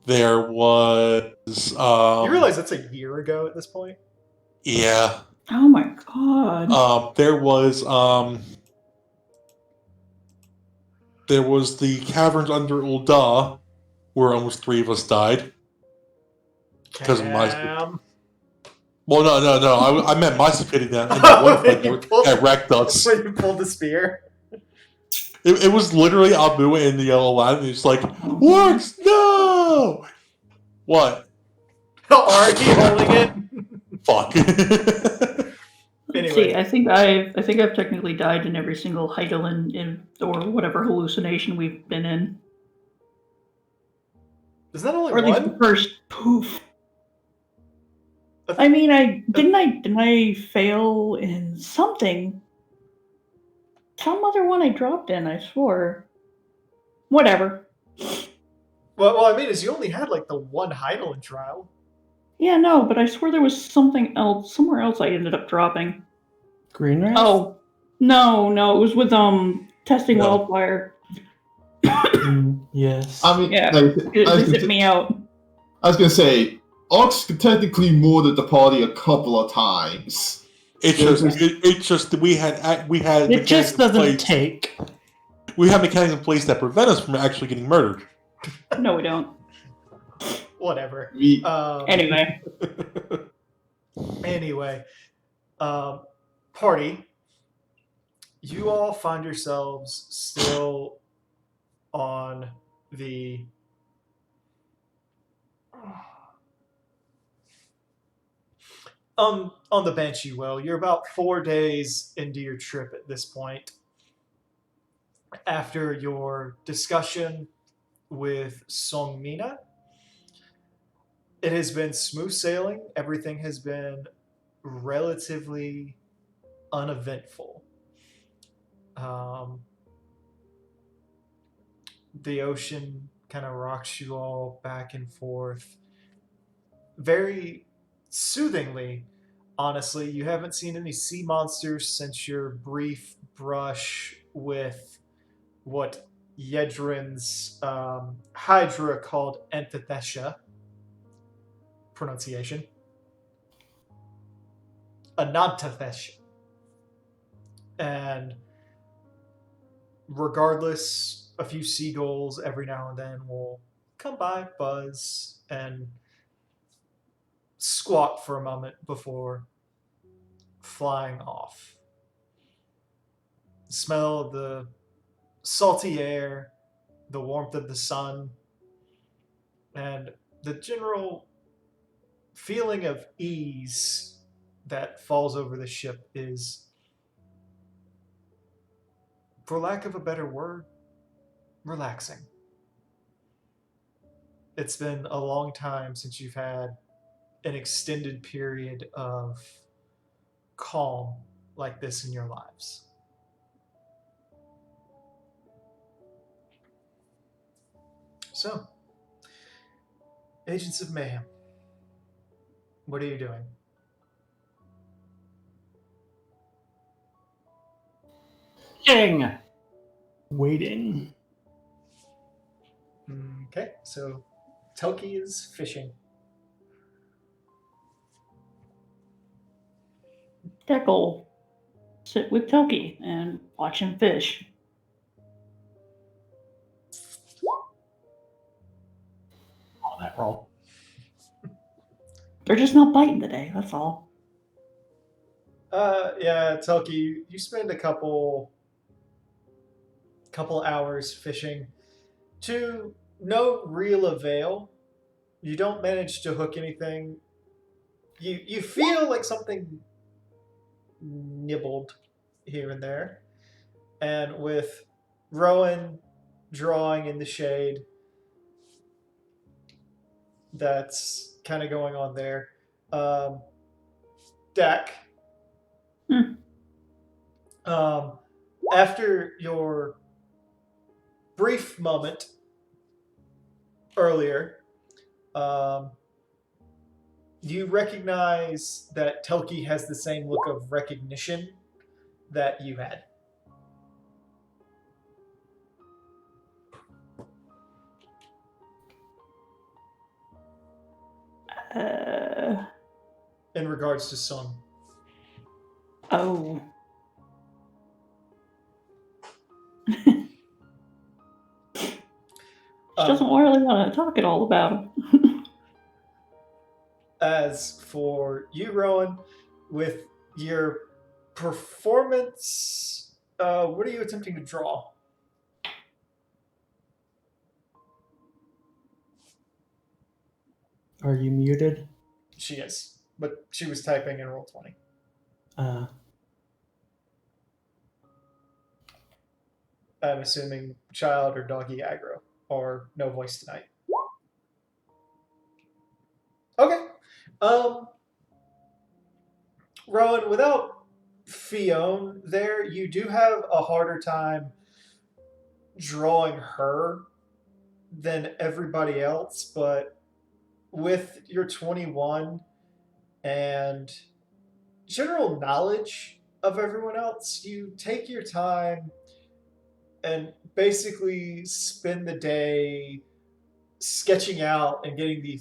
There was You realize that's a year ago at this point? yeah. Oh my god. There was the caverns under Ul'dah, where almost 3 of us died because of my. Cam. Well, no. I meant my stupidity in that one fight that wrecked us. When you pulled the spear. It was literally Abu and the yellow Aladdin. It's like, works, no! What? Are you holding it? Fuck. Let's Anyway. see. I think I've technically died in every single Heidelin or whatever hallucination we've been in. Is that only or at least one? the first poof. I mean, didn't I fail in something? Some other one I dropped in, I swore. Whatever. Well, I mean, is you only had like the one Heidelin trial. Yeah, no, but I swear there was something else, somewhere else I ended up dropping. Green Race? Oh, no, it was with testing No. Wildfire. Yes. I mean, Yeah, like, it zipped me out. I was gonna say, Ox technically murdered the party a couple of times. It's just we had It just doesn't take. We have mechanics in place that prevent us from actually getting murdered. No, we don't. Whatever. Anyway. Anyway, party. You all find yourselves still on the on the bench. You will. You're about 4 days into your trip at this point. After your discussion with Songmina, it has been smooth sailing. Everything has been relatively uneventful. The ocean kind of rocks you all back and forth very soothingly. Honestly, you haven't seen any sea monsters since your brief brush with what Yedrin's Hydra called Antithesia. Pronunciation. Anantathesia. And regardless, a few seagulls every now and then will come by, buzz, and squat for a moment before flying off. The smell of the salty air, the warmth of the sun, and the general feeling of ease that falls over the ship is, for lack of a better word, relaxing. It's been a long time since you've had an extended period of calm like this in your lives. So, Agents of Mayhem, what are you doing? King. Waiting. Okay, so Telki is fishing. Deckle, sit with Telki and watch him fish. Oh, that roll. They're just not biting today, that's all. Yeah, Telki, you spend a couple hours fishing to no real avail. You don't manage to hook anything. You feel like something nibbled here and there. And with Rowan drawing in the shade, that's kind of going on there. Dak. After your brief moment earlier, you recognize that Telki has the same look of recognition that you had. in regards to Sun. Oh. She doesn't really want to talk at all about him. As for you, Rowan, with your performance, what are you attempting to draw? Are you muted? She is, but she was typing in Roll20. I'm assuming child or doggy aggro, or no voice tonight. Okay. Rowan, without Fiona there, you do have a harder time drawing her than everybody else, but with your 21 and general knowledge of everyone else, you take your time and basically spend the day sketching out and getting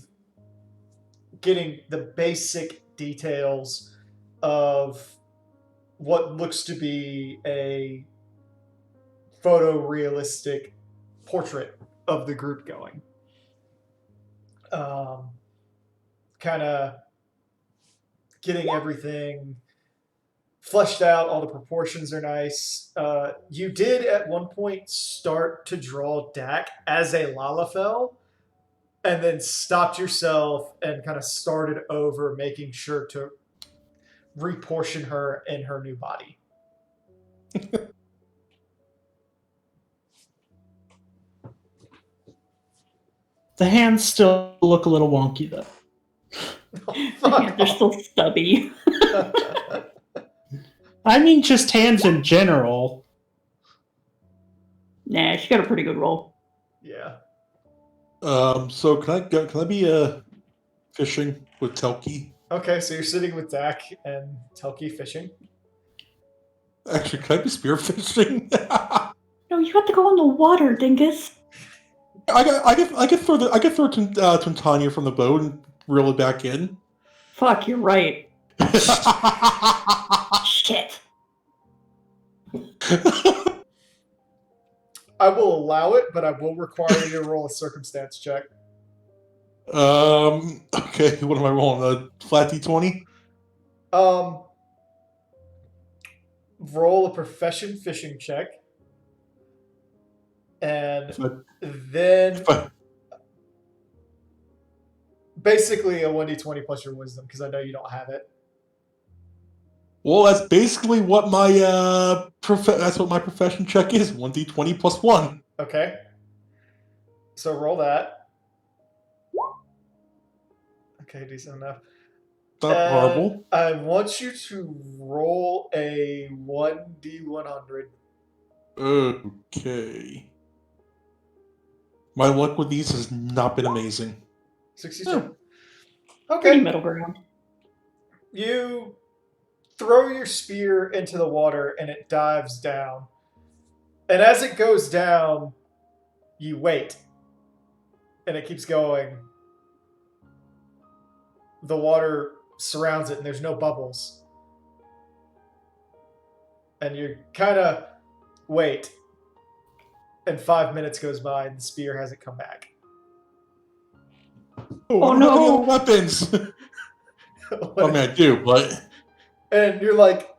the basic details of what looks to be a photorealistic portrait of the group going. Kind of getting everything fleshed out. All the proportions are nice. You did at one point start to draw Dak as a Lalafell, and then stopped yourself and kind of started over, making sure to reportion her in her new body. The hands still look a little wonky, though. Yeah, they're still stubby. I mean, just hands in general. Nah, she got a pretty good roll. Yeah. So can I be fishing with Telki? Okay, so you're sitting with Dak and Telki fishing. Actually, can I be spearfishing? No, you have to go in the water, dingus. I could throw Tintania from the boat and reel it back in. Fuck, you're right. Shit. I will allow it, but I will require you to roll a circumstance check. Okay, what am I rolling? A flat D20? Roll a profession fishing check. And then basically a 1d20 plus your wisdom, because I know you don't have it. Well, that's basically what my that's what my profession check is. 1d20 plus 1. Okay. So roll that. Okay, decent enough. Not horrible. I want you to roll a 1d100. Okay. My luck with these has not been amazing. 62. Pretty Okay. middle ground. You throw your spear into the water and it dives down. And as it goes down, you wait. And it keeps going. The water surrounds it and there's no bubbles. And you kind of wait. And 5 minutes goes by and the spear hasn't come back. Oh, no. I don't have any weapons. I mean, I do, but... And you're like,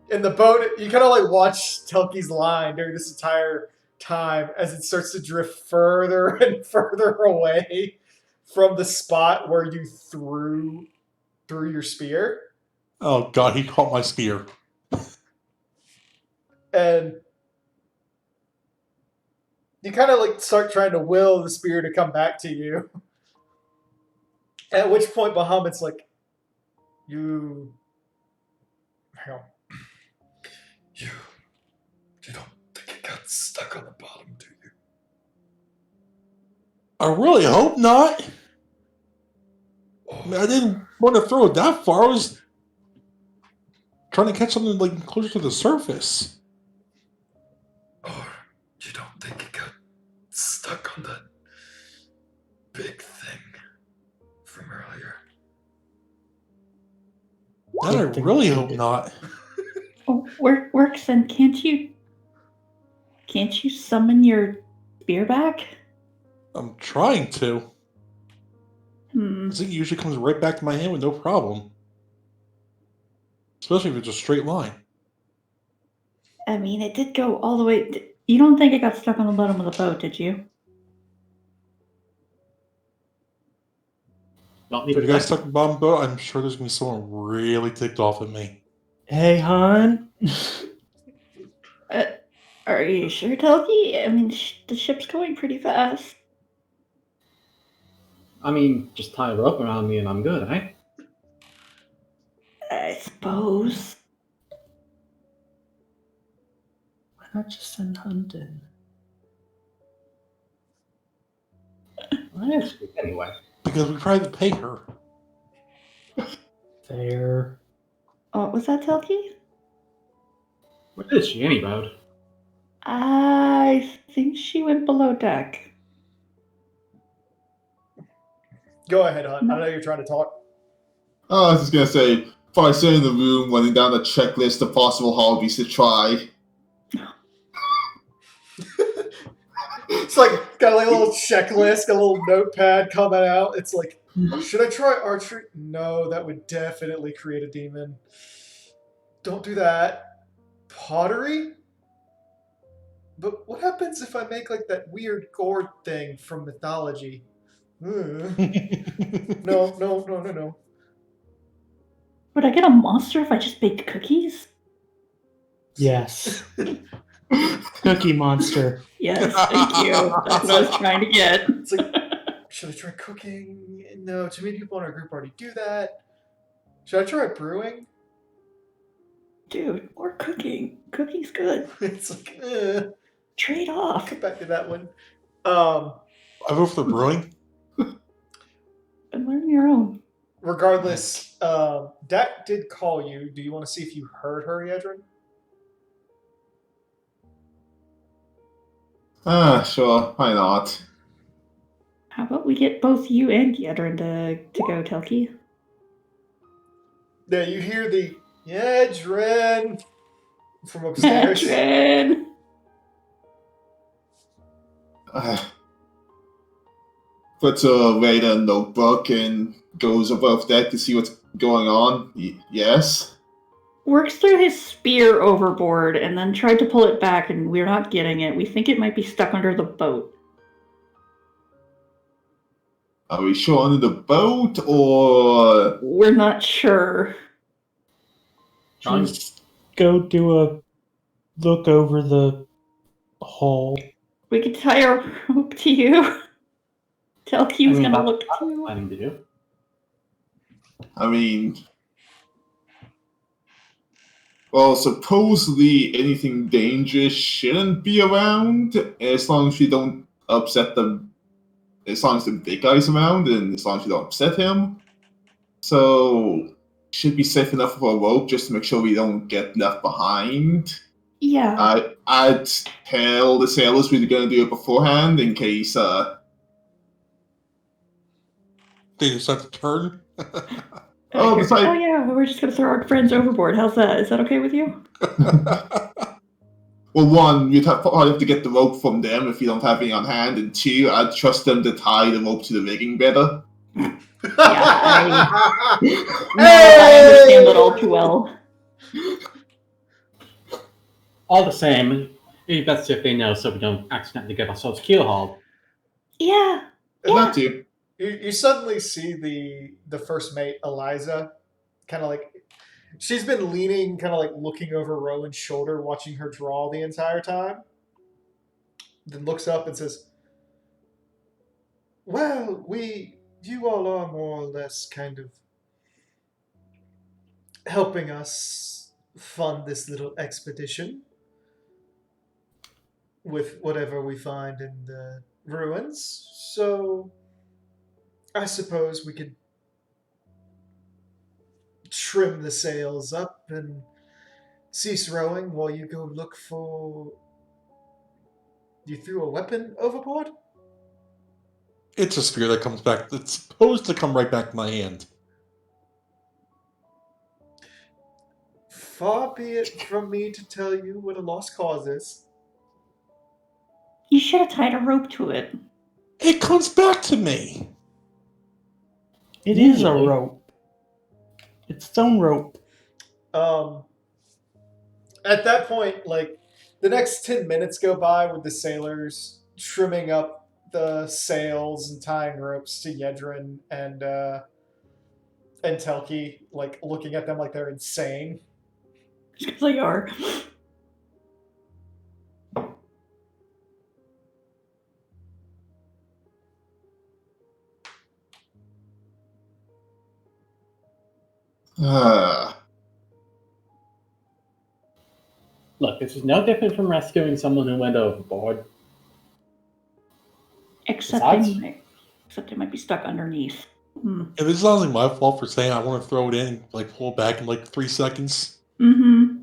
in the boat, you kind of like watch Telki's line during this entire time as it starts to drift further and further away from the spot where you threw your spear. Oh god, he caught my spear. And you kind of like start trying to will the spear to come back to you. At which point Bahamut's like, you don't think it got stuck on the bottom, do you? I really hope not. I mean, I didn't want to throw it that far. I was trying to catch something like closer to the surface. Or you don't think it got stuck on that big thing from earlier. That I really hope not. Oh, works. And can't you summon your spear back? I'm trying to. Hmm. I think it usually comes right back to my hand with no problem. Especially if it's a straight line. I mean, it did go all the way. You don't think it got stuck on the bottom of the boat, did you? Not If need you guys stuck in the bottom of the boat, I'm sure there's going to be someone really ticked off at me. Hey, hon. Are you sure, Telki? I mean, the ship's going pretty fast. I mean, just tie a rope around me and I'm good, eh? I suppose. Why not just send Hunted? Well, anyway. Because we tried to pay her. Fair. Oh, was that Telki? Where is she anyway? I think she went below deck. Go ahead, Hunt. I know you're trying to talk. I was just gonna say, if I sit in the room running down the checklist of possible hobbies to try. It's like got like a little checklist, a little notepad coming out. It's like, should I try archery? No, that would definitely create a demon. Don't do that. Pottery? But what happens if I make like that weird gourd thing from mythology? No. Would I get a monster if I just baked cookies? Yes. Cookie Monster. Yes, thank you. That's what I was trying to get. It's like, should I try cooking? No, too many people in our group already do that. Should I try brewing? Dude, or cooking. Cooking's good. It's like, Trade off. come back to that one. I vote for the brewing. And learn your own. Regardless, Dak did call you. Do you want to see if you heard her, Yedrin? Sure, why not? How about we get both you and Yedrin to go, Telki? Yeah, you hear the Yedrin from upstairs. Yedrin! Puts away the notebook and goes above deck to see what's going on. Yes? Works through his spear overboard and then tried to pull it back, and we're not getting it. We think it might be stuck under the boat. Are we sure under the boat, or... We're not sure. Just go do a look over the hull. We could tie a rope to you. Telki was gonna look too. Planning to do. I mean... Well, supposedly anything dangerous shouldn't be around, as long as you don't upset them. As long as the big guy's around, and as long as you don't upset him. So, should be safe enough for a rope just to make sure we don't get left behind. Yeah. I'd tell the sailors we were going to do it beforehand in case, They decide to turn. Oh, it's like- Oh yeah, we're just gonna throw our friends overboard. How's that? Is that okay with you? Well, one, you'd probably have to get the rope from them if you don't have any on hand, and two, I'd trust them to tie the rope to the rigging better. I understand that all too well. All the same, it'd be best if they know so we don't accidentally get ourselves keelhauled. Yeah. Not to. You suddenly see the first mate, Eliza, kind of like, she's been leaning, kind of like looking over Rowan's shoulder, watching her draw the entire time. Then looks up and says, well, you all are more or less kind of helping us fund this little expedition with whatever we find in the ruins. So I suppose we could trim the sails up and cease rowing while you go look for... You threw a weapon overboard? It's a spear that comes back. It's supposed to come right back to my hand. Far be it from me to tell you what a lost cause is. You should have tied a rope to it. It comes back to me. It is a Usually. rope. It's stone rope. At that point, like, the next 10 minutes go by with the sailors trimming up the sails and tying ropes to Yedrin and Telki, like, looking at them like they're insane. Because they are. Look, this is no different from rescuing someone who went overboard. Except they might be stuck underneath. If it's not like my fault for saying I want to throw it in, like pull it back in like 3 seconds. Mm-hmm.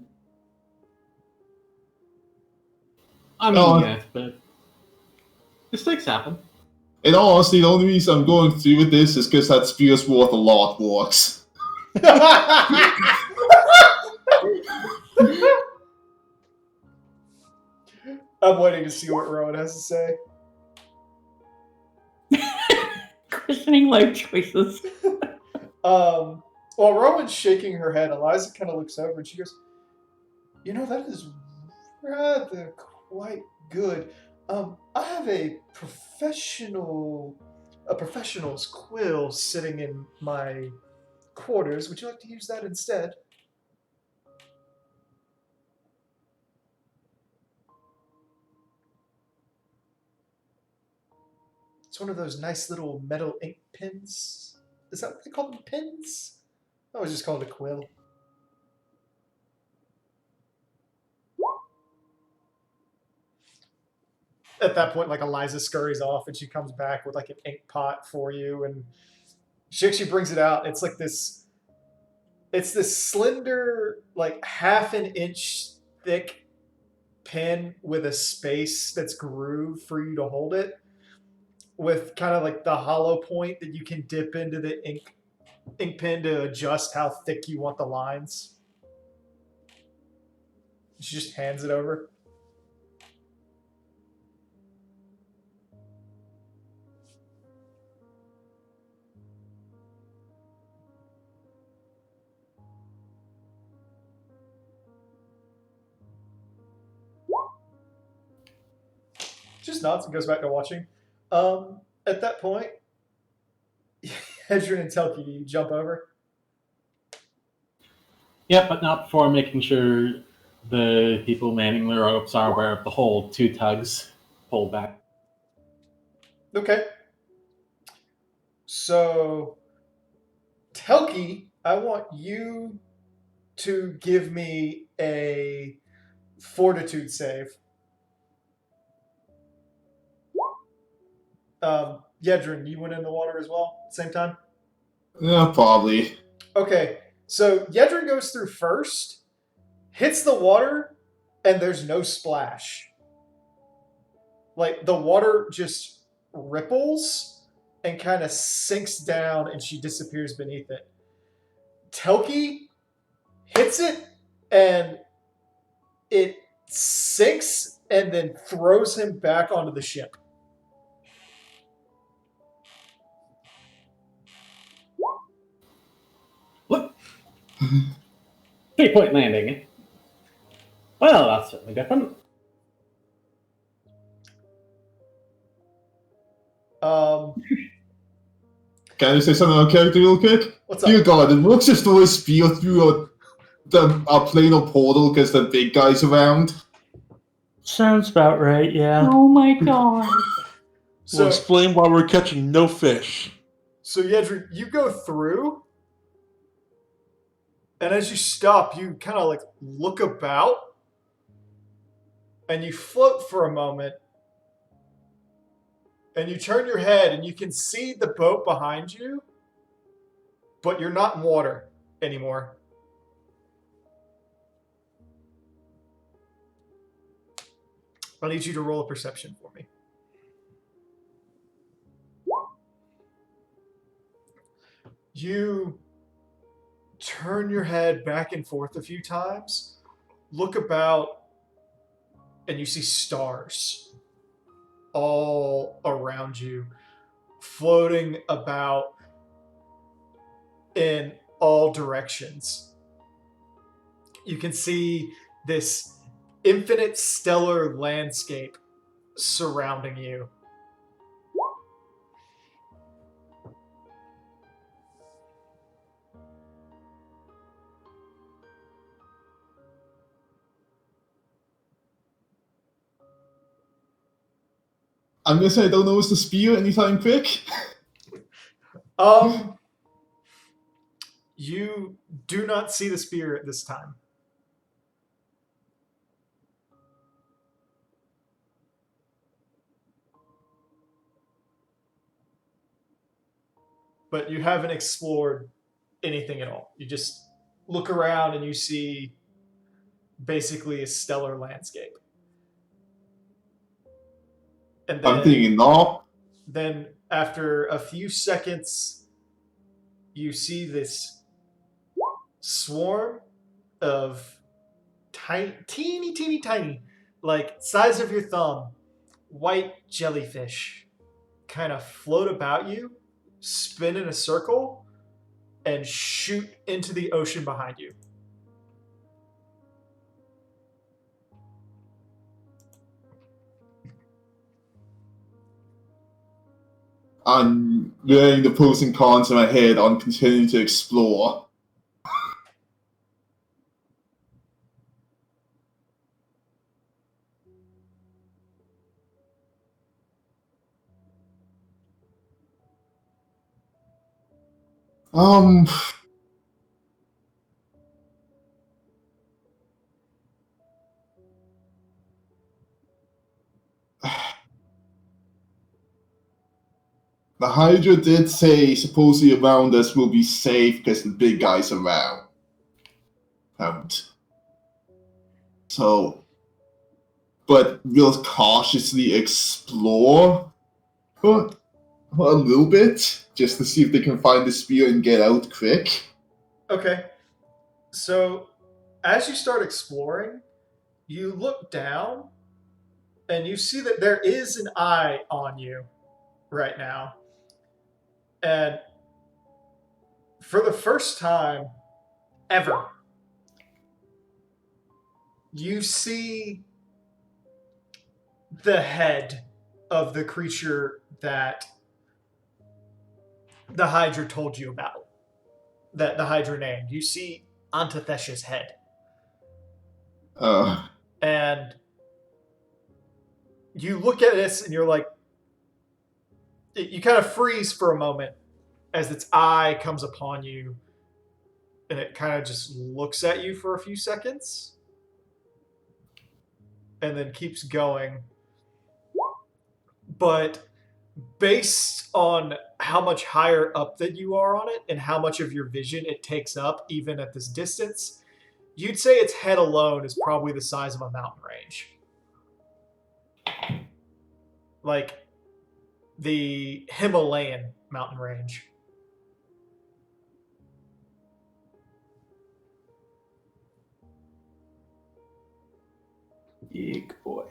I mean, Oh. yes, but mistakes happen. In all honesty, the only reason I'm going through with this is because that spear's worth a lot, works. I'm waiting to see what Rowan has to say. Questioning life choices. While Rowan's shaking her head, Eliza kind of looks over and she goes, "You know, that is rather quite good. I have a professional's quill sitting in my quarters. Would you like to use that instead?" It's one of those nice little metal ink pens. Is that what they call them? Pens? I was just called a quill. At that point, like, Eliza scurries off and she comes back with like an ink pot for you, and she actually brings it out. It's like this. It's this slender, like half an inch thick pen with a space that's grooved for you to hold it, with kind of like the hollow point that you can dip into the ink pen to adjust how thick you want the lines. She just hands it over. Just nods and goes back to watching. At that point, Hedron and Telki, you jump over. Yeah, but not before making sure the people manning the ropes are aware of the whole 2 tugs pulled back. Okay. So, Telki, I want you to give me a fortitude save. Yedrin, you went in the water as well at the same time? Yeah, probably. Okay, so Yedrin goes through first, hits the water, and there's no splash. Like, the water just ripples and kind of sinks down, and she disappears beneath it. Telki hits it, and it sinks and then throws him back onto the ship. What? 3-point landing. Well, that's certainly different. Can I say something on character real quick? What's up? Dear God, it looks just through a spear through a plane or portal because the big guy's around. Sounds about right, yeah. Oh my god. We'll explain why we're catching no fish. So Yedrin, you go through, and as you stop, you kind of like look about, and you float for a moment, and you turn your head, and you can see the boat behind you, but you're not in water anymore. I need you to roll a perception for me. You turn your head back and forth a few times, look about, and you see stars all around you, floating about in all directions. You can see this infinite stellar landscape surrounding you. I'm gonna say I don't notice the spear anytime quick. You do not see the spear at this time. But you haven't explored anything at all. You just look around and you see basically a stellar landscape. And then, I'm thinking, no. then after a few seconds, you see this swarm of teeny tiny, like size of your thumb, white jellyfish kind of float about you, spin in a circle, and shoot into the ocean behind you. I'm weighing the pros and cons in my head on continuing to explore. Um, the Hydra did say supposedly around us will be safe because the big guys around. So, but we'll cautiously explore for a little bit just to see if they can find the spear and get out quick. Okay. So, as you start exploring, you look down and you see that there is an eye on you right now. And for the first time ever, you see the head of the creature that the Hydra told you about, that the Hydra named. You see Antithesha's head. And you look at this and you're like, you kind of freeze for a moment as its eye comes upon you, and it kind of just looks at you for a few seconds and then keeps going. But based on how much higher up that you are on it and how much of your vision it takes up, even at this distance, you'd say its head alone is probably the size of a mountain range. Like the Himalayan mountain range. Big boy.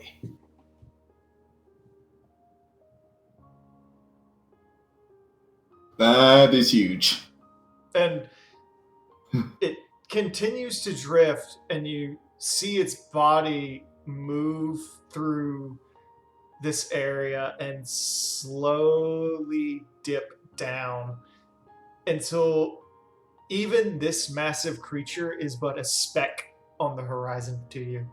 That is huge. And it continues to drift, and you see its body move through this area and slowly dip down until even this massive creature is but a speck on the horizon to you.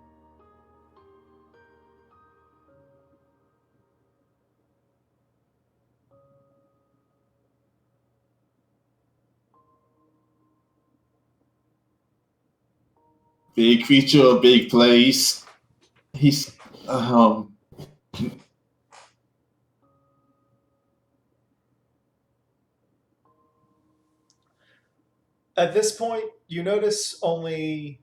Big creature, big place. He's At this point, you notice only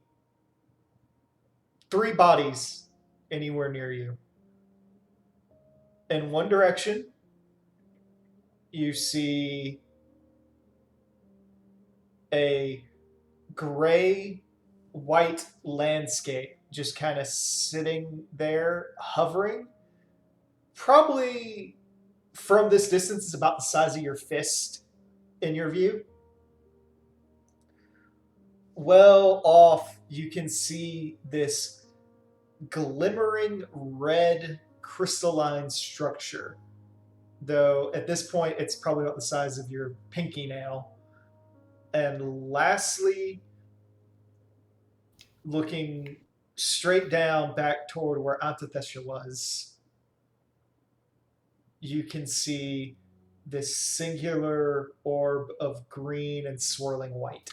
3 bodies anywhere near you. In one direction, you see a gray white landscape just kind of sitting there hovering. Probably from this distance is about the size of your fist in your view. Well off, you can see this glimmering red crystalline structure. Though at this point, it's probably about the size of your pinky nail. And lastly, looking straight down back toward where Antithesia was, you can see this singular orb of green and swirling white.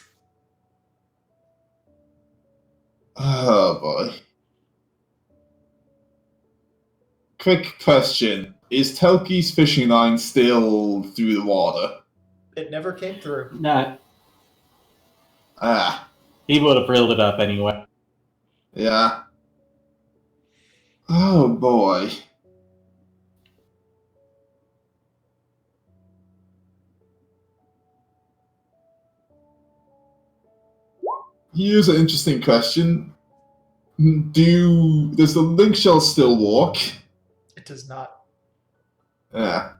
Oh boy. Quick question. Is Telki's fishing line still through the water? It never came through. Nah, Ah, he would have reeled it up anyway. yeah. Oh boy. Here's an interesting question. Does the link shell still walk? It does not. Yeah.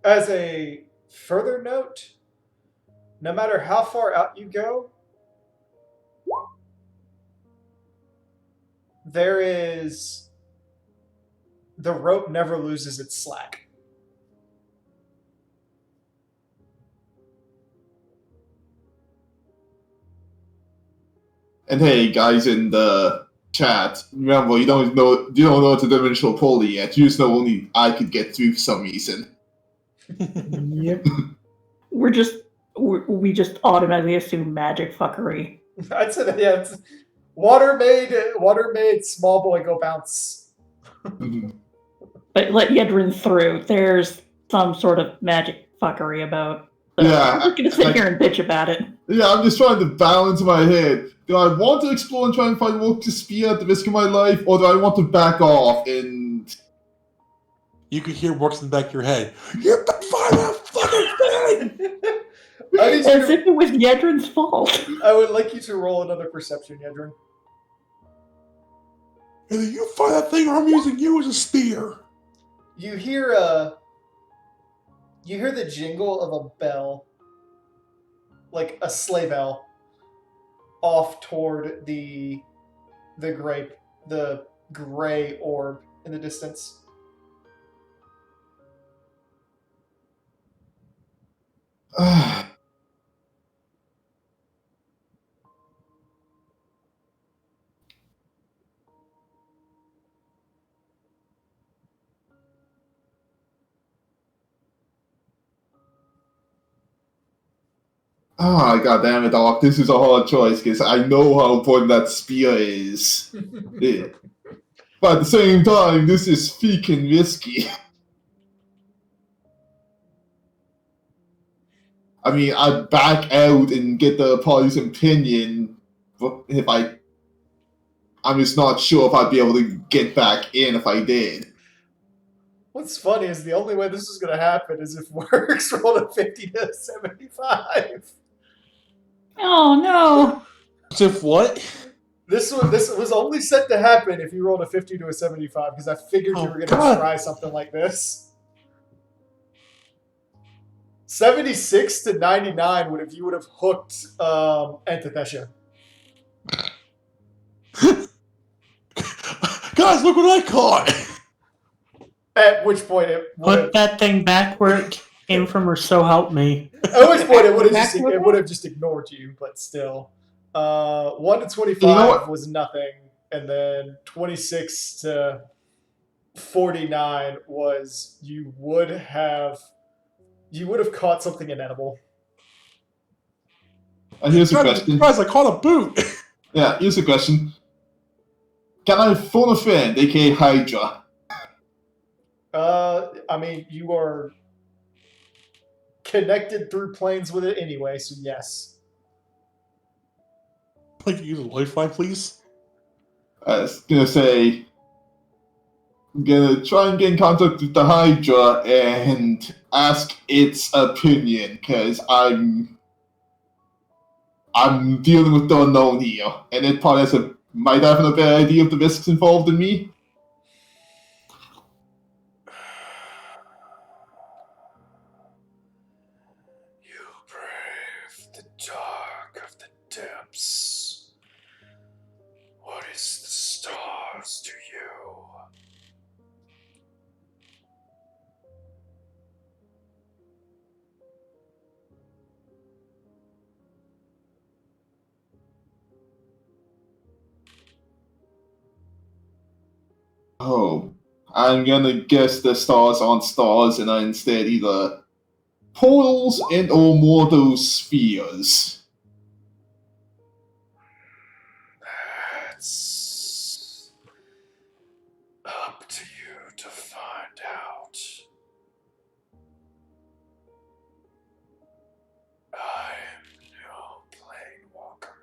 As a further note, no matter how far out you go, there is the rope never loses its slack. And hey, guys in the chat, remember you don't know the dimensional pulley yet. You just know only I could get through for some reason. Yep. We just automatically assume magic fuckery. I'd say that, yeah. It's water made small boy go bounce. But let Yedrin through. There's some sort of magic fuckery about. So Yeah, I'm just gonna sit here and bitch about it. Yeah, I'm just trying to balance in my head. Do I want to explore and try and find Woke's spear at the risk of my life, or do I want to back off and... You could hear works in the back of your head. You can find that fucking thing! I need you As to- if it was Yedrin's fault. I would like you to roll another perception, Yedrin. Either you find that thing or I'm using you as a spear. You hear the jingle of a bell, like a sleigh bell, off toward the gray orb in the distance. Ah, god damn it, Doc. This is a hard choice because I know how important that spear is. Yeah. But at the same time, this is freaking risky. I mean, I'd back out and get the party's opinion if I'm just not sure if I'd be able to get back in if I did. What's funny is the only way this is going to happen is if Works rolled a 50 to 75. Oh no! As if what? This was only set to happen if you rolled a 50 to a 75 because I figured you Oh, were going God. to try something like this. 76 to 99 would have hooked Antithesia. Guys, look what I caught! At which point it would Put that thing back where it came from, or so help me. at which point it would Back with have just ignored you, but still. 1 to 25 You know what? was nothing, and then 26 to 49 was you would have caught something inedible. And here's a question. Guys, I caught a boot! Yeah, here's a question. Can I phone a friend, aka Hydra? I mean, you are connected through planes with it anyway, so yes. Like, use a lifeline, please? I was gonna say, I'm gonna try and get in contact with the Hydra and ask its opinion, because I'm dealing with the unknown here, and it probably might have a better idea of the risks involved than me. You brave the dark of the depths. What is the stars to you? Oh, I'm gonna guess the stars aren't stars, and are instead either portals and or more of those spheres. That's up to you to find out. I'm no plane walker.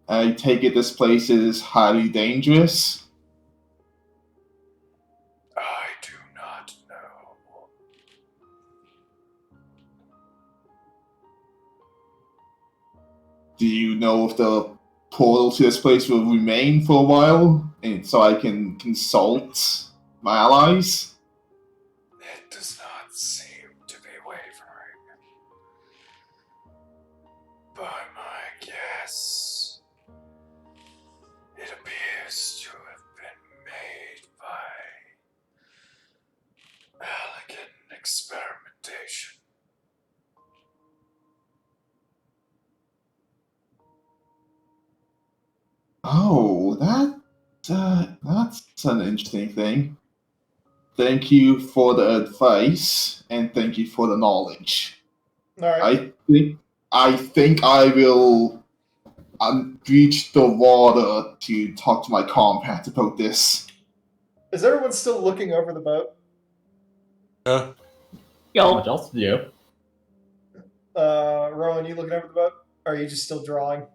I take it this place is highly dangerous. I do not know. Do you know if the portal to this place will remain for a while, and so I can consult my allies? It does not seem to be wavering. By my guess, it appears to have been made by elegant experimentation. Oh, that's an interesting thing. Thank you for the advice, and thank you for the knowledge. Alright. I think I will breach the water to talk to my combat about this. Is everyone still looking over the boat? Yeah. How Yo, much else to do? Rowan, you looking over the boat? Or are you just still drawing?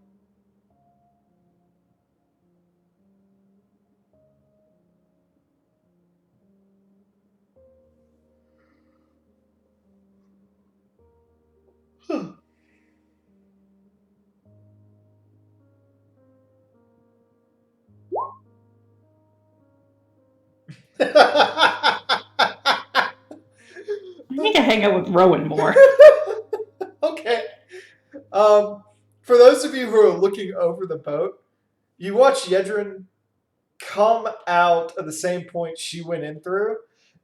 I need to hang out with Rowan more. Okay. For those of you who are looking over the boat, you watch Yedrin come out at the same point she went in through.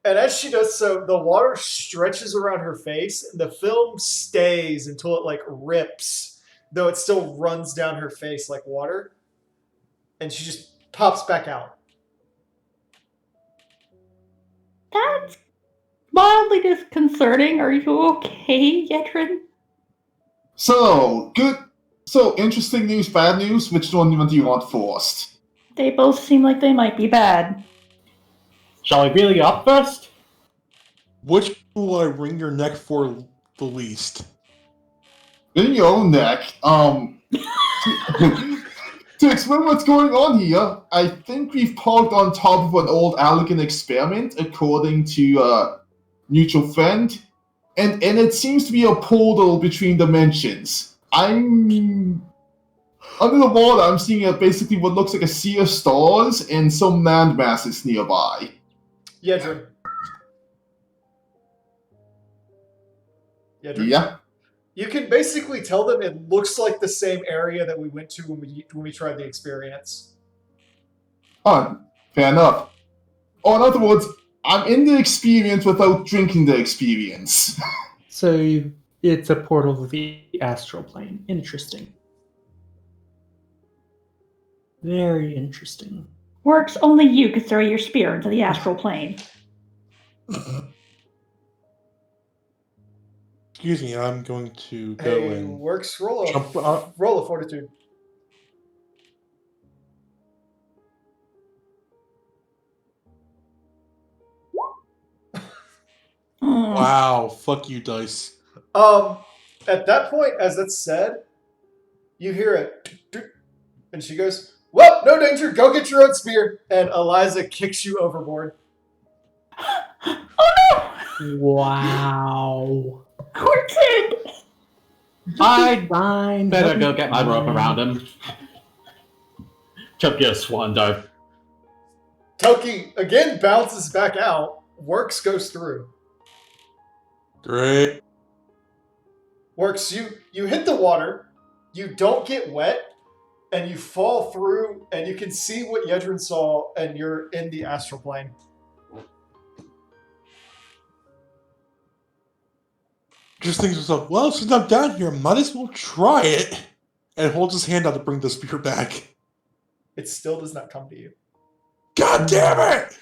And as she does so, the water stretches around her face, and the film stays until it like rips, though it still runs down her face like water. And she just pops back out. That's mildly disconcerting. Are you okay, Yetrin? So, good. So, interesting news, bad news. Which one do you want first? They both seem like they might be bad. Shall we really up first? Which will I wring your neck for the least? In your own neck. To explain what's going on here, I think we've parked on top of an old elegant experiment, according to Mutual Friend, and it seems to be a portal between dimensions. I'm under the water. I'm seeing basically what looks like a sea of stars and some land masses nearby. Yedrin. Yedrin. Yeah. You can basically tell them it looks like the same area that we went to when we tried the experience. Oh, fair enough. Or in other words, I'm in the experience without drinking the experience. So it's a portal to the astral plane. Interesting. Very interesting. Works only you could throw your spear into the astral plane. Excuse me, I'm going to go Hey, and works. Roll jump a up. roll of fortitude. Wow, fuck you, dice. At that point, as that's said, you hear it, and she goes, "Well, no danger. Go get your own spear." And Eliza kicks you overboard. Oh Wow. no! Cortin! I Better go get my rope around him. Chuck your swan dive. Toki again bounces back out. Works goes through. Great. Works, you hit the water, you don't get wet, and you fall through, and you can see what Yedrin saw, and you're in the astral plane. Just thinks to himself, well, since I'm down here, might as well try it. And holds his hand out to bring the spear back. It still does not come to you. God damn it!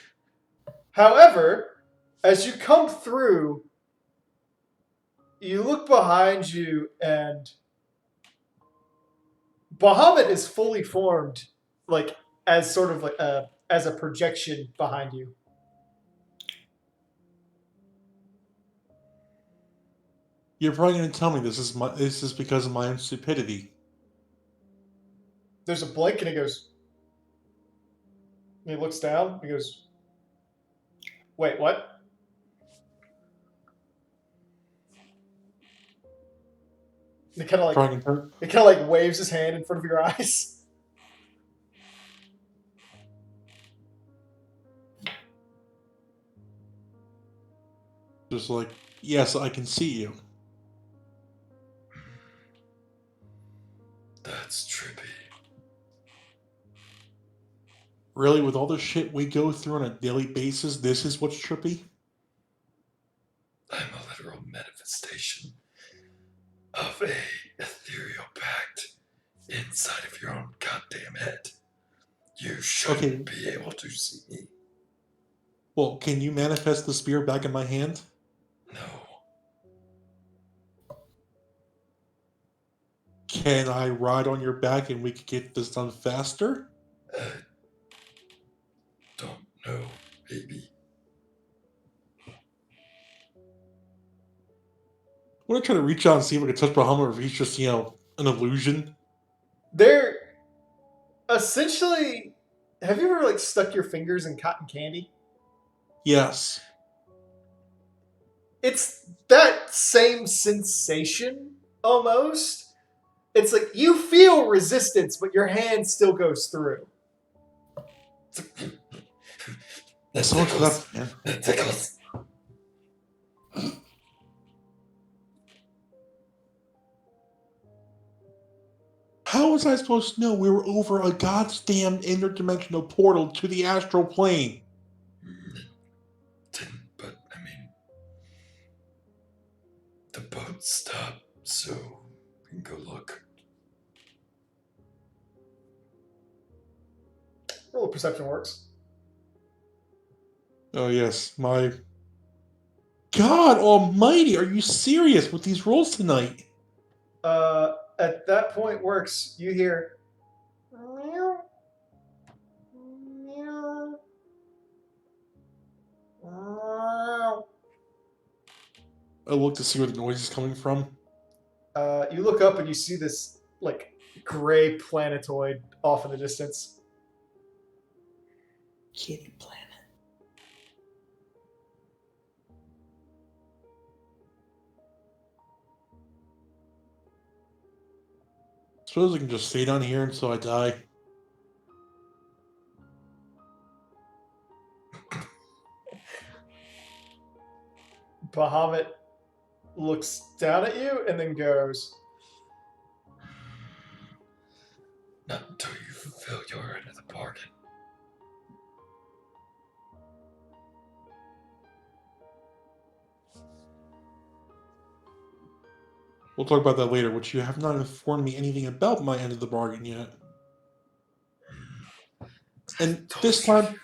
However, as you come through, you look behind you, and Bahamut is fully formed, like as sort of like as a projection behind you. You're probably going to tell me this is because of my own stupidity. There's a blink, and he goes. And he looks down. He goes, "Wait, what?" And he kind of like Trying to it kind of like waves his hand in front of your eyes. just like, yes, I can see you. That's trippy. Really, with all the shit we go through on a daily basis, this is what's trippy? I'm a literal manifestation of a ethereal pact inside of your own goddamn head. You shouldn't be able to see me. Well, can you manifest the spear back in my hand? No. Can I ride on your back and we could get this done faster? Don't know, baby. I want to try to reach out and see if I can touch Bahamut, or if he's just, an illusion. They're essentially. Have you ever like stuck your fingers in cotton candy? Yes. It's that same sensation almost. It's like you feel resistance, but your hand still goes through. That So much for tickles. that, man. That tickles. How was I supposed to know we were over a goddamn interdimensional portal to the astral plane? Didn't, but I mean, the boat stopped, so we can go look. Roll perception works. Oh, yes, my... God almighty, are you serious with these rolls tonight? At that point, works. You hear. Meow. Meow. Meow. I look to see where the noise is coming from. You look up and you see this like gray planetoid off in the distance. Kitty planet. Suppose I can just stay down here until I die. Bahamut looks down at you and then goes, Not until you fulfill your end of the bargain. We'll talk about that later, which you have not informed me anything about my end of the bargain yet. And this time,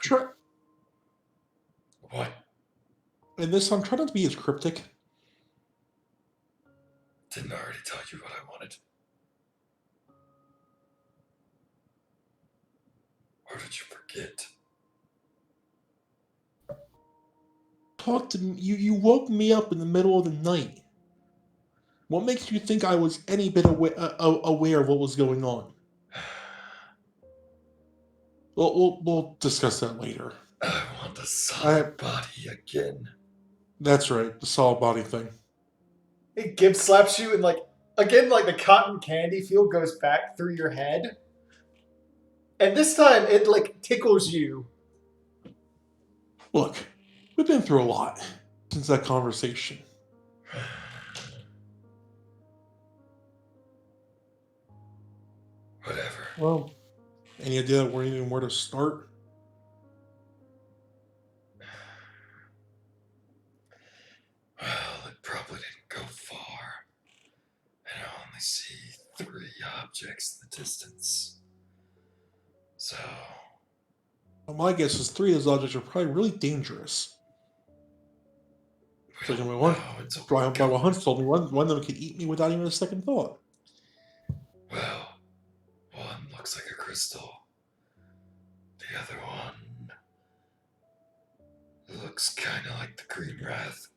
What? try not to be as cryptic. Didn't I already tell you what I wanted? Or did you forget? talk to me. You woke me up in the middle of the night. What makes you think I was any bit aware of what was going on? We'll discuss that later. I want a solid body again. That's right, the solid body thing. Gibbs slaps you, and again, the cotton candy field goes back through your head, and this time it tickles you. Look, we've been through a lot since that conversation. Whatever. Well, any idea where to start? Well, it probably didn't go far. And I only see 3 objects in the distance. So, Well, my guess is 3 of those objects are probably really dangerous. we So don't my know one, until we Brian go. Hunts told me one of them could eat me without even a second thought. Well, one looks like a crystal. The other one looks kind of like the Green Wrath.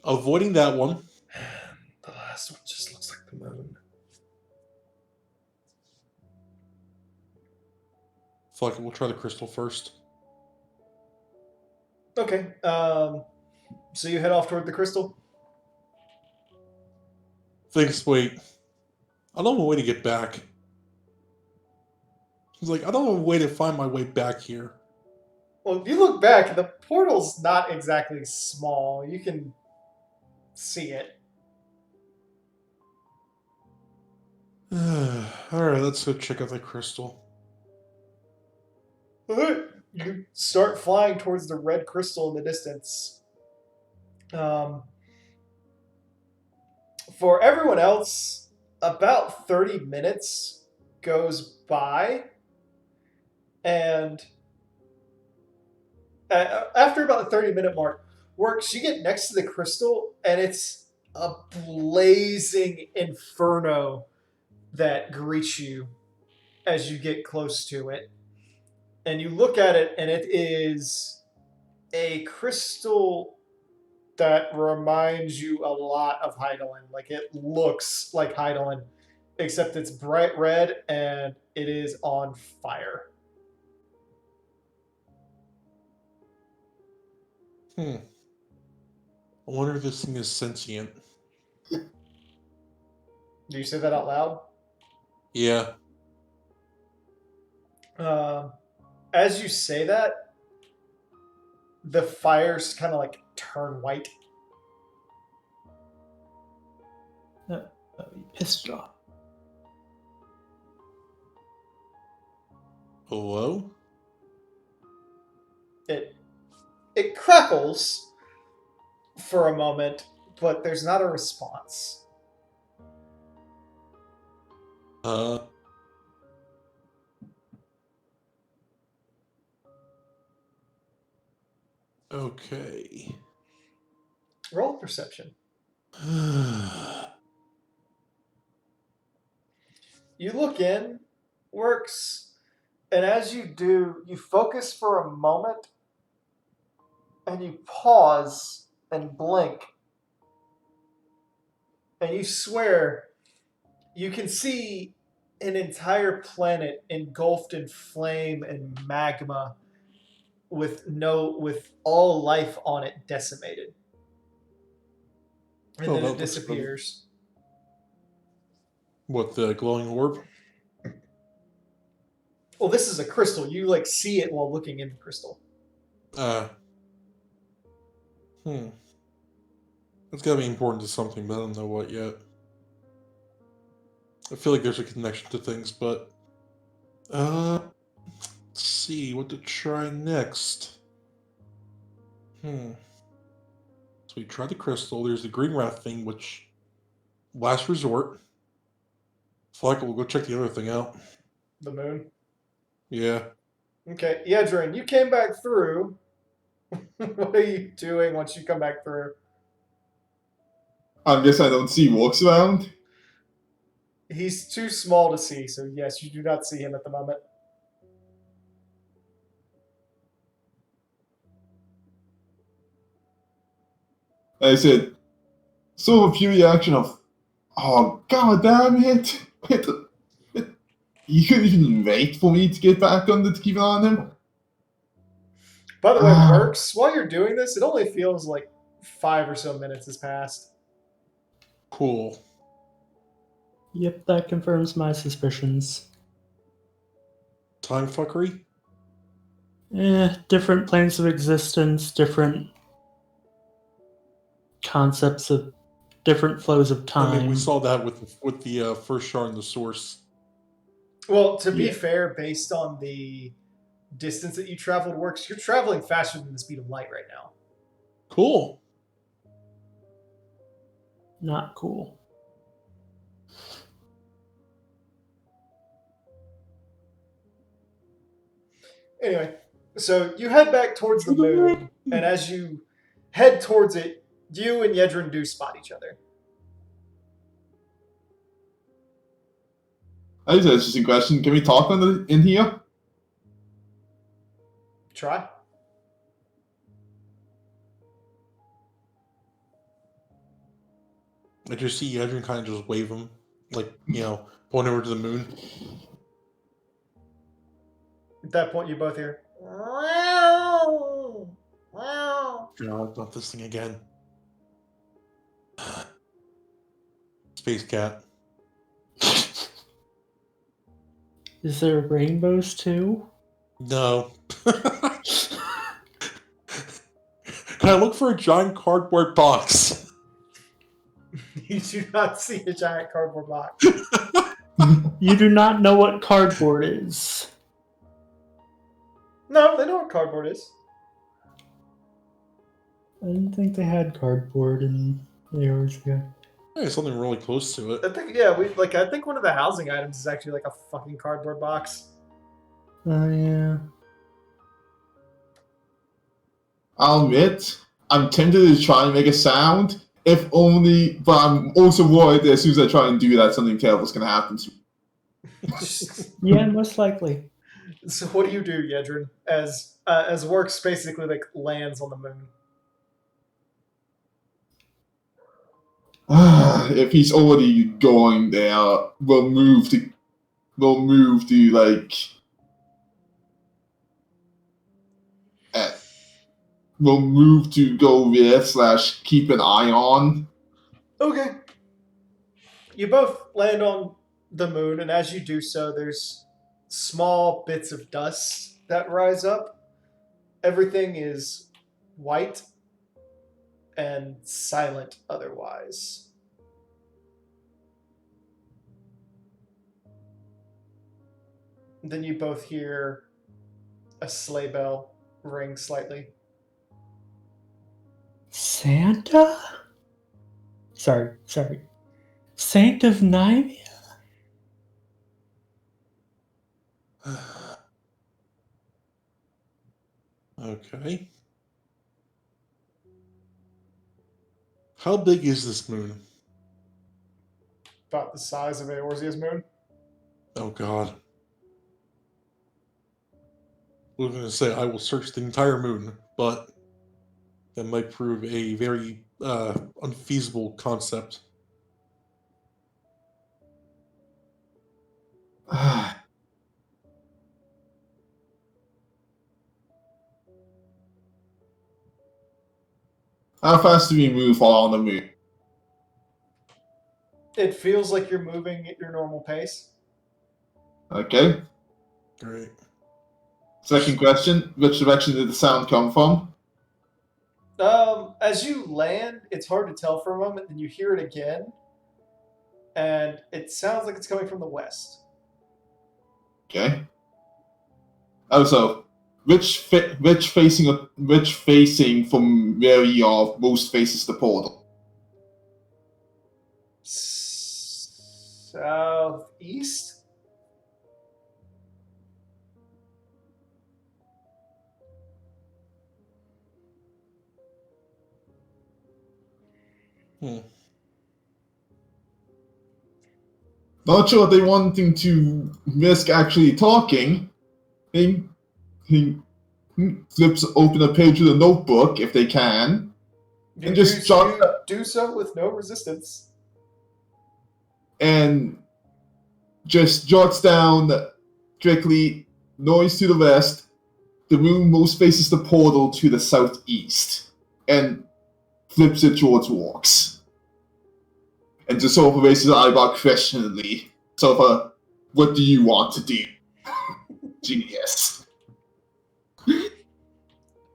Avoiding that one. And the last one just looks like the moon. Fuck it, we'll try the crystal first. Okay. So you head off toward the crystal. Wait. I don't have a way to get back. He's like, I don't have a way to find my way back here. Well, if you look back, the portal's not exactly small. You can see it. Alright, let's go check out the crystal. You start flying towards the red crystal in the distance. For everyone else, about 30 minutes goes by, and after about the 30-minute mark, Works, you get next to the crystal, and it's a blazing inferno that greets you as you get close to it. And you look at it, and it is a crystal that reminds you a lot of Heidelin. Like, it looks like Heidelin, except it's bright red and it is on fire. I wonder if this thing is sentient. Do you say that out loud? Yeah. As you say that, the fires kind of turn white. Piss drop. Hello? It crackles for a moment, but there's not a response. Okay. Roll perception. You look in, Works, and as you do, you focus for a moment, and you pause and blink, and you swear you can see an entire planet engulfed in flame and magma with all life on it decimated. And then it disappears. What, the glowing orb? Well, this is a crystal. You see it while looking in the crystal. That's gotta be important to something, but I don't know what yet. I feel like there's a connection to things, but let's see what to try next. So we tried the crystal. There's the Green Wrath thing, which last resort. Fuck it, we'll go check the other thing out. The moon. Yeah. Okay, Yedrin, you came back through. What are you doing once you come back through? I guess I don't see Walks around. He's too small to see, so yes, you do not see him at the moment. I said, sort of a reaction of, oh, god damn it. You couldn't even wait for me to get back on to keep an eye on him? By the way, Works, while you're doing this, it only feels like 5 or so minutes has passed. Cool. Yep, that confirms my suspicions. Time fuckery? Different planes of existence, different concepts of different flows of time. I mean, we saw that with the first shard in the source. Well, to be Yeah. fair, based on the distance that you traveled, Works, you're traveling faster than the speed of light right now. Cool. Not cool. Anyway, so you head back towards the moon, and as you head towards it, you and Yedrin do spot each other. I just asked a question. Can we talk in here? Try. I just see Adrian kind of just wave him, like, point over to the moon. At that point, you both hear. No, not this thing again. Space cat. Is there rainbows too? No. Can I look for a giant cardboard box? You do not see a giant cardboard box. You do not know what cardboard is. No, they know what cardboard is. I didn't think they had cardboard in Eorzea. Hey, something really close to it. I think I think one of the housing items is actually like a fucking cardboard box. Oh yeah. I'll admit, I'm tempted to try and make a sound, if only, but I'm also worried that as soon as I try and do that, something terrible is going to happen to me. Yeah, most likely. So what do you do, Yedrin, as Works basically like lands on the moon? If he's already going there, we'll move to like, we'll move to go with / keep an eye on. Okay. You both land on the moon, and as you do so, there's small bits of dust that rise up. Everything is white and silent otherwise. Then you both hear a sleigh bell ring slightly. Santa? Sorry. Saint of Nymea? Okay. How big is this moon? About the size of Eorzea's moon. Oh god. I was going to say I will search the entire moon, but that might prove a very unfeasible concept. How fast do we move while on the moon? It feels like you're moving at your normal pace. Okay. Great. Second question: which direction did the sound come from? As you land, it's hard to tell for a moment, then you hear it again, and it sounds like it's coming from the west. Okay. Also, which facing from where you are most faces the portal? Southeast? Not sure if they wanting to risk actually talking. He flips open a page of the notebook if they can. You And just do so with no resistance. and just jots down directly noise to the west. The moon most faces the portal to the southeast, and flips it towards Walks. And just sort of raises an eyebrow questioningly. Sort of, what do you want to do? Genius.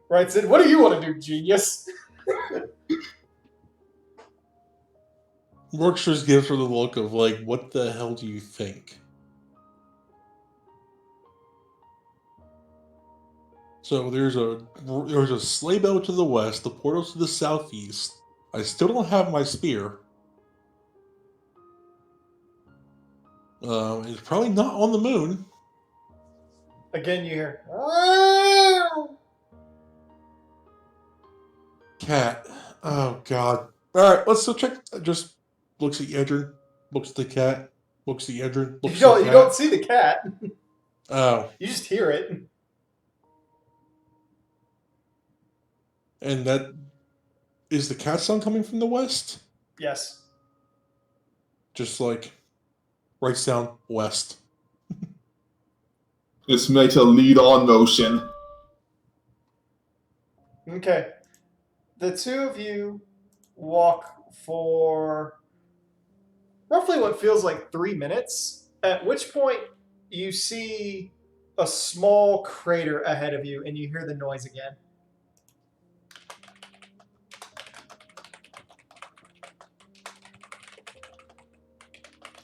Right, Sid, what do you want to do, genius? Works just gives her the look of like, what the hell do you think? So there's a sleigh bell to the west, the portals to the southeast. I still don't have my spear. It's probably not on the moon. Again, you hear. Cat. Oh god. Alright, let's go check. Just looks at Yedrin, looks at the cat, looks at Yedrin, You looks at don't, the you cat. don't see the cat. Oh. You just hear it. And that is the cat sound coming from the west? Yes. Just like writes down west. Just makes a lead-on motion. Okay. The two of you walk for roughly what feels like 3 minutes, at which point you see a small crater ahead of you and you hear the noise again.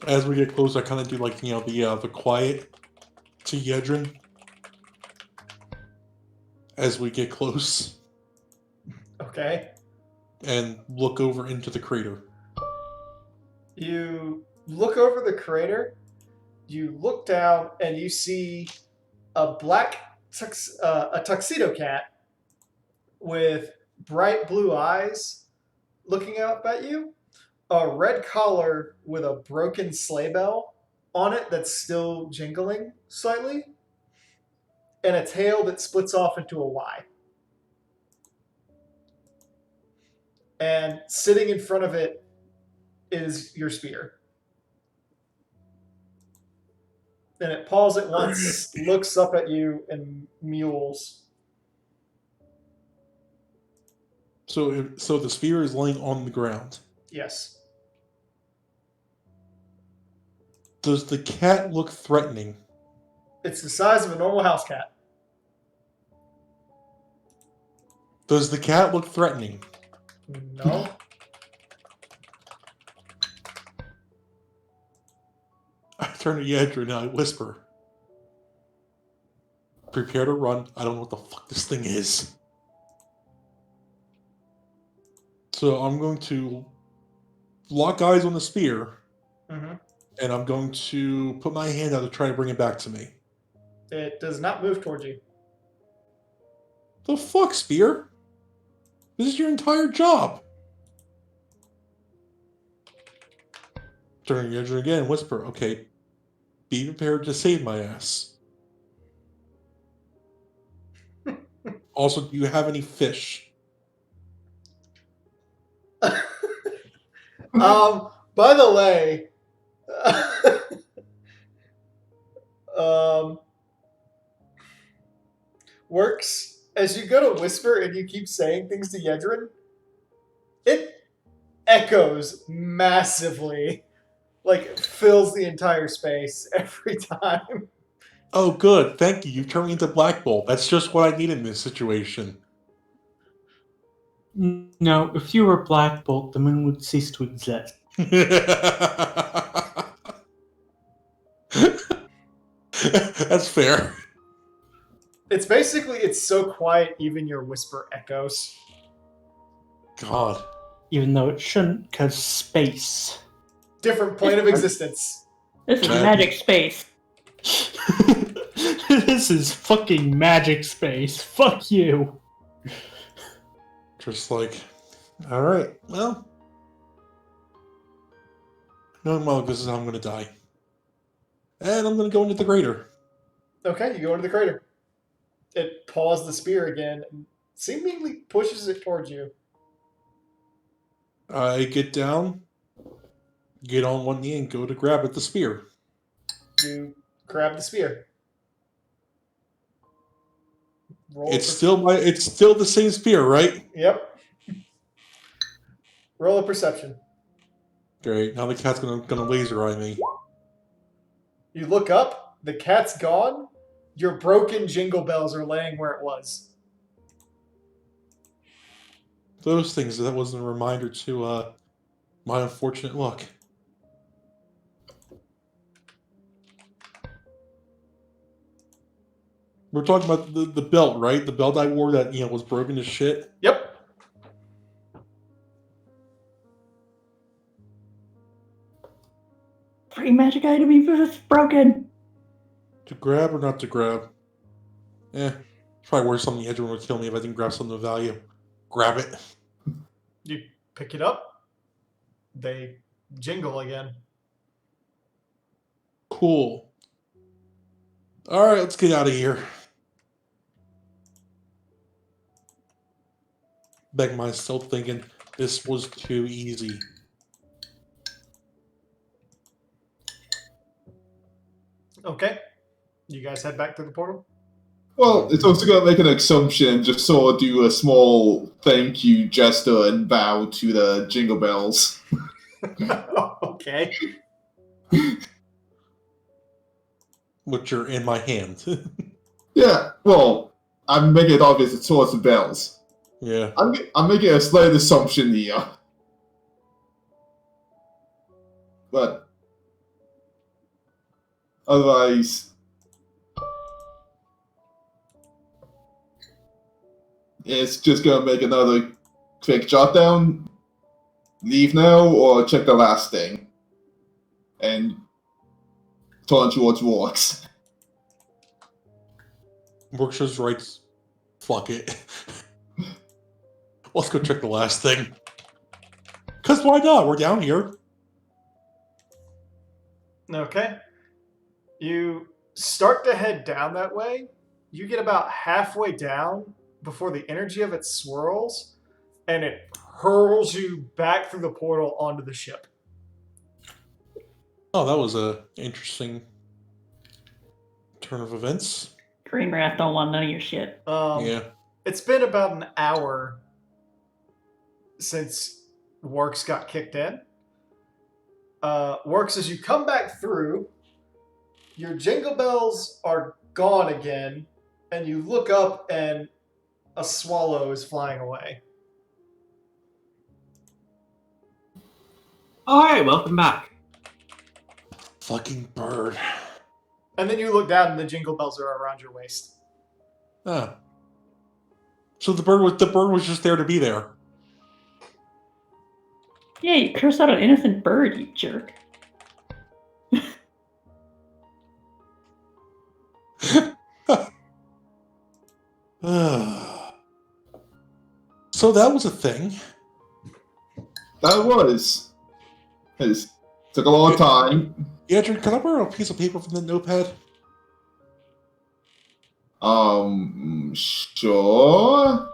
As we get close, I kind of do like the quiet to Yedrin. As we get close Okay. and look over into the crater. You look over the crater, you look down, and you see a a tuxedo cat with bright blue eyes looking up at you, a red collar with a broken sleigh bell on it that's still jingling slightly, and a tail that splits off into a Y. And sitting in front of it is your spear. And it paws at once, looks up at you, and mews. So the spear is laying on the ground. Yes. Does the cat look threatening? It's the size of a normal house cat. Does the cat look threatening? No. I turn to Yedrin and I whisper, prepare to run. I don't know what the fuck this thing is. So I'm going to lock eyes on the spear, Mm-hmm. and I'm going to put my hand out to try to bring it back to me. It does not move towards you. The fuck, spear? This is your entire job. Turn to Yedrin again and whisper, okay, be prepared to save my ass. Also, do you have any fish? By the way, Works, as you go to whisper and you keep saying things to Yedrin, it echoes massively. Like, fills the entire space every time. Oh, good. Thank you. You turned me into Black Bolt. That's just what I need in this situation. No, if you were Black Bolt, the moon would cease to exist. That's fair. It's so quiet, even your whisper echoes. God. Even though it shouldn't, because space. Different plane of existence. This is Magic. magic space. This is fucking magic space. Fuck you. Just like, alright, well. Knowing well, this is how I'm going to die. And I'm going to go into the crater. Okay, you go into the crater. It paws the spear again and seemingly pushes it towards you. I get down, get on one knee, and go to grab at the spear. You grab the spear. Roll It's still the same spear, right? Yep. Roll a perception. Great. Now the cat's gonna laser eye me. You look up, the cat's gone. Your broken jingle bells are laying where it was. Those things. That wasn't a reminder to my unfortunate luck. We're talking about the belt, right? The belt I wore that was broken as shit. Yep. Free magic item even if it's broken. To grab or not to grab? Probably worth something. Everyone would kill me if I didn't grab something of value. Grab it. You pick it up. They jingle again. Cool. All right, let's get out of here. Back myself thinking this was too easy. Okay. You guys head back to the portal? Well, it's also going to make an assumption and just sort of do a small thank you gesture and bow to the jingle bells. Okay. Which are in my hand. Yeah, well, I'm making it obvious it's towards the bells. Yeah. I'm making a slight assumption here. But otherwise, it's just going to make another quick jot down, leave now, or check the last thing, and turn towards Warks. Works just writes, fuck it. Let's go check the last thing. Because why not? We're down here. Okay. You start to head down that way. You get about halfway down before the energy of it swirls, and it hurls you back through the portal onto the ship. Oh, that was a interesting turn of events. Dreamwrath don't want none of your shit. Yeah. It's been about an hour since Works got kicked in. Works, as you come back through, your jingle bells are gone again, and you look up and a swallow is flying away. Alright, welcome back. Fucking bird. And then you look down and the jingle bells are around your waist. Ah. So the bird was just there to be there. Yeah, you cursed out an innocent bird, you jerk. So that was a thing. That was. It took a long time. Andrew, can I borrow a piece of paper from the notepad? Sure.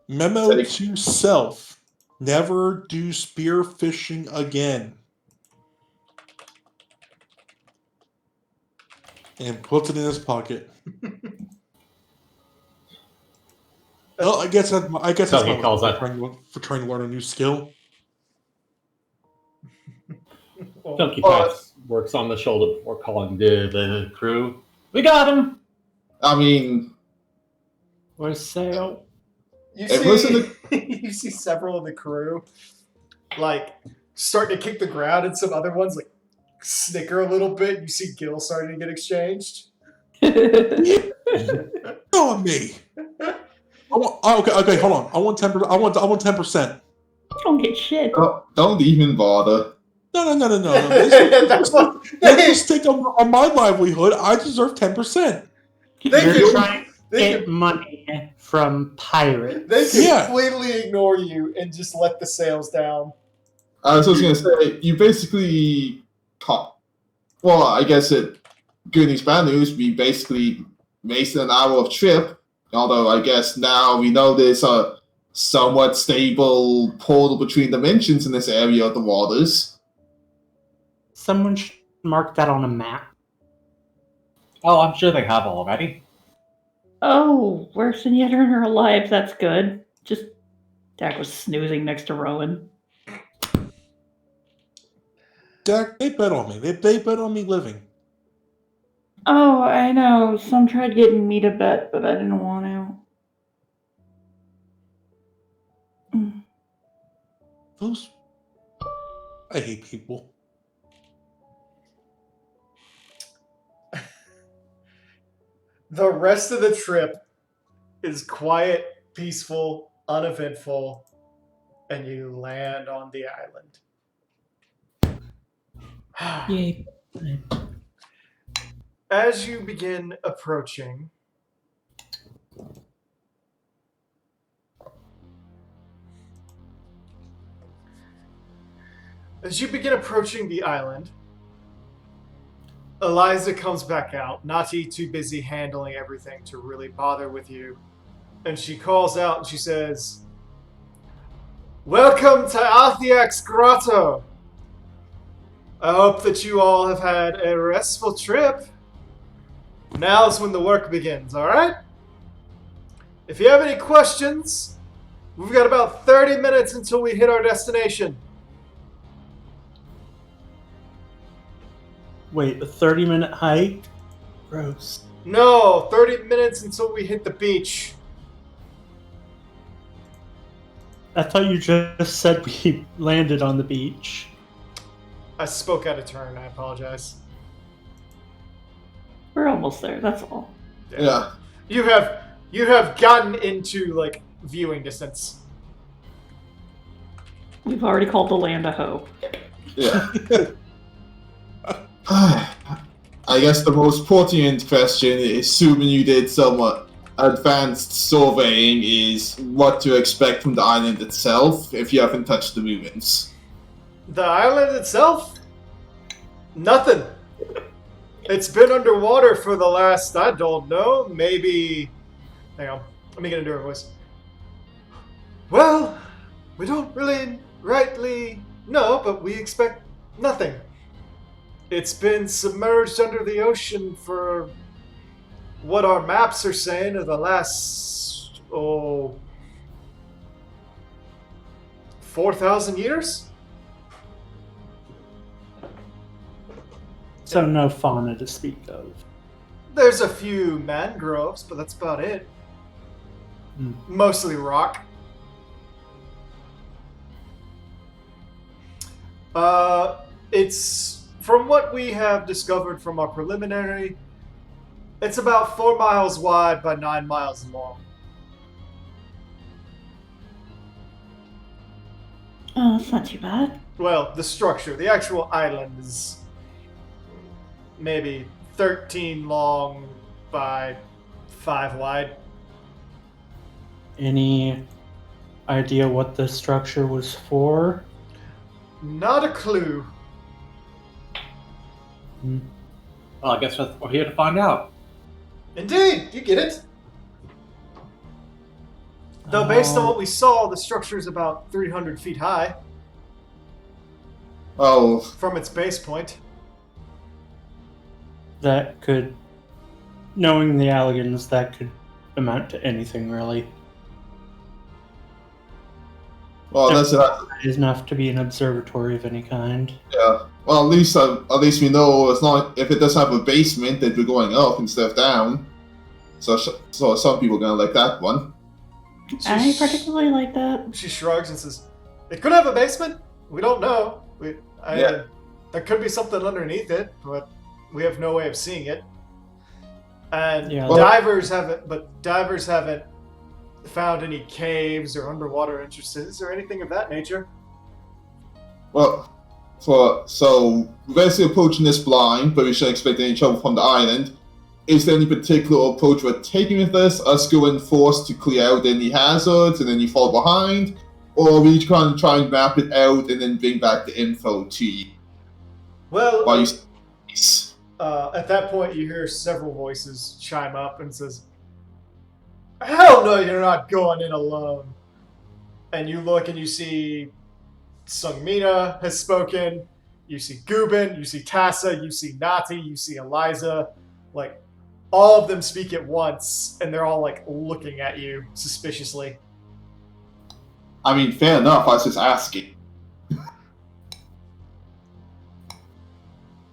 Memo to self. Never do spear fishing again. And puts it in his pocket. Well, I guess that's So he my calls that. for trying to learn a new skill. Chunky Pats works on the shoulder before calling the crew. We got him! I mean, Where's Sail? You Hey, listen you see several of the crew like start to kick the ground, and some other ones like snicker a little bit. You see Gil starting to get exchanged. On me. Okay, hold on. I want 10%. I want 10%. Don't get shit. don't even bother. No. That's what Let's just take on my livelihood. I deserve 10%. they You're can, trying to they get money from pirates. can Yeah. completely ignore you and just let the sails down. I was just gonna say, you basically caught. Well, I guess good news, bad news. We basically wasted an hour of trip. Although I guess now we know there's somewhat stable portal between dimensions in this area of the waters. Someone should mark that on a map. Oh, I'm sure they have already. Oh, worse than yet are alive. That's good. Just Dak was snoozing next to Rowan. Dak, they bet on me. They bet on me living. Oh, I know. Some tried getting me to bet, but I didn't want to. Those. I hate people. The rest of the trip is quiet, peaceful, uneventful, and you land on the island. Yay. As you begin approaching, the island, Eliza comes back out, Nati too busy handling everything to really bother with you. And she calls out and she says, "Welcome to Althiax Grotto. I hope that you all have had a restful trip. Now's when the work begins, alright? If you have any questions, we've got about 30 minutes until we hit our destination." Wait, a 30-minute hike? Gross. No, 30 minutes until we hit the beach. I thought you just said we landed on the beach. I spoke out of turn, I apologize. We're almost there. That's all. Yeah. You have gotten into like viewing distance. We've already called the land a hoe. Yeah. I guess the most pertinent question, assuming you did somewhat advanced surveying, is what to expect from the island itself if you haven't touched the movements. The island itself? Nothing. It's been underwater for the last, I don't know, maybe... Hang on, let me get into her voice. Well, we don't really rightly know, but we expect nothing. It's been submerged under the ocean for what our maps are saying of the last, 4,000 years? So no fauna to speak of. There's a few mangroves, but that's about it. Mostly rock. It's, from what we have discovered from our preliminary, it's about 4 miles wide by 9 miles long. Oh, that's not too bad. Well, the structure, the actual island is maybe 13 long by 5 wide. Any idea what the structure was for? Not a clue. Well, I guess we're here to find out. Indeed, you get it. Though based on what we saw, the structure is about 300 feet high Oh, from its base point. That could, knowing the Alligans, that could amount to anything really. well, that's It is enough to be an observatory of any kind. yeah. Well, at least we know it's not. If it does have a basement, that we're going up instead of down. So some people are gonna like that one. I particularly like that. She shrugs and says, "It could have a basement. We don't know. Yeah. There could be something underneath it, but we have no way of seeing it. And Yeah. divers haven't found any caves or underwater entrances or anything of that nature. Well, so we're basically approaching this blind, but we shouldn't expect any trouble from the island. Is there any particular approach we're taking with this? Us going first to clear out any hazards and then you fall behind? Or are we trying to try and map it out and then bring back the info to you? Well, While you... at that point, you hear several voices chime up and says, "Hell no, you're not going in alone. And you look and you see Sungmina has spoken. You see Gubin, you see Tassa, you see Nati, you see Eliza. Like, all of them speak at once, and they're all, like, looking at you suspiciously. I mean, fair enough. I was just asking.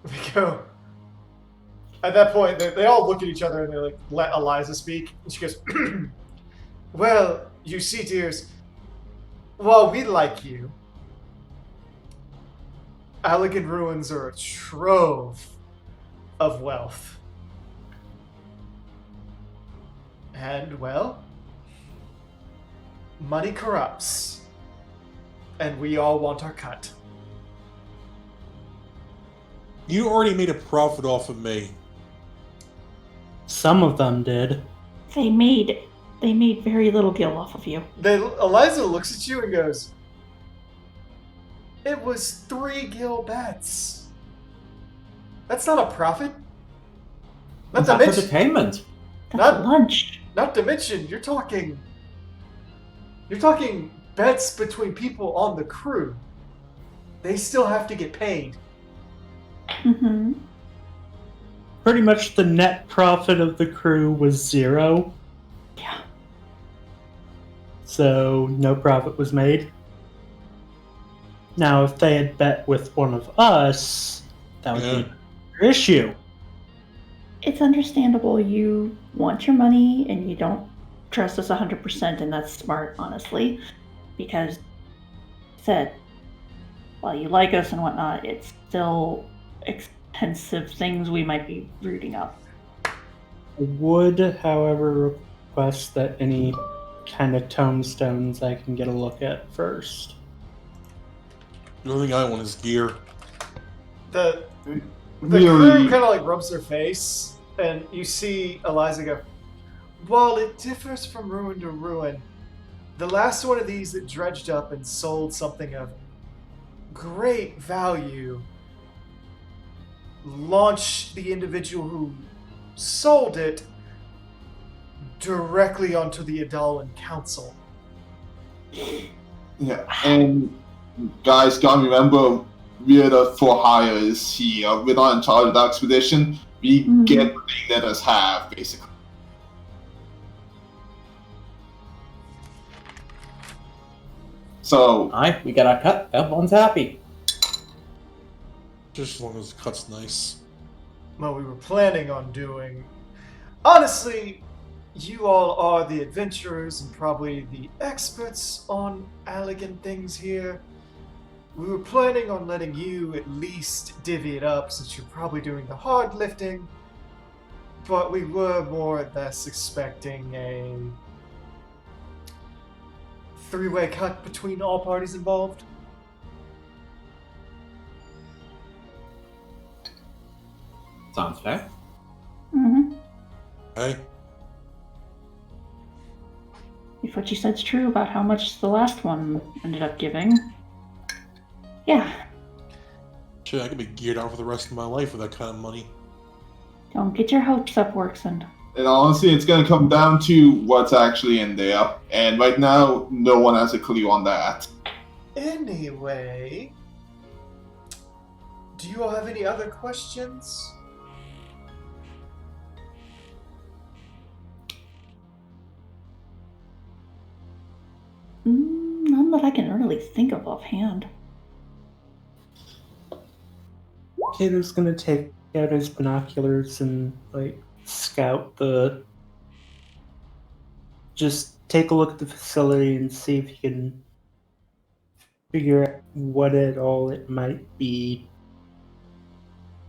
They go. At that point, they all look at each other and they like let Eliza speak. And she goes, "Well, you see, dears, while we like you, Allegan ruins are a trove of wealth. And, well, money corrupts. And we all want our cut." You already made a profit off of me. Some of them did. They made very little gil off of you. Eliza looks at you and goes, "It was 3 gil bets. That's not a profit. Not to That's mention, entertainment. That's Not- lunch. not to mention, you're talking bets between people on the crew. They still have to get paid." Mm-hmm. Pretty much the net profit of the crew was 0. Yeah. So no profit was made. Now, if they had bet with one of us, that would be Yeah. an issue. It's understandable you want your money and you don't trust us 100%, and that's smart, honestly, because, said, while you like us and whatnot, it's still expensive things we might be rooting up. I would, however, request that any kind of tombstones I can get a look at first. The only thing I want is gear. The Really? crew kind of like rubs their face, and you see Eliza go, "While it differs from ruin to ruin, the last one of these that dredged up and sold something of great value launched the individual who sold it directly onto the Adalan Council." Yeah, and guys, gotta remember, we're the for hires here. We're not in charge of the expedition. We Mhm. get what they let us have, basically. So, Aye, we got our cut. Everyone's happy. Just as long as the cut's nice. What we were planning on doing. Honestly, you all are the adventurers and probably the experts on Allegan things here. We were planning on letting you at least divvy it up since you're probably doing the hard lifting, but we were more or less expecting a 3-way cut between all parties involved. Sounds fair. Mm-hmm. Hey, If what you said's true about how much the last one ended up giving. Yeah, shit, I could be geared out for the rest of my life with that kind of money. don't get your hopes up, Workson. and honestly, it's gonna come down to what's actually in there. And right now, no one has a clue on that. Anyway, do you all have any other questions? None that I can really think of offhand. Kato's gonna take out his binoculars and like scout the. Just take a look at the facility and see if he can figure out what it might be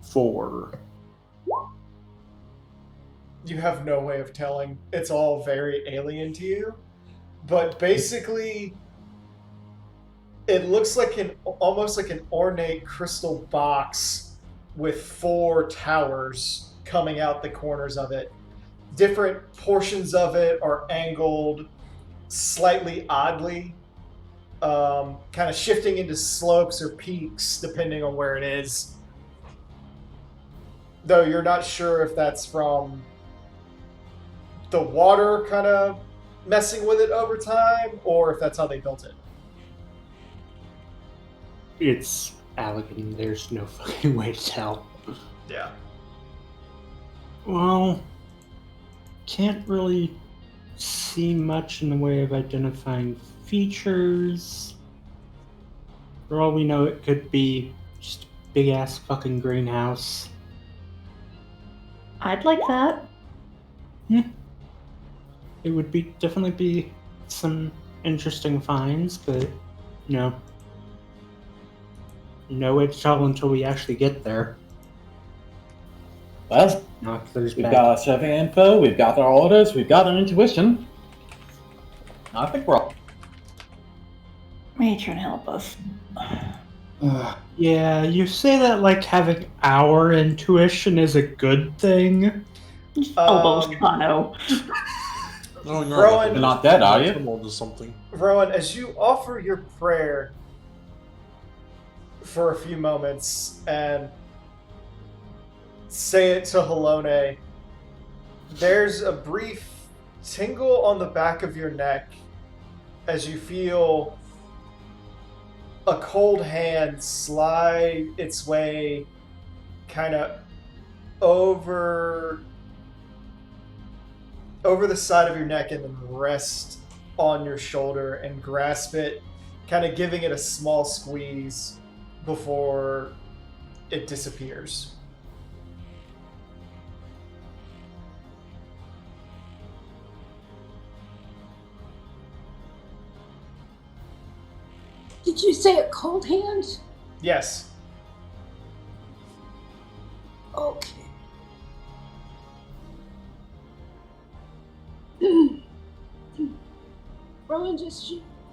for. You have no way of telling. It's all very alien to you. But basically, it looks like almost like an ornate crystal box with 4 towers coming out the corners of it. Different portions of it are angled slightly oddly, kind of shifting into slopes or peaks depending on where it is. Though you're not sure if that's from the water kind of messing with it over time or if that's how they built it. It's Allegan. There's no fucking way to tell. Yeah. Well, can't really see much in the way of identifying features. For all we know, it could be just a big ass fucking greenhouse. I'd like that. It would be definitely be some interesting finds, but no way to tell until we actually get there. Well, Not there's we've bad. got our survey info, we've got our orders, we've got our intuition. I think we're all... Matron, help us. Yeah, you say that like having our intuition is a good thing. Just elbows Kano. No, you're Rowan- You're not dead, are you? Come on to something. Rowan, as you offer your prayer for a few moments and say it to Halone, there's a brief tingle on the back of your neck as you feel a cold hand slide its way kind of over the side of your neck and then rest on your shoulder and grasp it, kind of giving it a small squeeze before it disappears. Did you say a cold hand? Yes. Okay.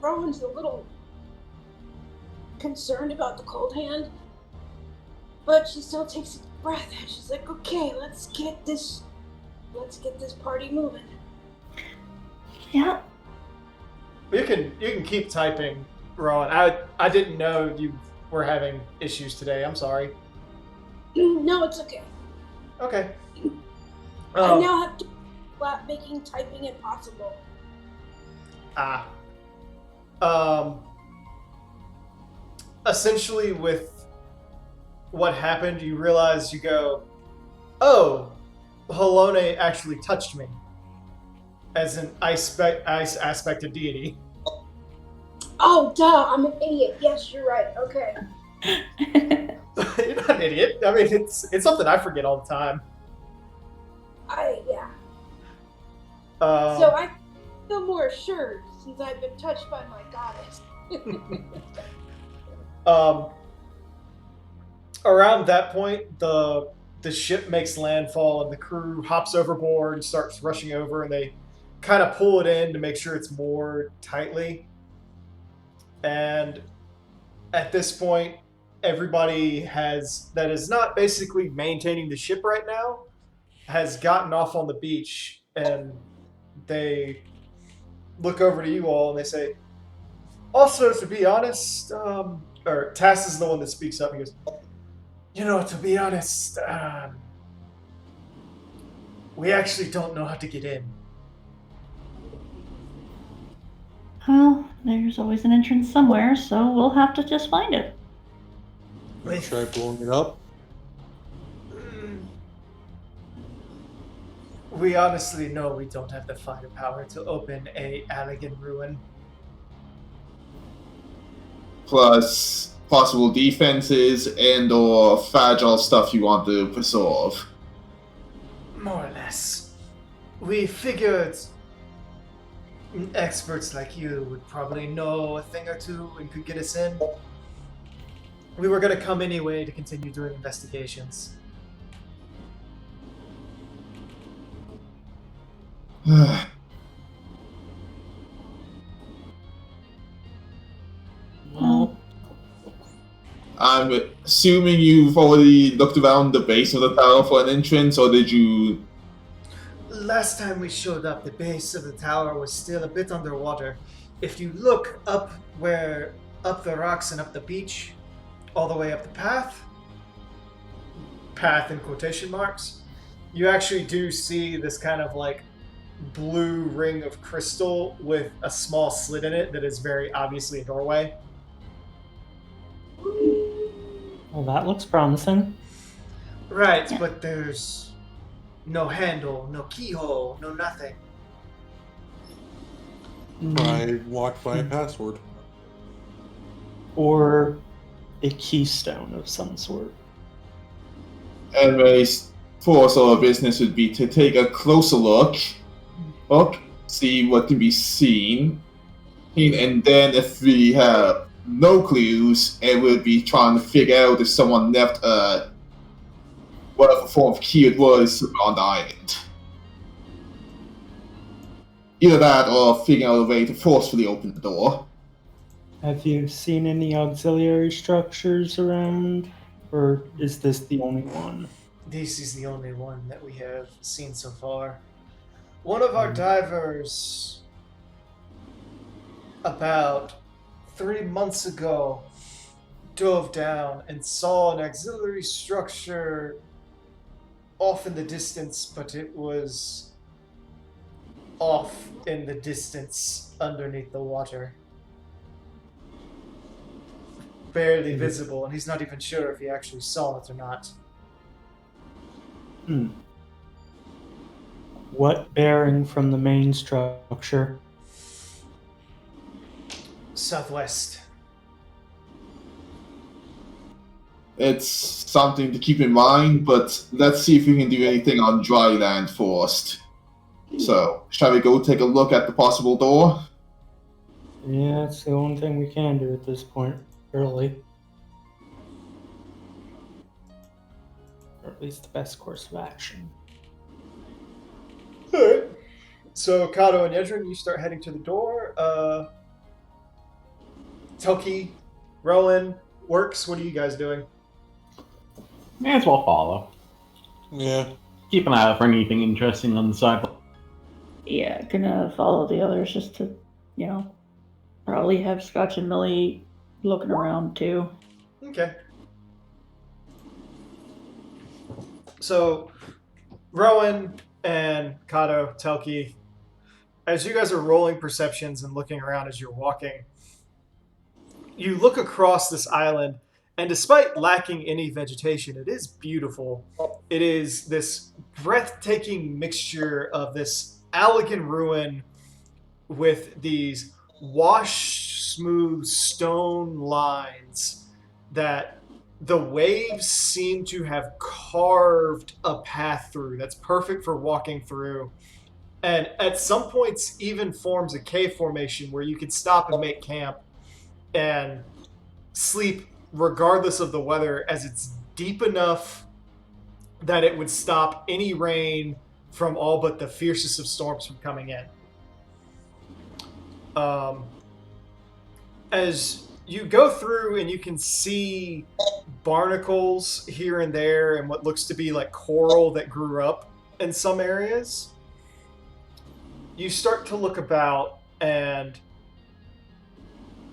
Rowan's a little concerned about the cold hand, but she still takes a breath and she's like, okay, let's get this party moving. Yeah. You can keep typing, Rowan. I didn't know you were having issues today. I'm sorry. No, it's okay. Okay. I now have to stop making typing impossible. Essentially, with what happened, you realize you go, oh, Halone actually touched me as an ice aspect of deity. Oh, duh, I'm an idiot. Yes, you're right. Okay. You're not an idiot. I mean, it's something I forget all the time. Yeah. Um, So I feel more assured since I've been touched by my goddess. Around that point, the ship makes landfall and the crew hops overboard and starts rushing over, and they kind of pull it in to make sure it's moored tightly. And at this point, everybody that is not basically maintaining the ship right now has gotten off on the beach, and they look over to you all and they say, also, to be honest, or Tass is the one that speaks up. He goes, you know, to be honest, we actually don't know how to get in. Well, there's always an entrance somewhere, so we'll have to just find it. Try blowing it up. We honestly know we don't have the firepower to open a Allegan ruin. Plus possible defenses and or fragile stuff you want to preserve. More or less. We figured experts like you would probably know a thing or two and could get us in. We were going to come anyway to continue doing investigations. Well, I'm assuming you've already looked around the base of the tower for an entrance, or did you? Last time we showed up, the base of the tower was still a bit underwater. If you look up the rocks and up the beach, all the way up the path in quotation marks, you actually do see this kind of like blue ring of crystal with a small slit in it that is very obviously a doorway. Well, that looks promising. Right, Yeah. but there's no handle, no keyhole, no nothing. Try Wi-Fi password. Or a keystone of some sort. Anyways, first order of business would be to take a closer look, see what can be seen, and then if we have no clues, it would be trying to figure out if someone left whatever form of key it was on the island. Either that or figuring out a way to forcefully open the door. Have you seen any auxiliary structures around? Or is this the only one? This is the only one that we have seen so far. One of our divers, about 3 months ago, dove down and saw an auxiliary structure off in the distance, but it was off in the distance underneath the water. Barely visible, and he's not even sure if he actually saw it or not. What bearing from the main structure? Southwest. It's something to keep in mind, but let's see if we can do anything on dry land first. So, shall we go take a look at the possible door? Yeah, it's the only thing we can do at this point, really. Or at least the best course of action. Alright. So Kato and Yedrin, you start heading to the door. Telki, Rowan, Works, what are you guys doing? May as well follow. Yeah. Keep an eye out for anything interesting on the side. Yeah, gonna follow the others just to, probably have Scotch and Millie looking around too. Okay. So, Rowan and Kato, Telki, as you guys are rolling perceptions and looking around as you're walking, you look across this island, and despite lacking any vegetation, it is beautiful. It is this breathtaking mixture of this elegant ruin with these wash-smooth stone lines that the waves seem to have carved a path through that's perfect for walking through. And at some points even forms a cave formation where you could stop and make camp and sleep regardless of the weather, as it's deep enough that it would stop any rain from all but the fiercest of storms from coming in. As you go through and you can see barnacles here and there and what looks to be like coral that grew up in some areas, you start to look about and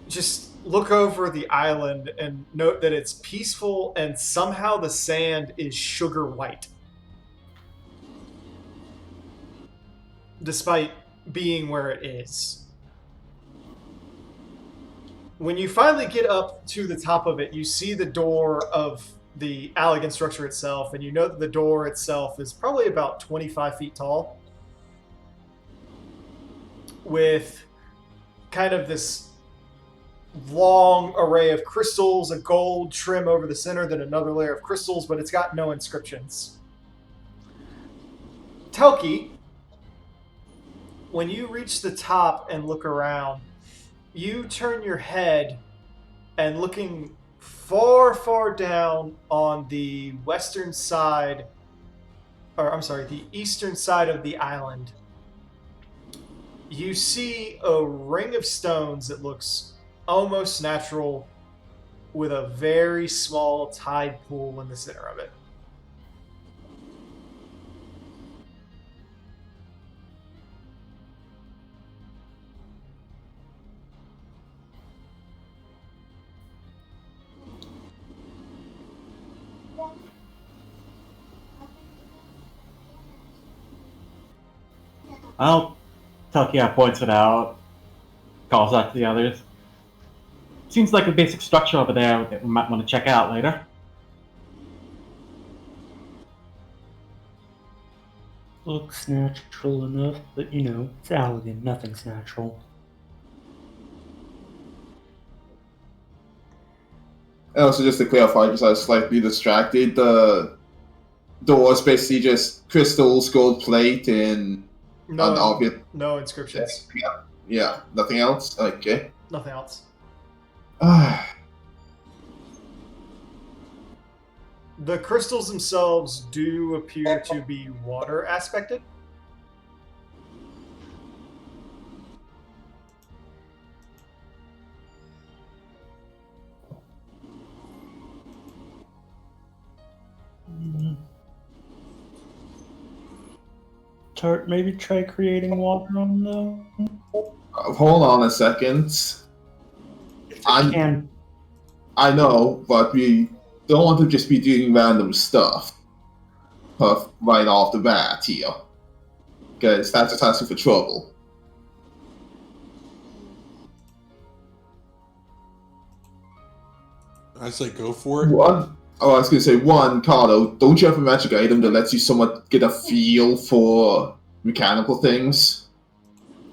just look over the island and note that it's peaceful and somehow the sand is sugar white. Despite being where it is. When you finally get up to the top of it, you see the door of the elegant structure itself, and you know that the door itself is probably about 25 feet tall, with kind of this long array of crystals, a gold trim over the center, then another layer of crystals, but it's got no inscriptions. Telki, when you reach the top and look around, you turn your head and looking far, far down on the western side, the eastern side of the island, you see a ring of stones that looks almost natural with a very small tide pool in the center of it. Well, Telkia points it out, calls out to the others. Seems like a basic structure over there that we might want to check out later. looks natural enough, but you know, it's Allegan. Nothing's natural. And also, just to clarify, because I was slightly distracted, the door is basically just crystals, gold plate, and No, obvious. no inscriptions. Yeah, nothing else? Okay. Nothing else. The crystals themselves do appear to be water aspected. Tart, maybe try creating water on them. Hold on a second. Can I know, but we don't want to just be doing random stuff right off the bat here. Because that's just asking for trouble. I say go for it. I was going to say, Carlo, don't you have a magic item that lets you somewhat get a feel for mechanical things?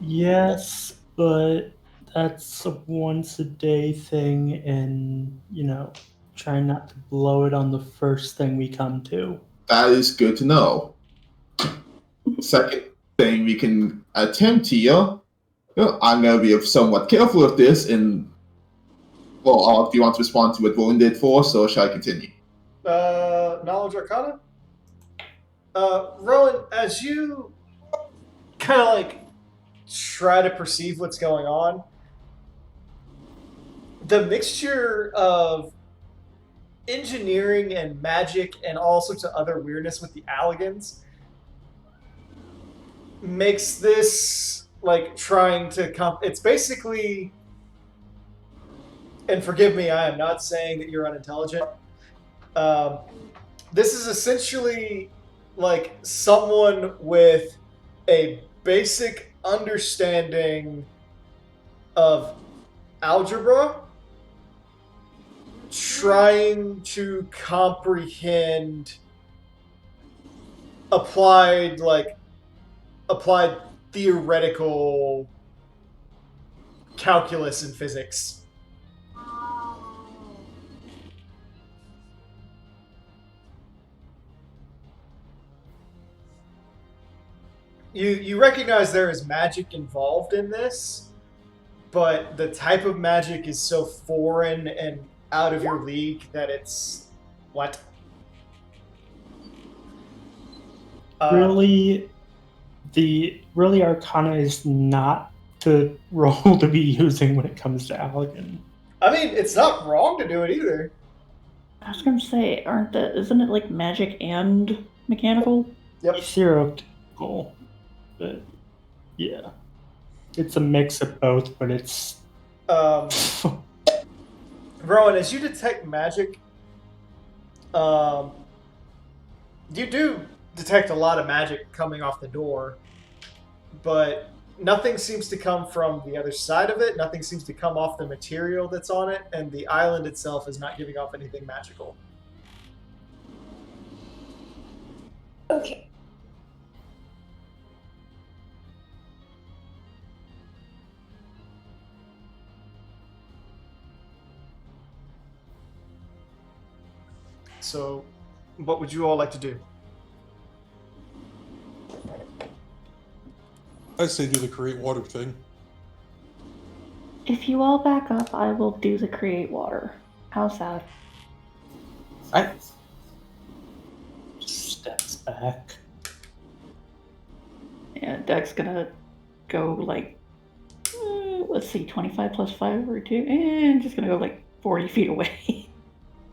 Yes, but that's a once a day thing, and you know, try not to blow it on the first thing we come to. That is good to know. Second thing we can attempt here, I'm going to be somewhat careful with this, and well, do you want to respond to what Rowan did first, or shall I continue? Knowledge Arcana? Rowan, as you kind of like try to perceive what's going on, the mixture of engineering and magic and all sorts of other weirdness with the Allegans makes this like trying to it's basically, and forgive me, I am not saying that you're unintelligent. This is essentially like someone with a basic understanding of algebra trying to comprehend applied theoretical calculus and physics. You recognize there is magic involved in this, but the type of magic is so foreign and out of your league that it's what? Really Arcana is not the role to be using when it comes to Allegan. I mean, it's not wrong to do it either. I was gonna say, isn't it like magic and mechanical? Yep. Theoretical, but yeah, it's a mix of both. But it's Rowan, as you detect magic, you do detect a lot of magic coming off the door, but nothing seems to come from the other side of it. Nothing seems to come off the material that's on it, and the island itself is not giving off anything magical. Okay. So, what would you all like to do? I say do the create water thing. If you all back up, I will do the create water. How's that? steps back. Yeah, Deck's gonna go like, let's see, 25 plus 5 or 2, and just gonna go like 40 feet away.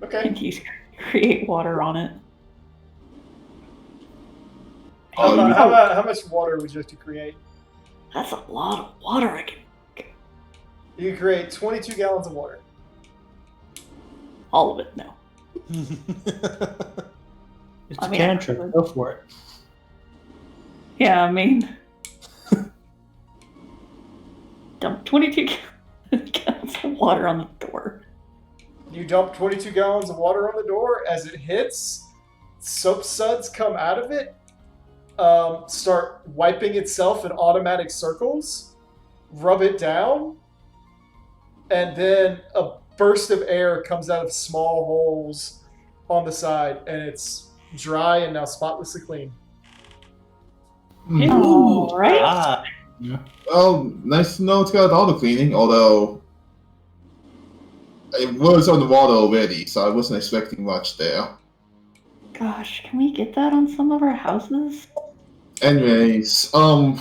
Okay. And use create water on it. How much water would you like to create? That's a lot of water I can. You can create 22 gallons of water. All of it, no. It's I a mean, cantrip. Go for it. Yeah, I mean, dump 22 gallons of water on the door. You dump 22 gallons of water on the door. As it hits, soap suds come out of it, start wiping itself in automatic circles, rub it down, and then a burst of air comes out of small holes on the side, and it's dry and now spotlessly clean. All right. Ah, Well, nice to know it's got auto cleaning, although it was on the water already, so I wasn't expecting much there. Gosh, can we get that on some of our houses? Anyways, It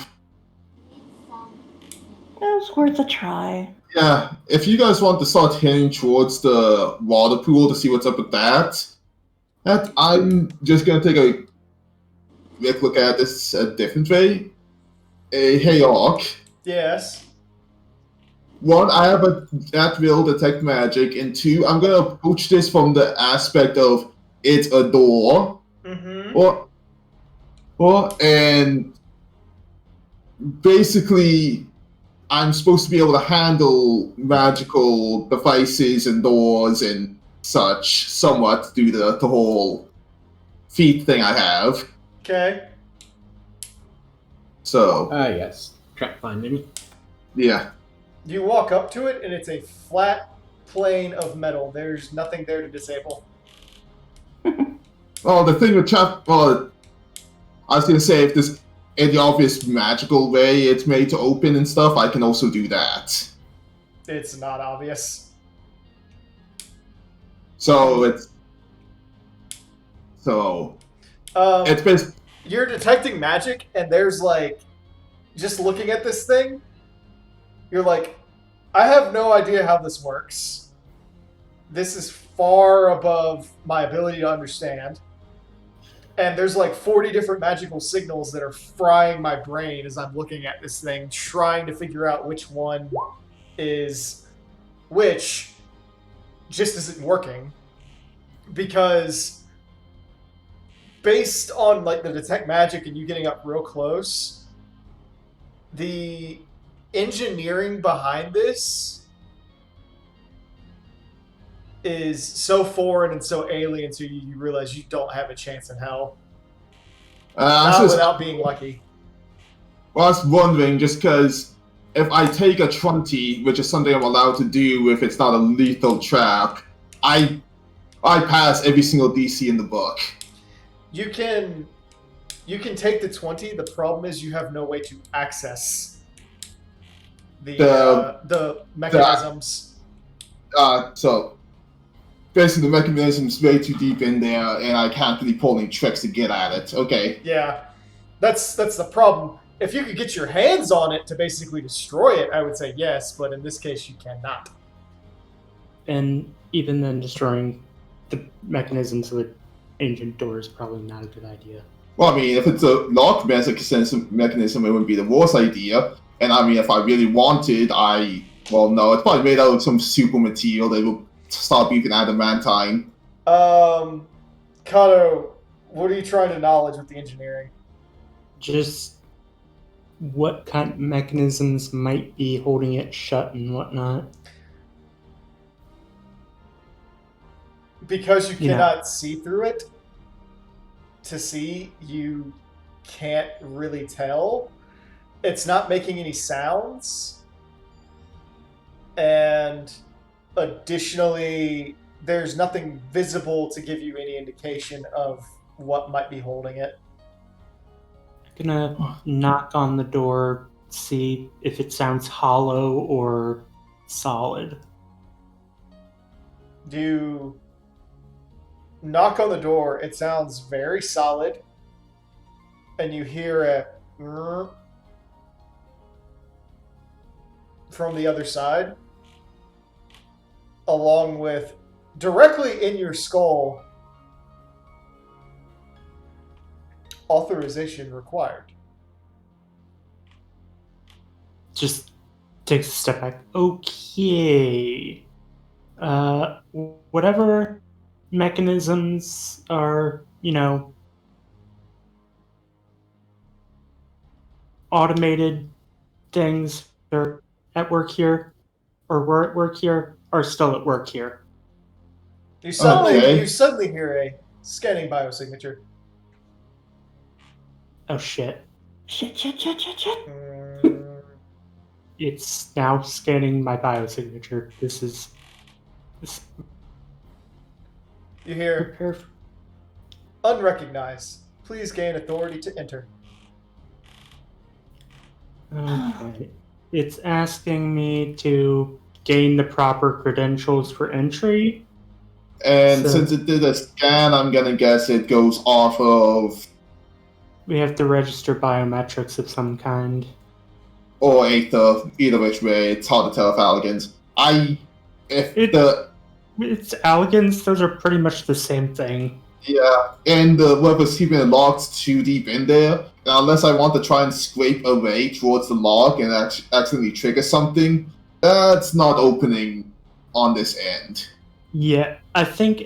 was worth a try. yeah, if you guys want to start heading towards the water pool to see what's up with that, I'm just gonna take a quick look at this a different way. Hey, Orc. Yes. One, I have a at will detect magic, and two, I'm gonna approach this from the aspect of it's a door, Mm-hmm. and basically, I'm supposed to be able to handle magical devices and doors and such somewhat due to the whole feat thing I have. Okay. So, yes. Track finding. yeah. You walk up to it, and it's a flat plane of metal. There's nothing there to disable. Well, the thing with I was gonna say, if there's any obvious magical way it's made to open and stuff, I can also do that. It's not obvious. So it's basically You're detecting magic, and there's like, just looking at this thing, you're like, I have no idea how this works. This is far above my ability to understand. And there's like 40 different magical signals that are frying my brain as I'm looking at this thing, trying to figure out which one is which, just isn't working. Because based on like the detect magic and you getting up real close, the engineering behind this is so foreign and so alien to you, you realize you don't have a chance in hell. Not without being lucky. Well, I was wondering, just because if I take a 20, which is something I'm allowed to do if it's not a lethal trap, I pass every single DC in the book. You can take the 20. The problem is you have no way to access the mechanisms. So basically, the mechanism's way too deep in there, and I can't really pull any tricks to get at it. Okay. Yeah, that's the problem. If you could get your hands on it to basically destroy it, I would say yes, but in this case, you cannot. And even then, destroying the mechanisms of the ancient door is probably not a good idea. Well, I mean, if it's a lock mechanism, it wouldn't be the worst idea. And I mean, if I really wanted, no, it's probably made out of some super material that will stop even adamantine. Kato, what are you trying to knowledge with the engineering? Just what kind of mechanisms might be holding it shut and whatnot. Because you cannot see through it, to see, you can't really tell. It's not making any sounds. And additionally, there's nothing visible to give you any indication of what might be holding it. Gonna knock on the door, see if it sounds hollow or solid. You knock on the door, it sounds very solid, and you hear a from the other side, along with directly in your skull, authorization required. Just takes a step back. Okay. Whatever mechanisms are, automated things that are at work here, or were at work here, are still at work here. You suddenly Okay. you suddenly hear a scanning biosignature. Oh shit. Shit. It's now scanning my biosignature. This You hear prepare for, unrecognized. Please gain authority to enter. okay. It's asking me to gain the proper credentials for entry. And So- since it did a scan, I'm gonna guess it goes off of We have to register biometrics of some kind. or Aether. Either which way, it's hard to tell if Elegance. It's elegance. Those are pretty much the same thing. Yeah, and whoever's keeping it locked too deep in there, unless I want to try and scrape away towards the lock and accidentally trigger something, that's not opening on this end. Yeah, I think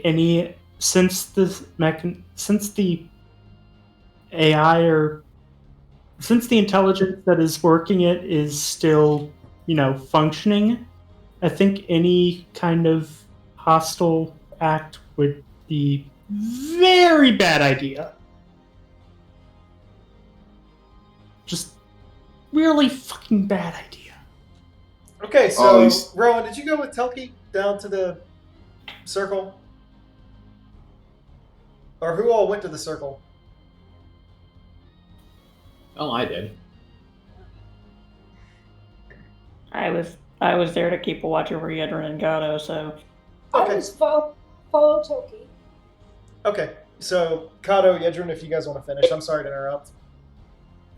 since the AI or since the intelligence that is working it is still, functioning, I think any kind of hostile act would be very bad idea. Just really fucking bad idea. Okay, so Oh, he's- Rowan, did you go with Telki down to the circle? Or who all went to the circle? Oh, I did. I was there to keep a watch over Yedrin and Gato, so I Okay. was follow Toki. Okay, so Kato, Yedrin, if you guys want to finish. I'm sorry to interrupt.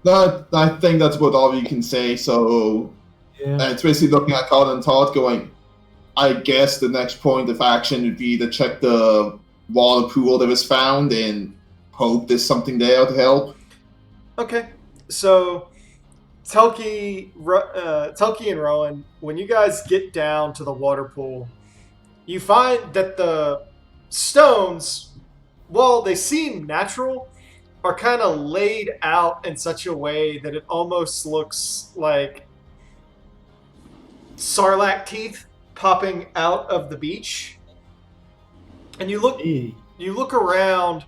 No, I think that's about all you can say. So Yeah. it's basically looking at Colin and Todd going, I guess the next point of action would be to check the water pool that was found and hope there's something there to help. Okay, so Telki and Rowan, when you guys get down to the water pool, you find that the stones, while they seem natural, are kind of laid out in such a way that it almost looks like sarlacc teeth popping out of the beach. And you look around,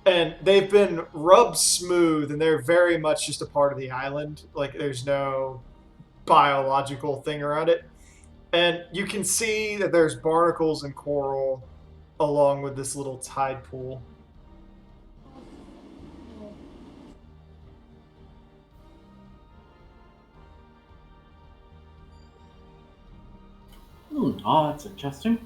and they've been rubbed smooth, and they're very much just a part of the island. Like, there's no biological thing around it. And you can see that there's barnacles and coral along with this little tide pool. Oh, that's interesting.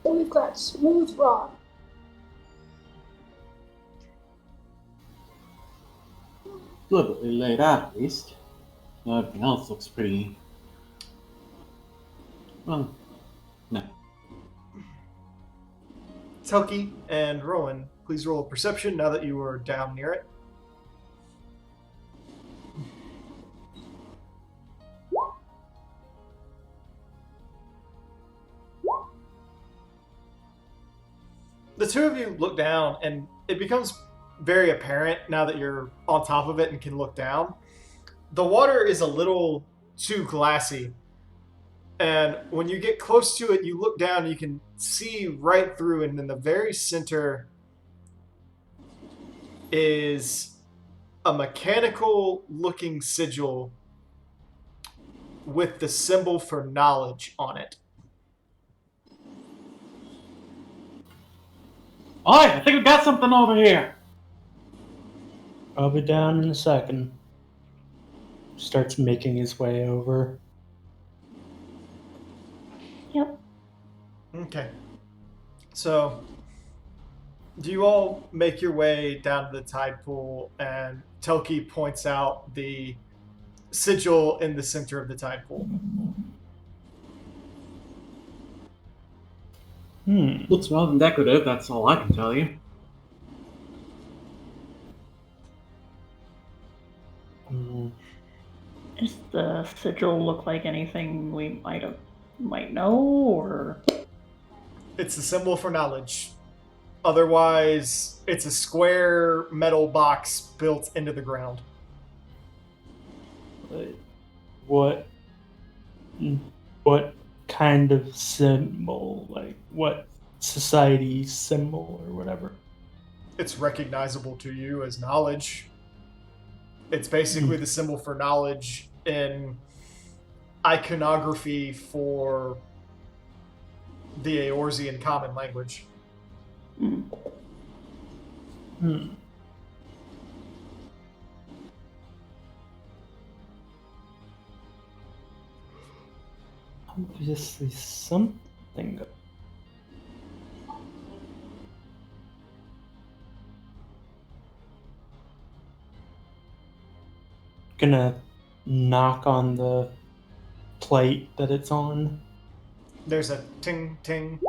So we've got smooth rock. Deliberately laid out, at least. Everything else looks pretty. Well, no. Telki and Rowan, please roll a perception now that you are down near it. The two of you look down, and it becomes very apparent now that you're on top of it and can look down. The water is a little too glassy. And when you get close to it, you look down, you can see right through, and in the very center is a mechanical looking sigil with the symbol for knowledge on it. Oi, I think we got something over here. I'll be down in a second. Starts making his way over. yep. Okay. So, do you all make your way down to the tide pool, and Telki points out the sigil in the center of the tide pool? Looks rather than decorative, that's all I can tell you. Does the sigil look like anything we might know, or It's the symbol for knowledge. Otherwise, it's a square metal box built into the ground. What kind of symbol? Like what society symbol or whatever? It's recognizable to you as knowledge. It's basically the symbol for knowledge in iconography for the Eorzean common language. Mm. Hmm. Obviously something. Gonna knock on the plate that it's on. There's a ting ting.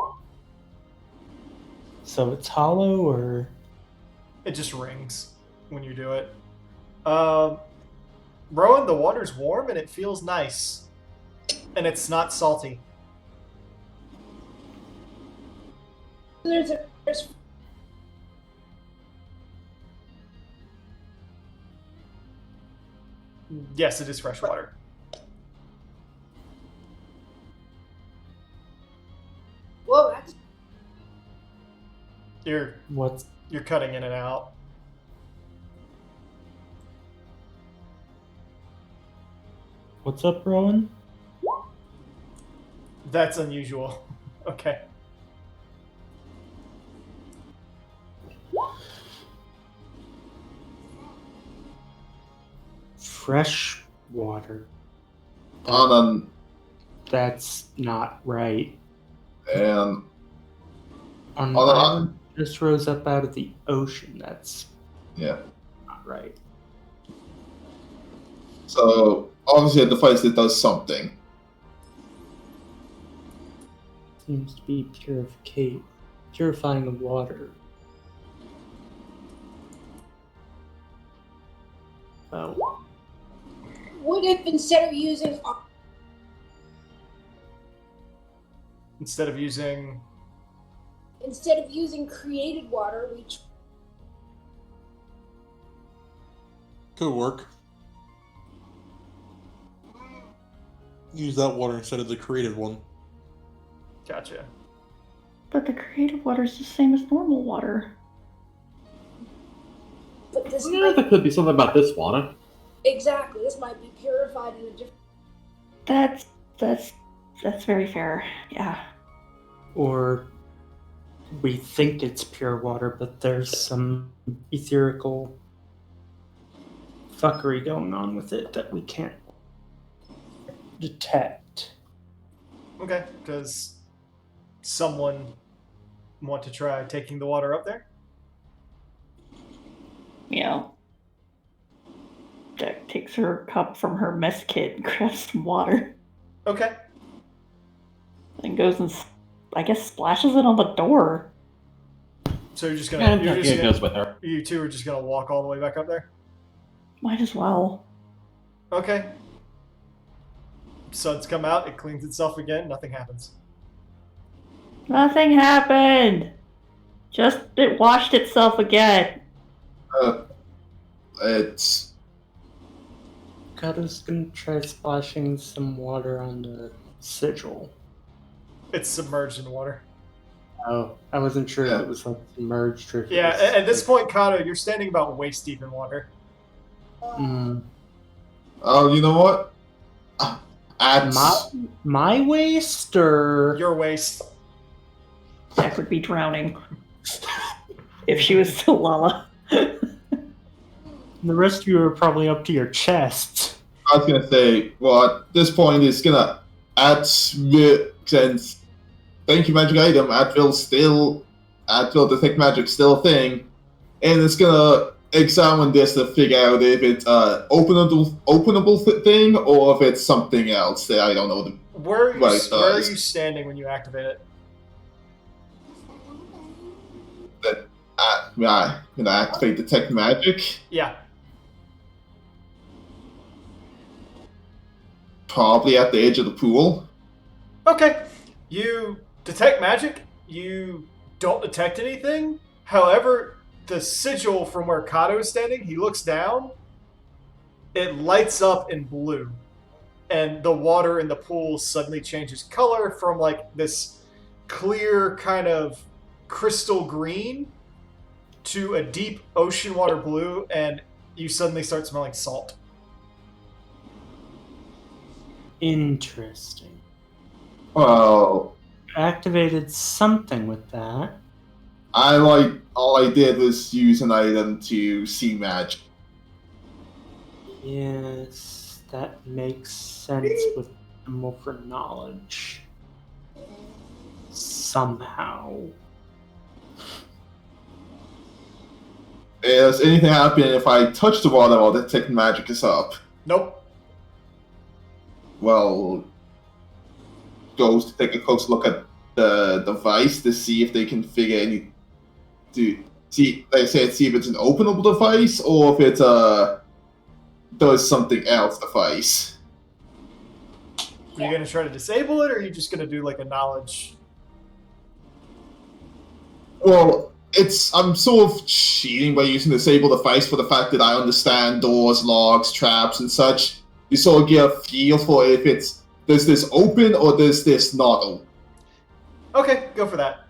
So it's hollow, or It just rings when you do it. Rowan, the water's warm and it feels nice. And it's not salty. There's Yes, it is fresh water. whoa, that's You're what's cutting in and out. what's up, Rowan? That's unusual. Okay. Fresh water. On That's not right. an On an On an island just rose up out of the ocean. That's yeah. not right. So obviously a device that does something. Seems to be purifying the water. Oh, what if instead of using Instead of using created water, we Could work. Use that water instead of the created one. Gotcha. But the creative water is the same as normal water. but this Yeah, might, there could be something about this water. exactly this might be purified in a different. That's very fair. Yeah. or we think it's pure water, but there's some etherical fuckery going on with it that we can't detect. Okay. Does someone want to try taking the water up there? You know, Jack takes her cup from her mess kit and grabs some water Okay. and goes and, I guess, splashes it on the door. So you're just Yeah, gonna it goes with her. you two are just gonna walk all the way back up there? Might as well. Okay. Sun's come out, it cleans itself again, nothing happens. Nothing happened. Just it washed itself again. It's Kato's gonna try splashing some water on the sigil. It's submerged in water. Oh, I wasn't sure Yeah. if it was like submerged or if it Yeah, was, at this point, Kato, you're standing about waist deep in water. Mm, oh, you know what? At my waist, or Your waist. Jack would be drowning if she was still Lala. the rest of you are probably up to your chest. I was gonna say, well, at this point, it's gonna since thank you magic item, Advil detect magic still a thing, and it's gonna examine this to figure out if it's openable thing or if it's something else that I don't know. Where are Right, where are it's- you standing when you activate it? I'm gonna activate detect magic. Yeah. Probably at the edge of the pool. Okay. You detect magic. You don't detect anything. However, the sigil from where Kato is standing, he looks down. It lights up in blue. and the water in the pool suddenly changes color from like this clear kind of crystal green to a deep ocean water blue, and you suddenly start smelling salt. Interesting. Well, Activated something with that. all I did was use an item to see magic. Yes, that makes sense with more for knowledge. Somehow. Does anything happen if I touch the water while detect magic is up? Nope. Well, goes to take a close look at the device to see if they can figure any to see, like I said, see if it's an openable device or if it does something else device. Are you gonna try to disable it, or are you just gonna do like a knowledge? Well, I'm sort of cheating by using disable device for the fact that I understand doors, locks, traps, and such. You sort of get a feel for if does this open or does this not open. Okay, go for that.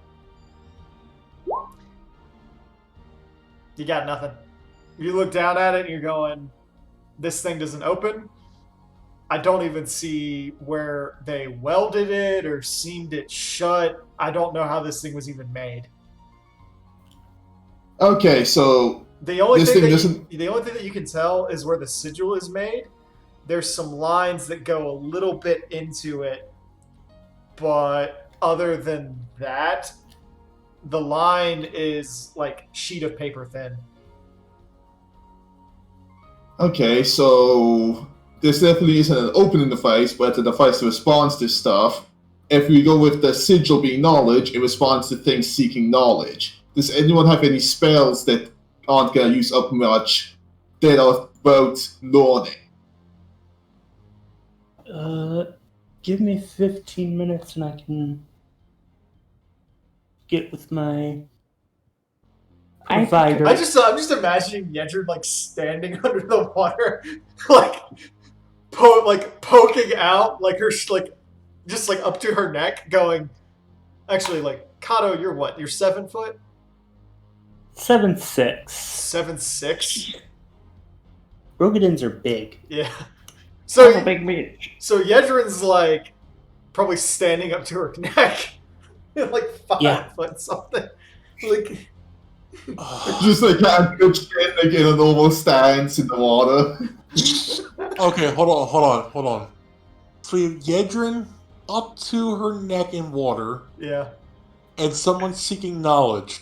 You got nothing. You look down at it and you're going, this thing doesn't open. I don't even see where they welded it or seamed it shut. I don't know how this thing was even made. Okay, so The only This thing thing that doesn't- the only thing that you can tell is where the sigil is made. There's some lines that go a little bit into it, but other than that, the line is like sheet of paper thin. okay, so this definitely isn't an opening device, but a device that responds to stuff. If we go with the sigil being knowledge, it responds to things seeking knowledge. Does anyone have any spells that aren't gonna use up much that are about learning? Give me 15 minutes and I can get with my provider. I'm just imagining Yendrin like standing under the water, like poking out, like her like just like up to her neck, going. Actually, like Kato, you're what? You're 7 foot, 7'6". 7'6". Rogadins are big. Yeah. That's a So big meat. so Yedrin's like probably standing up to her neck, like 5 Yeah. foot something. Like Just like can't like in a normal stance in the water. Okay, hold on. So we have Yedrin up to her neck in water, yeah. and someone seeking knowledge.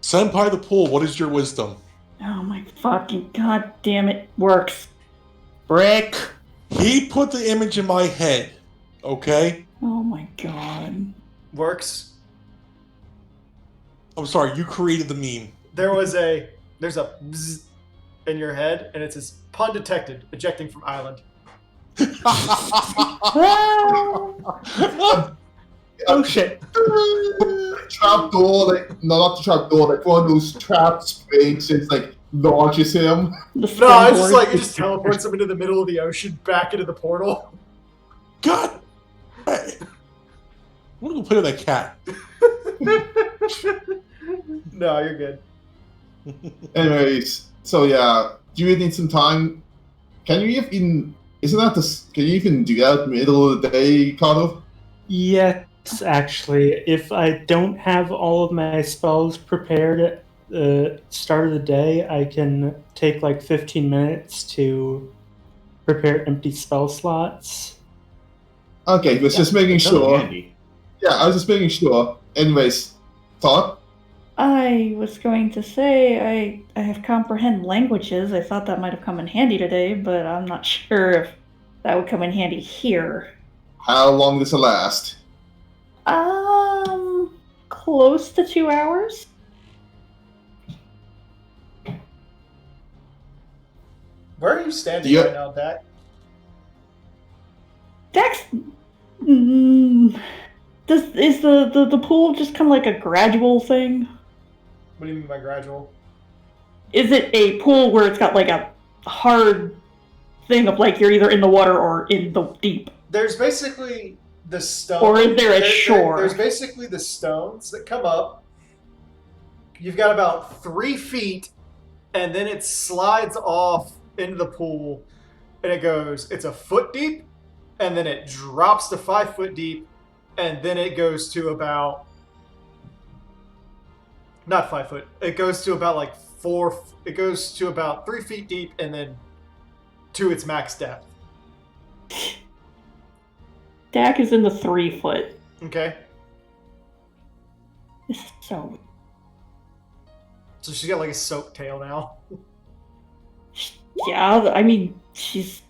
Senpai the pool, what is your wisdom? Oh my fucking god damn it. Works. Brick! He put the image in my head, okay? Oh my god. Works. I'm sorry, you created the meme. There's a bzz in your head, and it says pun detected, ejecting from island. Oh shit. Trap door, like not the trap door, like one of those trap springs. It's like launches him. The No, it's just springboard. like it just teleports him into the middle of the ocean, back into the portal. God! Hey. I'm gonna go play with that cat. No, you're good. Anyways, so yeah, do you need some time? Can you even? Isn't that the? Can you even do that in the middle of the day, Kato? Yes, actually. If I don't have all of my spells prepared at the start of the day, I can take like 15 minutes to prepare empty spell slots. Okay, was just making That's really sure. handy. Yeah, I was just making sure. Anyways, thought. I was going to say I have comprehend languages. I thought that might have come in handy today, but I'm not sure if that would come in handy here. How long does it last? Close to 2 hours. Where are you standing Yeah. right now, Dak? Dex, is the pool just kind of like a gradual thing? What do you mean by gradual? Is it a pool where it's got like a hard thing of like you're either in the water or in the deep. There's basically the stone. Or is there a shore? There's basically the stones that come up. You've got about 3 feet, and then it slides off into the pool, and it goes, it's a foot deep, and then it drops to 5 foot deep, and then it goes to about, not 5 foot, it goes to about like 4, it goes to about 3 feet deep, and then to its max depth. Dak is in the 3 foot. Okay? This is so. So she's got like a soaked tail now. Yeah, I mean, she's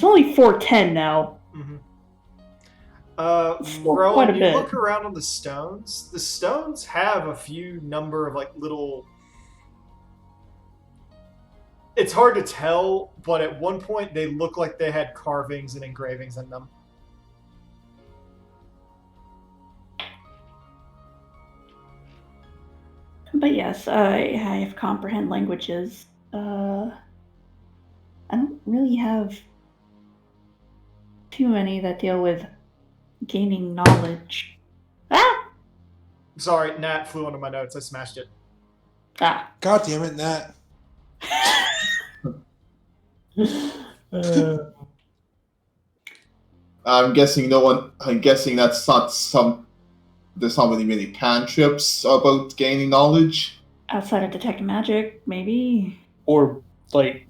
only 4'10" now. Mm-hmm. Quite a Rowan, you bit. look around on the stones. The stones have a few number of like little. It's hard to tell, but at one point they look like they had carvings and engravings in them. But yes, I have comprehend languages. I don't really have too many that deal with gaining knowledge. Ah! Sorry, Nat flew onto my notes. I smashed it. Ah. God damn it, Nat. I'm guessing no one. I'm guessing that's not some. There's not many cantrips about gaining knowledge. Outside of detect magic, maybe. Or like,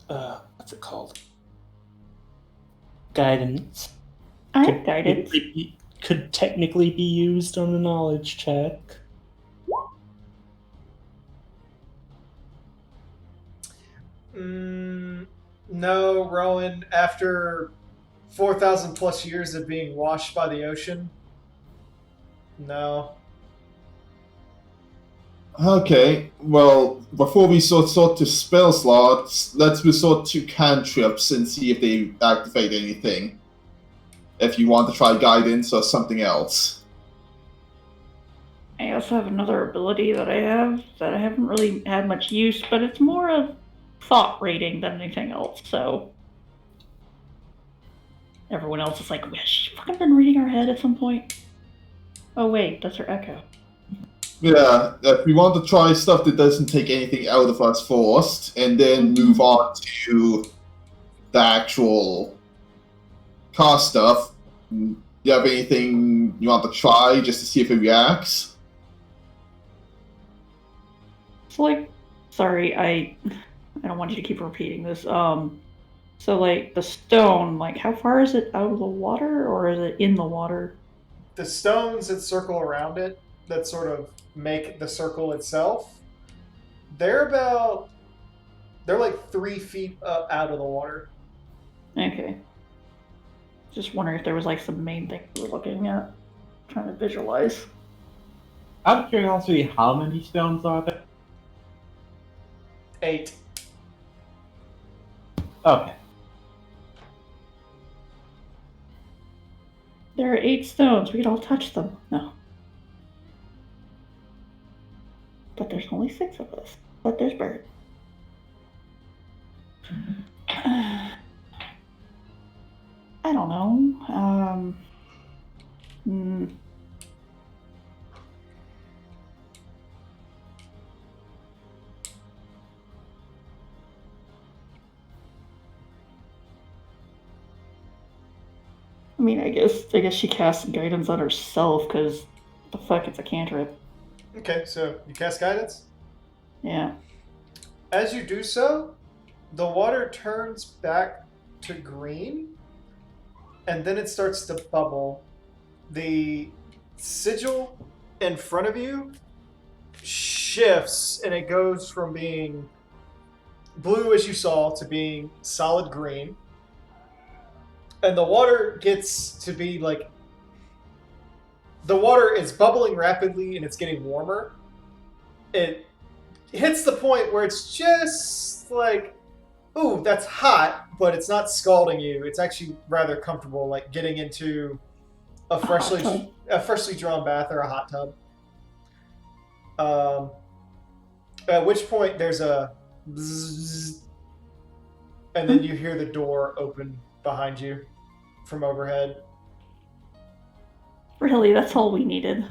what's it called? Guidance. I have guidance. Could technically be used on the knowledge check. No, Rowan. After 4,000 plus years of being washed by the ocean, no. Okay, well, before we sort to spell slots, let's resort to cantrips and see if they activate anything. If you want to try guidance or something else. I also have another ability that I haven't really had much use, but it's more of thought rating than anything else, so everyone else is like, has she fucking been reading our head at some point? Oh wait, that's her echo. Yeah, if we want to try stuff that doesn't take anything out of us first, and then move on to the actual cost stuff, do you have anything you want to try just to see if it reacts? So like, sorry, I don't want you to keep repeating this. So like the stone, like how far is it out of the water, or is it in the water? The stones that circle around it, that sort of make the circle itself, they're like 3 feet up out of the water. Okay. Just wondering if there was like some main thing we were looking at, trying to visualize. Out of curiosity, how many stones are there? 8. Okay. There are 8 stones. We could all touch them. No. But there's only 6 of us. But there's Bert. I don't know. I mean, I guess she casts guidance on herself because the fuck, it's a cantrip. Okay, so you cast guidance. Yeah. As you do so, the water turns back to green, and then it starts to bubble. The sigil in front of you shifts, and it goes from being blue, as you saw, to being solid green. And the water gets to be like... The water is bubbling rapidly, and it's getting warmer. It hits the point where it's just like, ooh, that's hot, but it's not scalding you. It's actually rather comfortable, like getting into a freshly drawn bath or a hot tub. At which point there's a bzzz, And then you hear the door open behind you from overhead. Really, that's all we needed.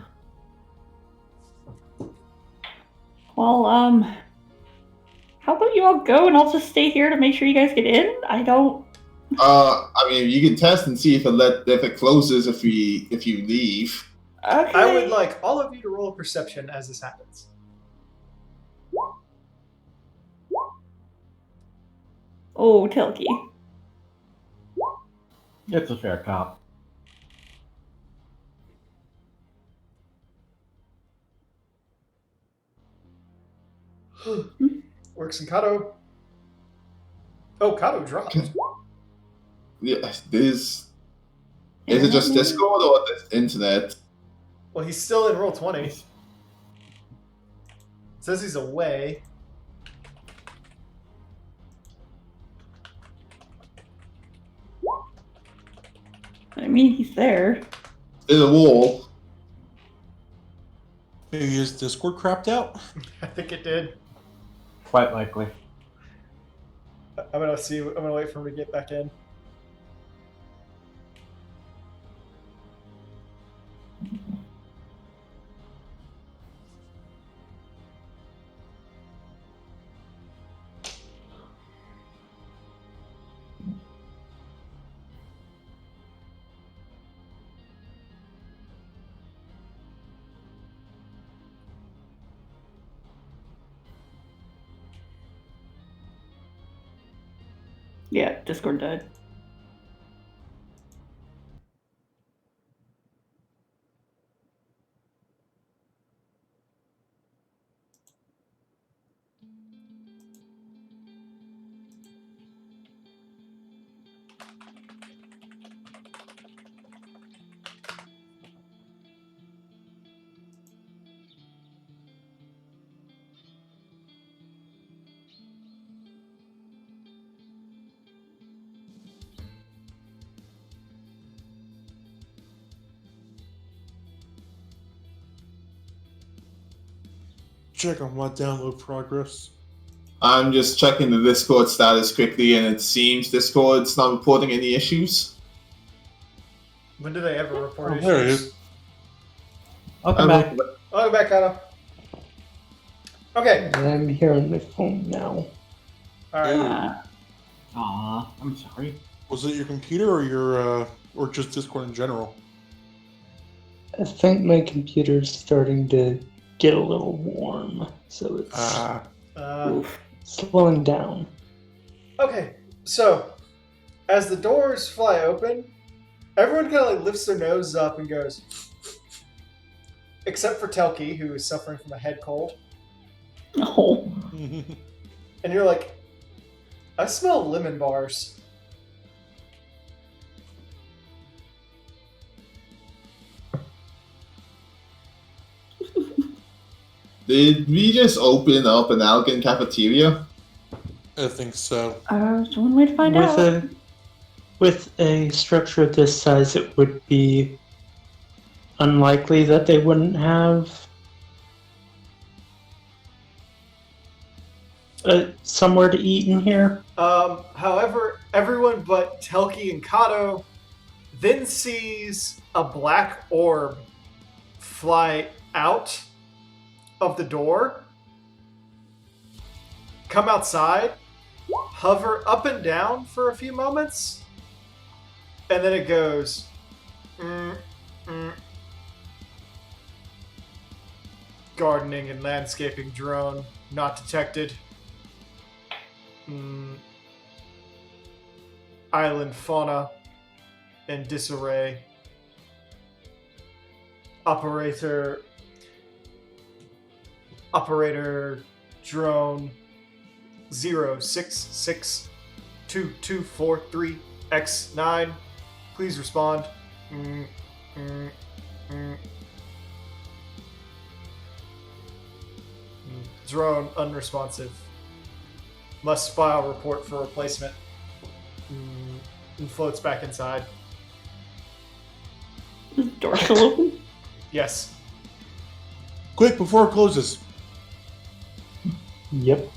Well, how about you all go and I'll just stay here to make sure you guys get in? I don't. I mean, you can test and see if it closes if you leave. Okay. I would like all of you to roll a perception as this happens. Oh, Telki. It's a fair cop. Works in Kato. Oh, Kato dropped. Yeah, is it just Discord or the internet? Well, he's still in roll 20. It says he's away. I mean, he's there. There's a wall. Maybe his Discord crapped out? I think it did. Quite likely. I'm gonna see. I'm gonna wait for him to get back in. Yeah, Discord died. Check on my download progress. I'm just checking the Discord status quickly, and it seems Discord's not reporting any issues. When do they ever report Oh, issues? there he is. I'll come back. Welcome back, Kato. Okay. I'm here on my phone now. All right. Uh, Aw, I'm sorry. Was it your computer or your or just Discord in general? I think my computer's starting to get a little warm, so it's oof. slowing down. Okay. So, as the doors fly open, everyone kind of like lifts their nose up and goes, except for Telki, who is suffering from a head cold. Oh. And you're like, I smell lemon bars. Did we just open up an Algan cafeteria? I think so. There's one way to find out. With a structure of this size, it would be unlikely that they wouldn't have somewhere to eat in here. However, everyone but Telki and Kato then sees a black orb fly out of the door, come outside, hover up and down for a few moments, and then it goes. Gardening and landscaping drone not detected. Island fauna in disarray. Operator drone 066243X9. Please respond. Drone unresponsive. Must file report for replacement. And floats back inside. Is the door still open? Yes. Quick, before it closes. Yep.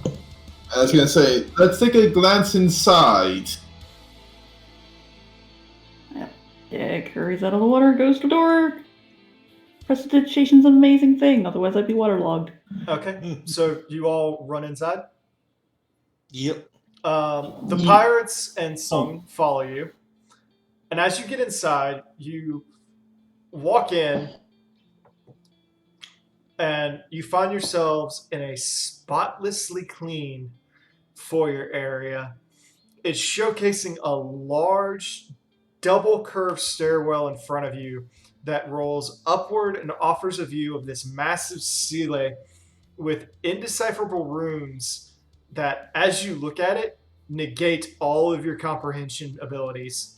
I was gonna say, let's take a glance inside. Yeah, carries out of the water, goes to door. Prestidigitation's an amazing thing, otherwise I'd be waterlogged. Okay, so you all run inside. Yep. The pirates and Sung follow you. And as you get inside, you walk in and you find yourselves in a spotlessly clean foyer area. It's showcasing a large double curved stairwell in front of you that rolls upward and offers a view of this massive ceiling with indecipherable runes that, as you look at it, negate all of your comprehension abilities.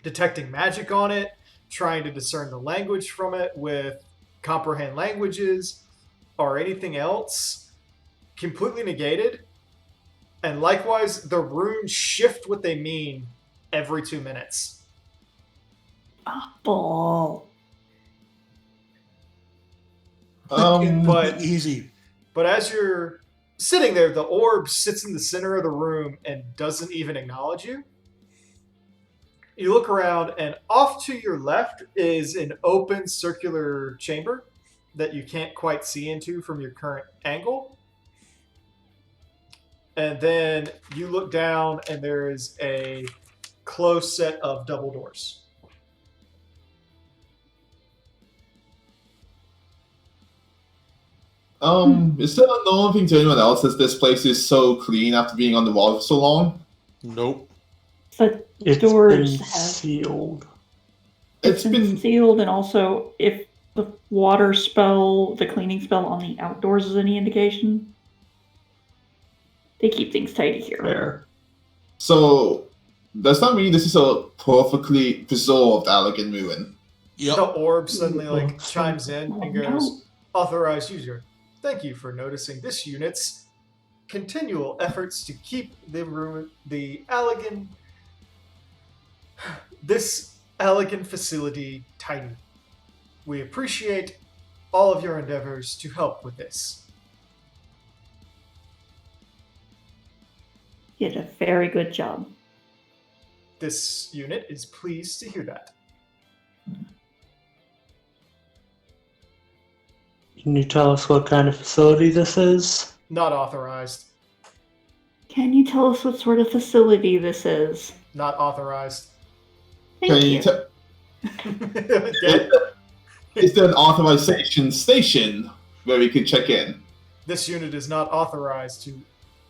Detecting magic on it, trying to discern the language from it with comprehend languages or anything else, completely negated. And likewise, the runes shift what they mean every 2 minutes. Ball. But- easy. But as you're sitting there, the orb sits in the center of the room and doesn't even acknowledge you. You look around, and off to your left is an open circular chamber that you can't quite see into from your current angle. And then you look down, and there is a closed set of double doors. Is it unknown thing to anyone else that this place is so clean after being on the wall for so long? Nope. The It's doors been have sealed. It's been sealed, and also if the water spell, the cleaning spell on the outdoors is any indication, they keep things tidy here. There. so. Does that mean this is a perfectly preserved elegant ruin? The Yep. orb suddenly chimes in and Oh, goes, no. "Authorized user, thank you for noticing this unit's continual efforts to keep this elegant facility tidy. We appreciate all of your endeavors to help with this." You did a very good job. This unit is pleased to hear that. Can you tell us what kind of facility this is? Not authorized. Can you tell us what sort of facility this is? Not authorized. Thank Can you. you tell? Dead. Is there an authorization station where we could check in? This unit is not authorized to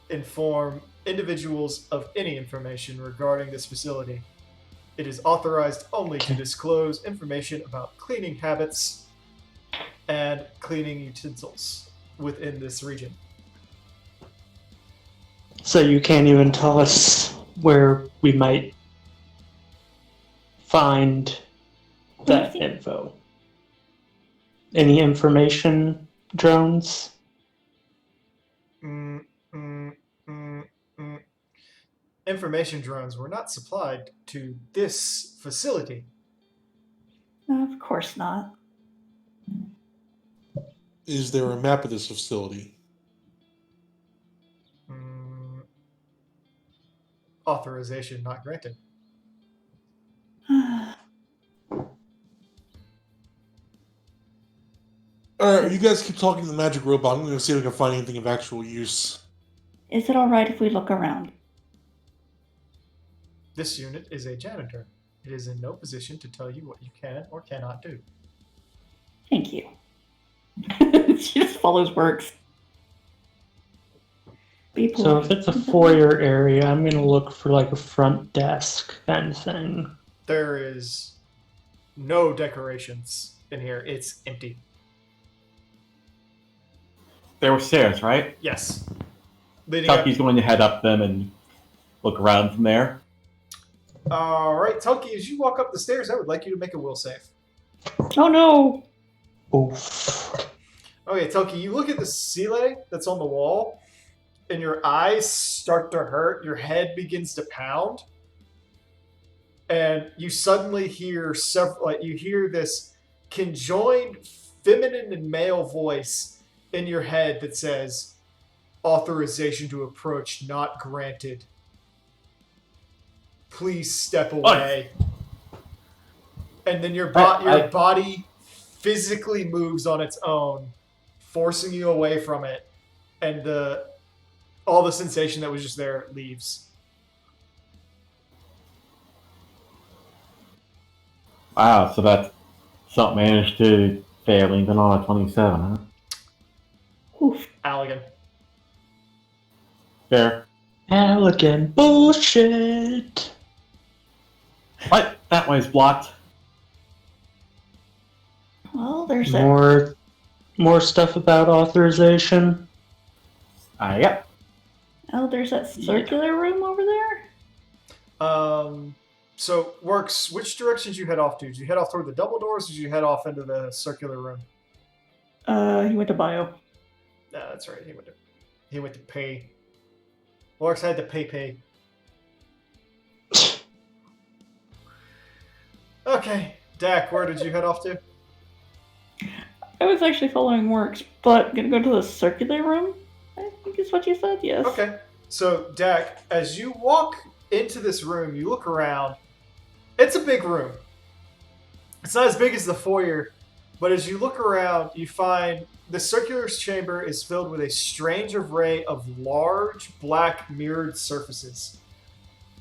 inform individuals of any information regarding this facility. It is authorized only to disclose information about cleaning habits and cleaning utensils within this region. So you can't even tell us where we might find that info. Any information drones? Information drones were not supplied to this facility. Of course not. Is there a map of this facility? Authorization not granted. Alright, you guys keep talking to the magic robot. I'm going to see if I can find anything of actual use. Is it alright if we look around? This unit is a janitor. It is in no position to tell you what you can or cannot do. Thank you. She just follows works. Be So if polite. it's a foyer area, I'm gonna look for like a front desk kind of thing. There is no decorations in here. It's empty. There were stairs, right? Yes. Leading up. Tucky's going to head up them and look around from there. All right, Tulky, as you walk up the stairs, I would like you to make a will save. Oh no! Oof. Okay, Tulky, you look at the ceiling that's on the wall, and your eyes start to hurt. Your head begins to pound, and you suddenly hear this conjoined feminine and male voice in your head that says, Authorization to approach not granted. Please step away. And then your body physically moves on its own, forcing you away from it, and all the sensation that was just there leaves. Wow, so that's something managed to fail even on a 27, huh? Oof. Allegan. Fair. Elegant bullshit. What? That way's blocked. Well, there's that. More stuff about authorization. Yep. Oh, there's that circular room over there. So, Works, which direction did you head off to? Did you head off toward the double doors, or did you head off into the circular room? He went to bio. No, that's right. He went to pay. Works had to pay. Okay, Dak, where did you head off to? I was actually following Works, but gonna go to the circular room. I think is what you said. Yes. Okay. So, Dak, as you walk into this room, you look around. It's a big room. It's not as big as the foyer, but as you look around, you find the circular chamber is filled with a strange array of large black mirrored surfaces.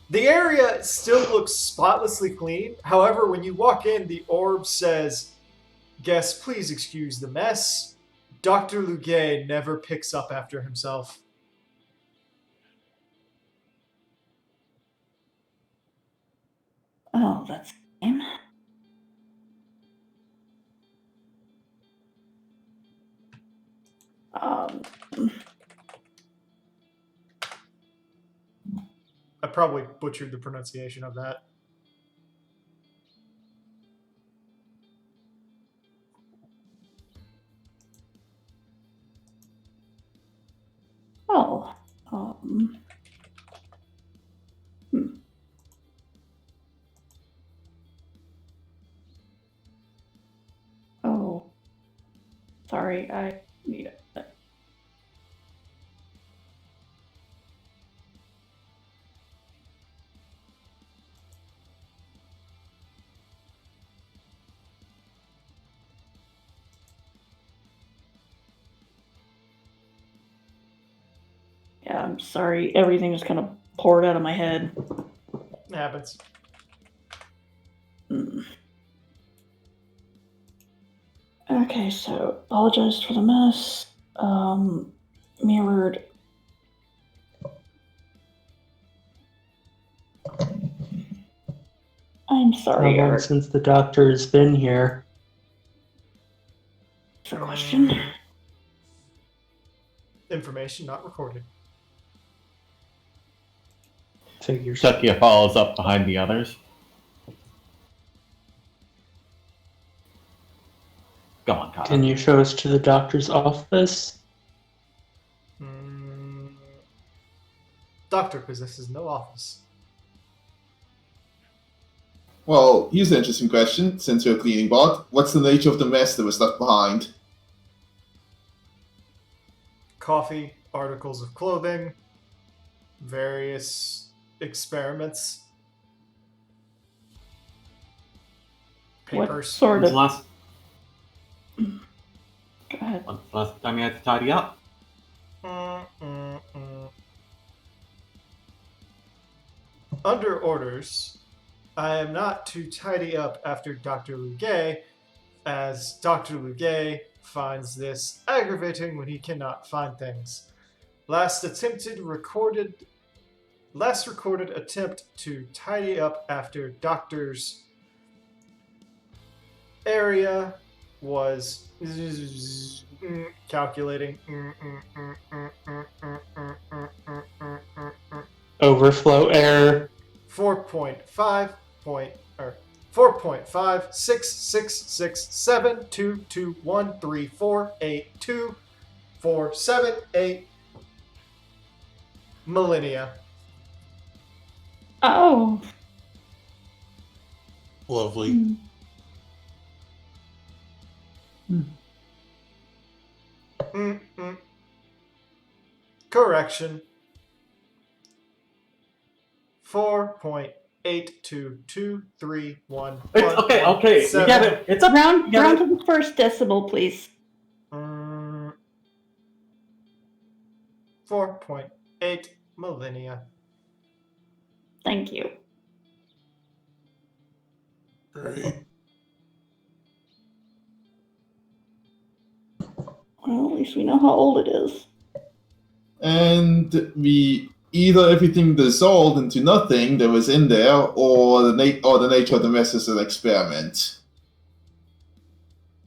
The area still looks spotlessly clean. However, when you walk in, the orb says, "Guests, please excuse the mess. Dr. Lugay never picks up after himself." Oh, that's lame. I probably butchered the pronunciation of that. Oh. Oh. Sorry, I need it. Yeah, I'm sorry. Everything just kind of poured out of my head. It happens. Okay, so apologize for the mess. Mirrored. I'm How sorry, long Art. since the doctor has been here? That's a question. Information not recorded. Figures. Sekia follows up behind the others. Go on, Kyle. Can you show us to the doctor's office? Doctor possesses no office. Well, here's an interesting question, since you're a cleaning bot. What's the nature of the mess that was left behind? Coffee, articles of clothing, various experiments, What papers. sort When's of? the last, Go ahead. when's the last time you had to tidy up? Under orders, I am not to tidy up after Dr. Lugay, as Dr. Lugay finds this aggravating when he cannot find things. Last recorded attempt to tidy up after Doctor's area was calculating. Overflow error. 4.5.6667221348247 millennia. Oh. Lovely. Correction. 4.822311. It's okay, okay. We get it. It's a Round get it. to the first decimal, please. 4.8 millennia. Thank you. Right. Well, at least we know how old it is. And we either everything dissolved into nothing that was in there, or the nature of the mess is an experiment.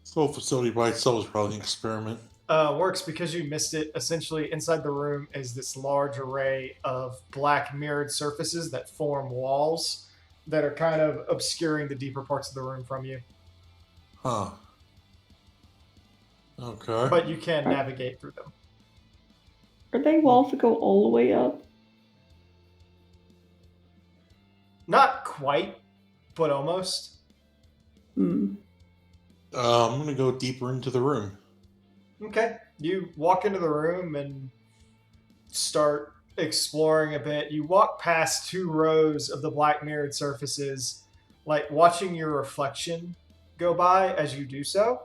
This whole facility by itself is probably an experiment. Works because you missed it. Essentially, inside the room is this large array of black mirrored surfaces that form walls that are kind of obscuring the deeper parts of the room from you. Huh. Okay. But you can navigate through them. Are they walls that go all the way up? Not quite, but almost. Hmm. I'm gonna go deeper into the room. Okay. You walk into the room and start exploring a bit. You walk past 2 rows of the black mirrored surfaces, like watching your reflection go by as you do so.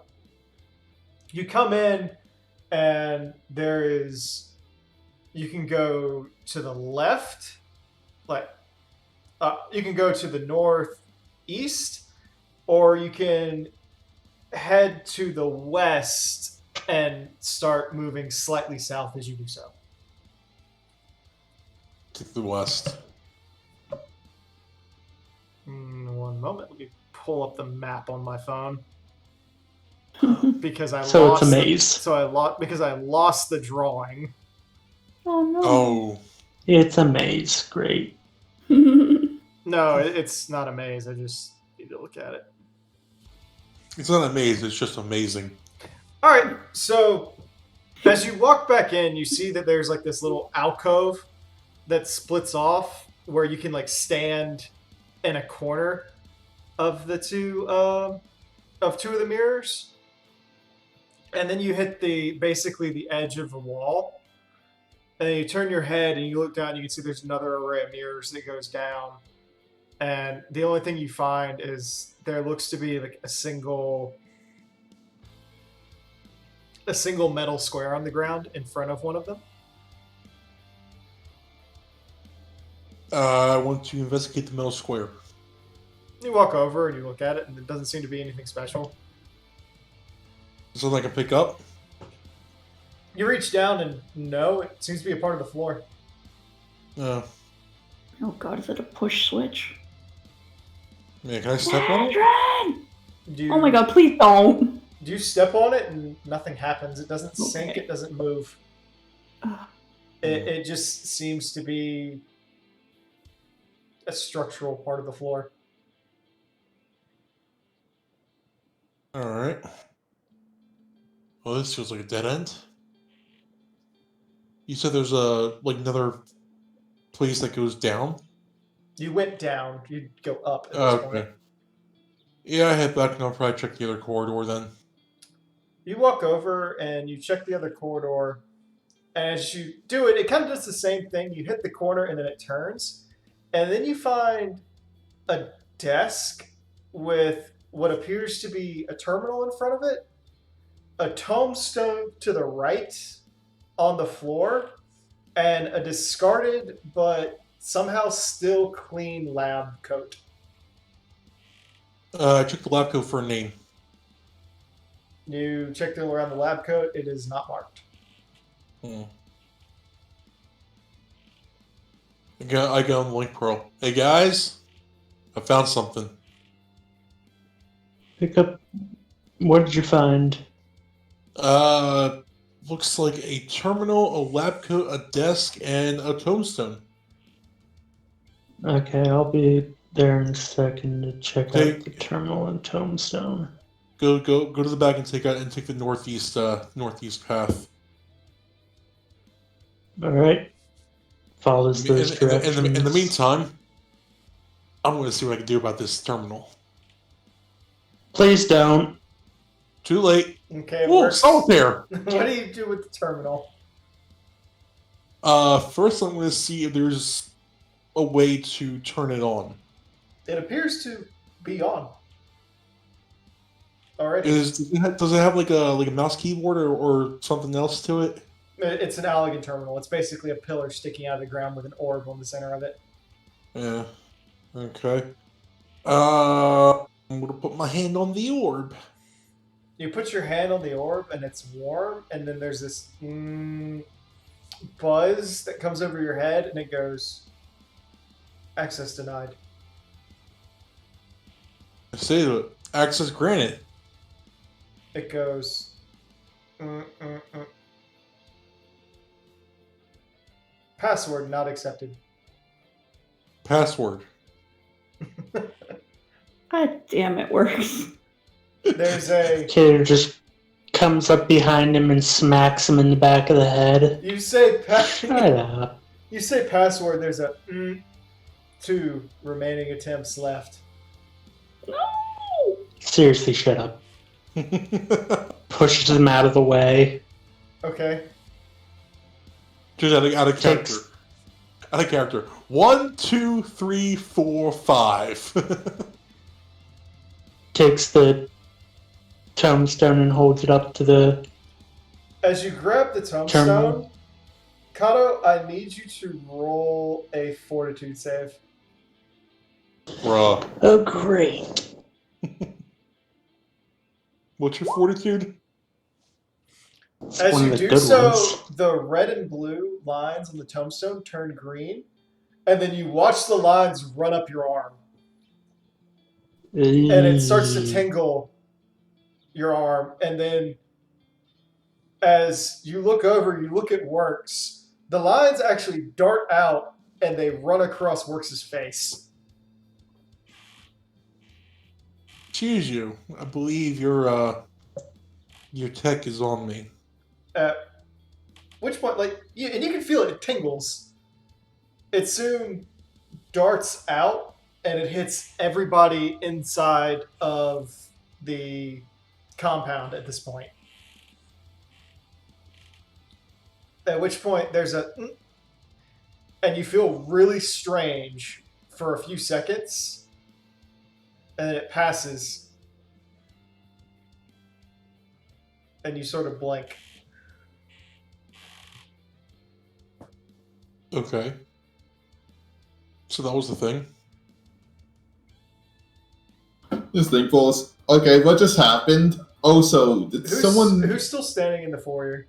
You come in, and you can go to the left, you can go to the northeast, or you can head to the west and start moving slightly south as you do so. To the west. 1 moment, let me pull up the map on my phone because So it's a maze. Because I lost the drawing. Oh no. Oh. It's a maze. Great. No, it's not a maze. I just need to look at it. It's not a maze, it's just amazing. All right, so as you walk back in, you see that there's like this little alcove that splits off where you can like stand in a corner of the two of the mirrors, and then you hit basically the edge of the wall, and then you turn your head and you look down. And you can see there's another array of mirrors that goes down, and the only thing you find is there looks to be like a single metal square on the ground in front of one of them. I want to investigate the metal square. You walk over and you look at it, and it doesn't seem to be anything special. Something I can pick up? You reach down, and no, it seems to be a part of the floor. Oh god, is it a push switch? Yeah, can I step on it? Adrian! Oh my god, please don't! Do you step on it and nothing happens? It doesn't sink, Okay. it doesn't move. It just seems to be a structural part of the floor. Alright. Well, this feels like a dead end. You said there's another place that goes down? You went down, you'd go up at this point. Okay. Yeah, I head back and I'll probably check the other corridor then. You walk over and you check the other corridor. And as you do it, it kind of does the same thing. You hit the corner and then it turns. And then you find a desk with what appears to be a terminal in front of it, a tombstone to the right on the floor, and a discarded but somehow still clean lab coat. I checked the lab coat for a name. You checked around the lab coat. It is not marked. I go on the link pearl. Hey guys, I found something. Pick up. What did you find? Looks like a terminal, a lab coat, a desk, and a tombstone. Okay, I'll be there in a second to check out Take- the terminal and tombstone. Go to the back and take the northeast path. All right. Follows those directions. In the meantime, I'm going to see what I can do about this terminal. Please don't. Too late. Okay, Whoa, works. solitaire! What do you do with the terminal? First I'm going to see if there's a way to turn it on. It appears to be on already. Does it have like a mouse keyboard or something else to it? It's an Allegan terminal. It's basically a pillar sticking out of the ground with an orb on the center of it. Yeah. Okay. I'm gonna put my hand on the orb. You put your hand on the orb and it's warm, and then there's this buzz that comes over your head, and it goes, access denied. I say to it, access granted. It goes, password not accepted. Password. God damn, it works. There's a, Kid just comes up behind him and smacks him in the back of the head. you say Shut up. you say password, there's a 2 remaining attempts left. No! Seriously, shut up. Pushes him out of the way. Okay. Just out of character. Takes- Out of character. 1, 2, 3, 4, 5. Takes the tombstone and holds it up to the... As you grab the tombstone, Terminal. Kato, I need you to roll a fortitude save. Bruh. Oh, great. What's your fortitude? It's As one you of the do good so, ones. the red and blue lines on the tombstone turn green, and then you watch the lines run up your arm, and it starts to tingle your arm, and then as you look over, you look at Works, the lines actually dart out, and they run across Works' face. Choose you. I believe your tech is on me. At which point, and you can feel it, it tingles. It soon darts out, and it hits everybody inside of the compound at this point. At which point, there's a... and you feel really strange for a few seconds, and then it passes, and you sort of blink. Okay. So that was the thing. This thing falls. Okay, what just happened? Also, did someone? Who's still standing in the foyer?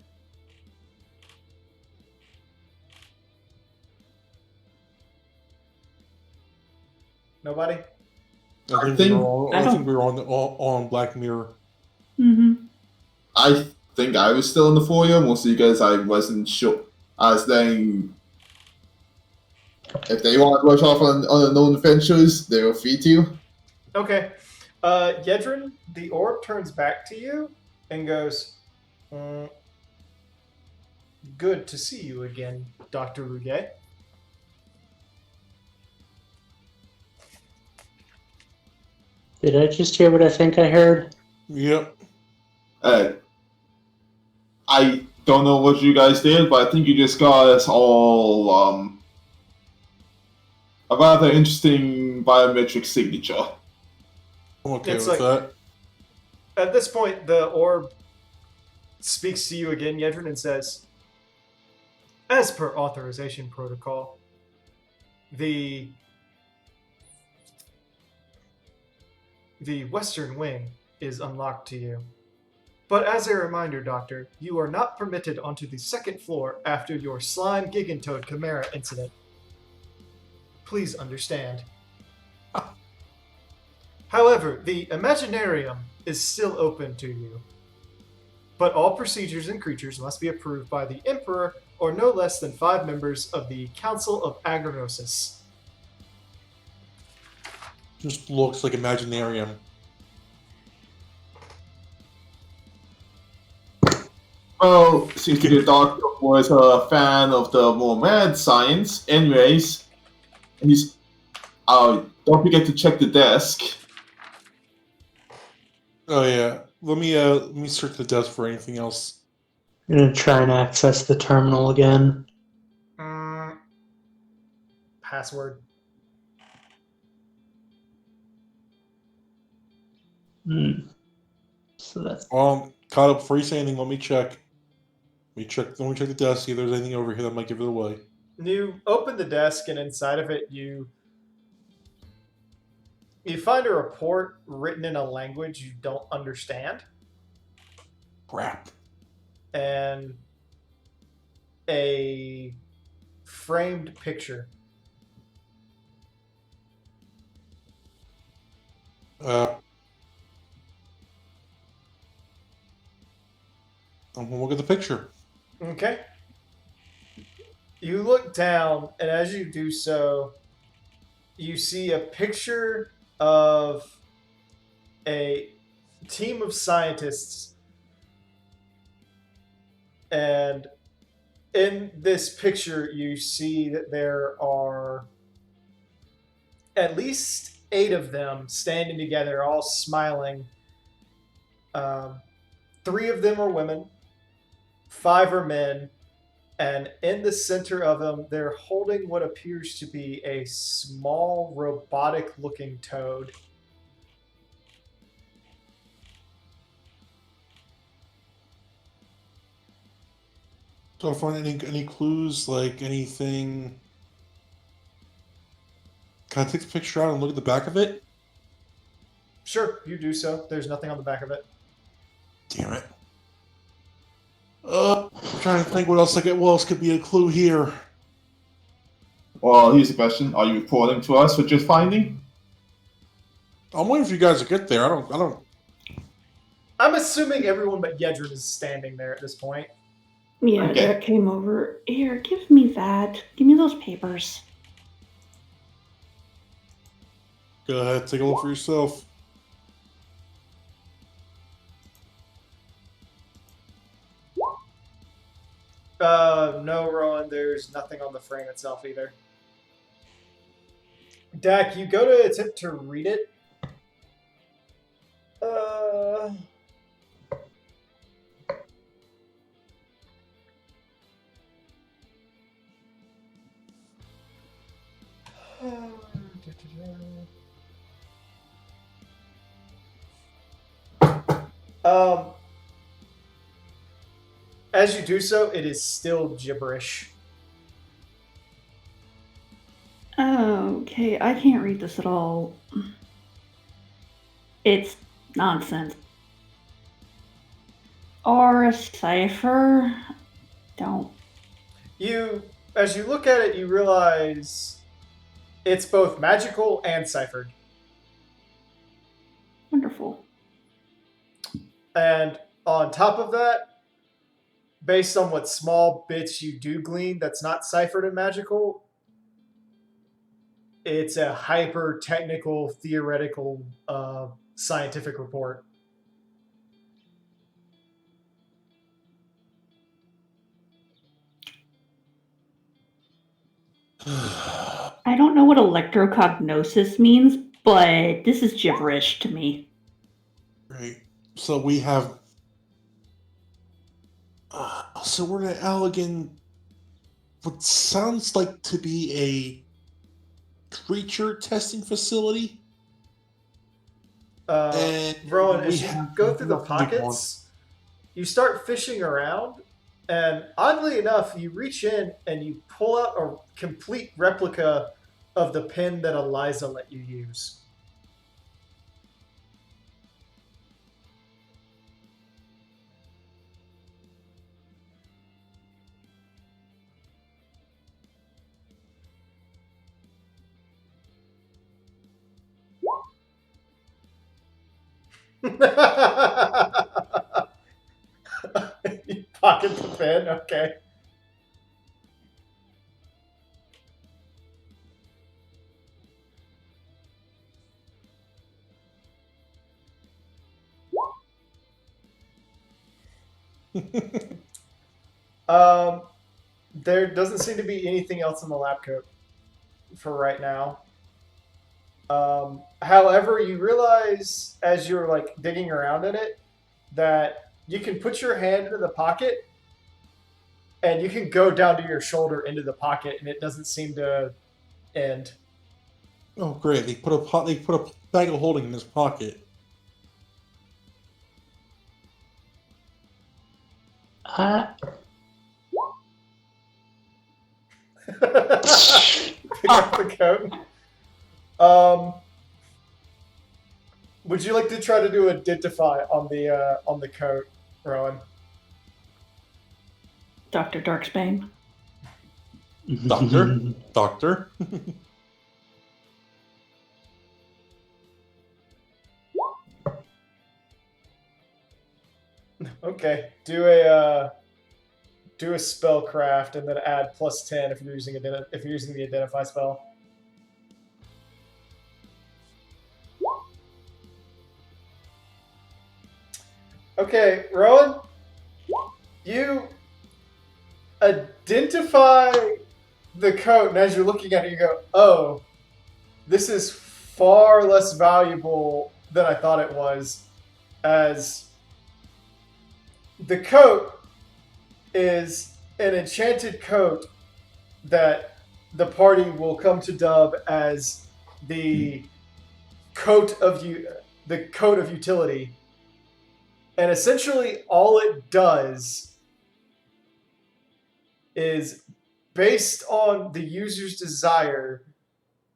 Nobody? I think- think we were on Black Mirror. Mm-hmm. I think I was still in the foyer. Most of you guys, I wasn't sure. I was saying, if they want to rush off on unknown adventures, they will free to. Okay. Yedrin, the orb turns back to you and goes, good to see you again, Dr. Ruge. Did I just hear what I think I heard? Yep. I don't know what you guys did, but I think you just got us all a rather interesting biometric signature. I'm okay It's with like- that. At this point, the orb speaks to you again, Yedrin, and says, as per authorization protocol, the western wing is unlocked to you. But as a reminder, Doctor, you are not permitted onto the second floor after your slime Gigantoad Chimera incident. Please understand. However, the Imaginarium is still open to you. But all procedures and creatures must be approved by the Emperor or no less than 5 members of the Council of Agronosis. Just looks like Imaginarium. Well, seems to be the doctor was a fan of the more mad science. Anyways, and he's don't forget to check the desk. Oh yeah. Let me search the desk for anything else. I'm gonna try and access the terminal again. password. So that's Caught up before you say anything. Let me check. Let me check the desk. See if there's anything over here that might give it away. You open the desk, and inside of it, you find a report written in a language you don't understand, Crap. and a framed picture. I'm gonna look at the picture. Okay. You look down, and as you do so, you see a picture of a team of scientists. And in this picture, you see that there are at least 8 of them standing together, all smiling. 3 of them are women, 5 are men, and in the center of them, they're holding what appears to be a small robotic-looking toad. So, find any clues, like anything? Can I take the picture out and look at the back of it? Sure, you do so. There's nothing on the back of it. Damn it. I'm trying to think what else could be a clue here. Well, here's the question: are you reporting to us what you're finding? I'm waiting for you guys to get there. I don't. I'm assuming everyone but Yedrin is standing there at this point. Yeah, Okay. Jack came over. Here, give me that. Give me those papers. Go ahead, take a look for yourself. No, Rowan, there's nothing on the frame itself either. Dak, you go to attempt to read it. As you do so, it is still gibberish. Okay, I can't read this at all. It's nonsense. Or a cipher? Don't. As you look at it, you realize it's both magical and ciphered. Wonderful. And on top of that, based on what small bits you do glean that's not ciphered and magical, it's a hyper technical, theoretical, scientific report. I don't know what electrocognosis means, but this is gibberish to me. Right. So we have. So we're in Allegan. What sounds like to be a creature testing facility. And Rowan, we as you have go through the nothing to go on. pockets, you start fishing around, and oddly enough, you reach in and you pull out a complete replica of the pen that Eliza let you use. You pocket the pen, okay. There doesn't seem to be anything else in the lab coat for right now. However, you realize as you're like digging around in it that you can put your hand into the pocket and you can go down to your shoulder into the pocket and it doesn't seem to end. Oh, great! They put a bag of holding in his pocket. Pick up the coat. Would you like to try to do identify on the coat, Rowan? Dr. Darksbane. Doctor. Okay, do a spellcraft and then add +10 if you're using the identify spell. Okay, Rowan, you identify the coat, and as you're looking at it, you go, "Oh, this is far less valuable than I thought it was," as the coat is an enchanted coat that the party will come to dub as the coat of utility. And essentially all it does is, based on the user's desire,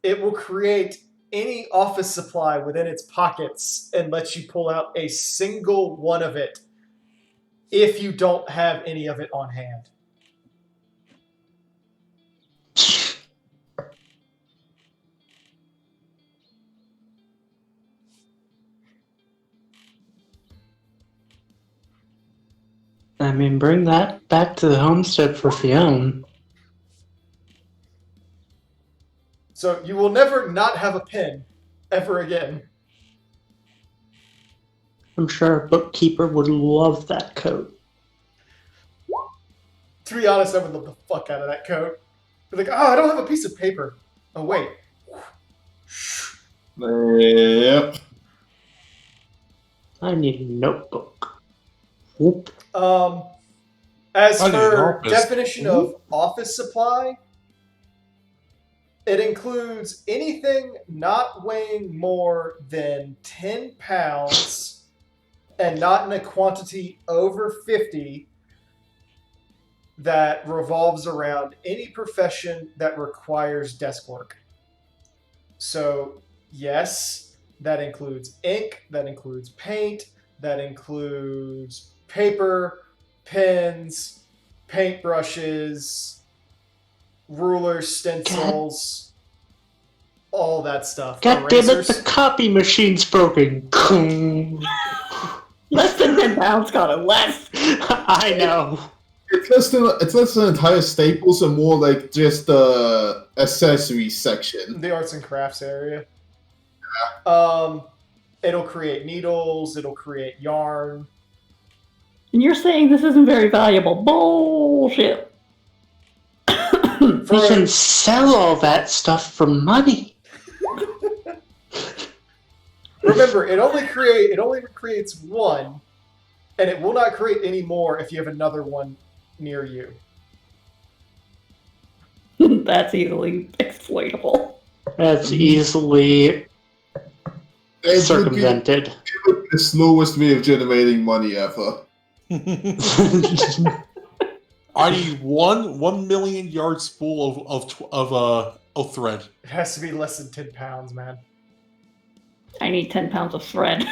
it will create any office supply within its pockets and lets you pull out a single one of it if you don't have any of it on hand. I mean, bring that back to the homestead for Fionn. So you will never not have a pen ever again. I'm sure a bookkeeper would love that coat. To be honest, I would love the fuck out of that coat. Be like, I don't have a piece of paper. Oh, wait. Yep. I need a notebook. Whoop. As I need an for office. definition of office supply, it includes anything not weighing more than 10 pounds and not in a quantity over 50 that revolves around any profession that requires desk work. So, yes, that includes ink, that includes paint, that includes paper, pens, paintbrushes, rulers, stencils, all that stuff. God damn it, Erasers. the copy machine's broken. Less than 10 pounds, Connor. Less. I know. It's less than entire staples and more like just the accessories section. The arts and crafts area. It'll create needles, it'll create yarn. And you're saying this isn't very valuable. Bullshit. We can sell all that stuff for money. Remember, it only creates one, and it will not create any more if you have another one near you. That's easily exploitable. That's easily It circumvented. would be the slowest way of generating money ever. I need 1 million yards full of thread. It has to be less than 10 pounds, man. I need 10 pounds of thread.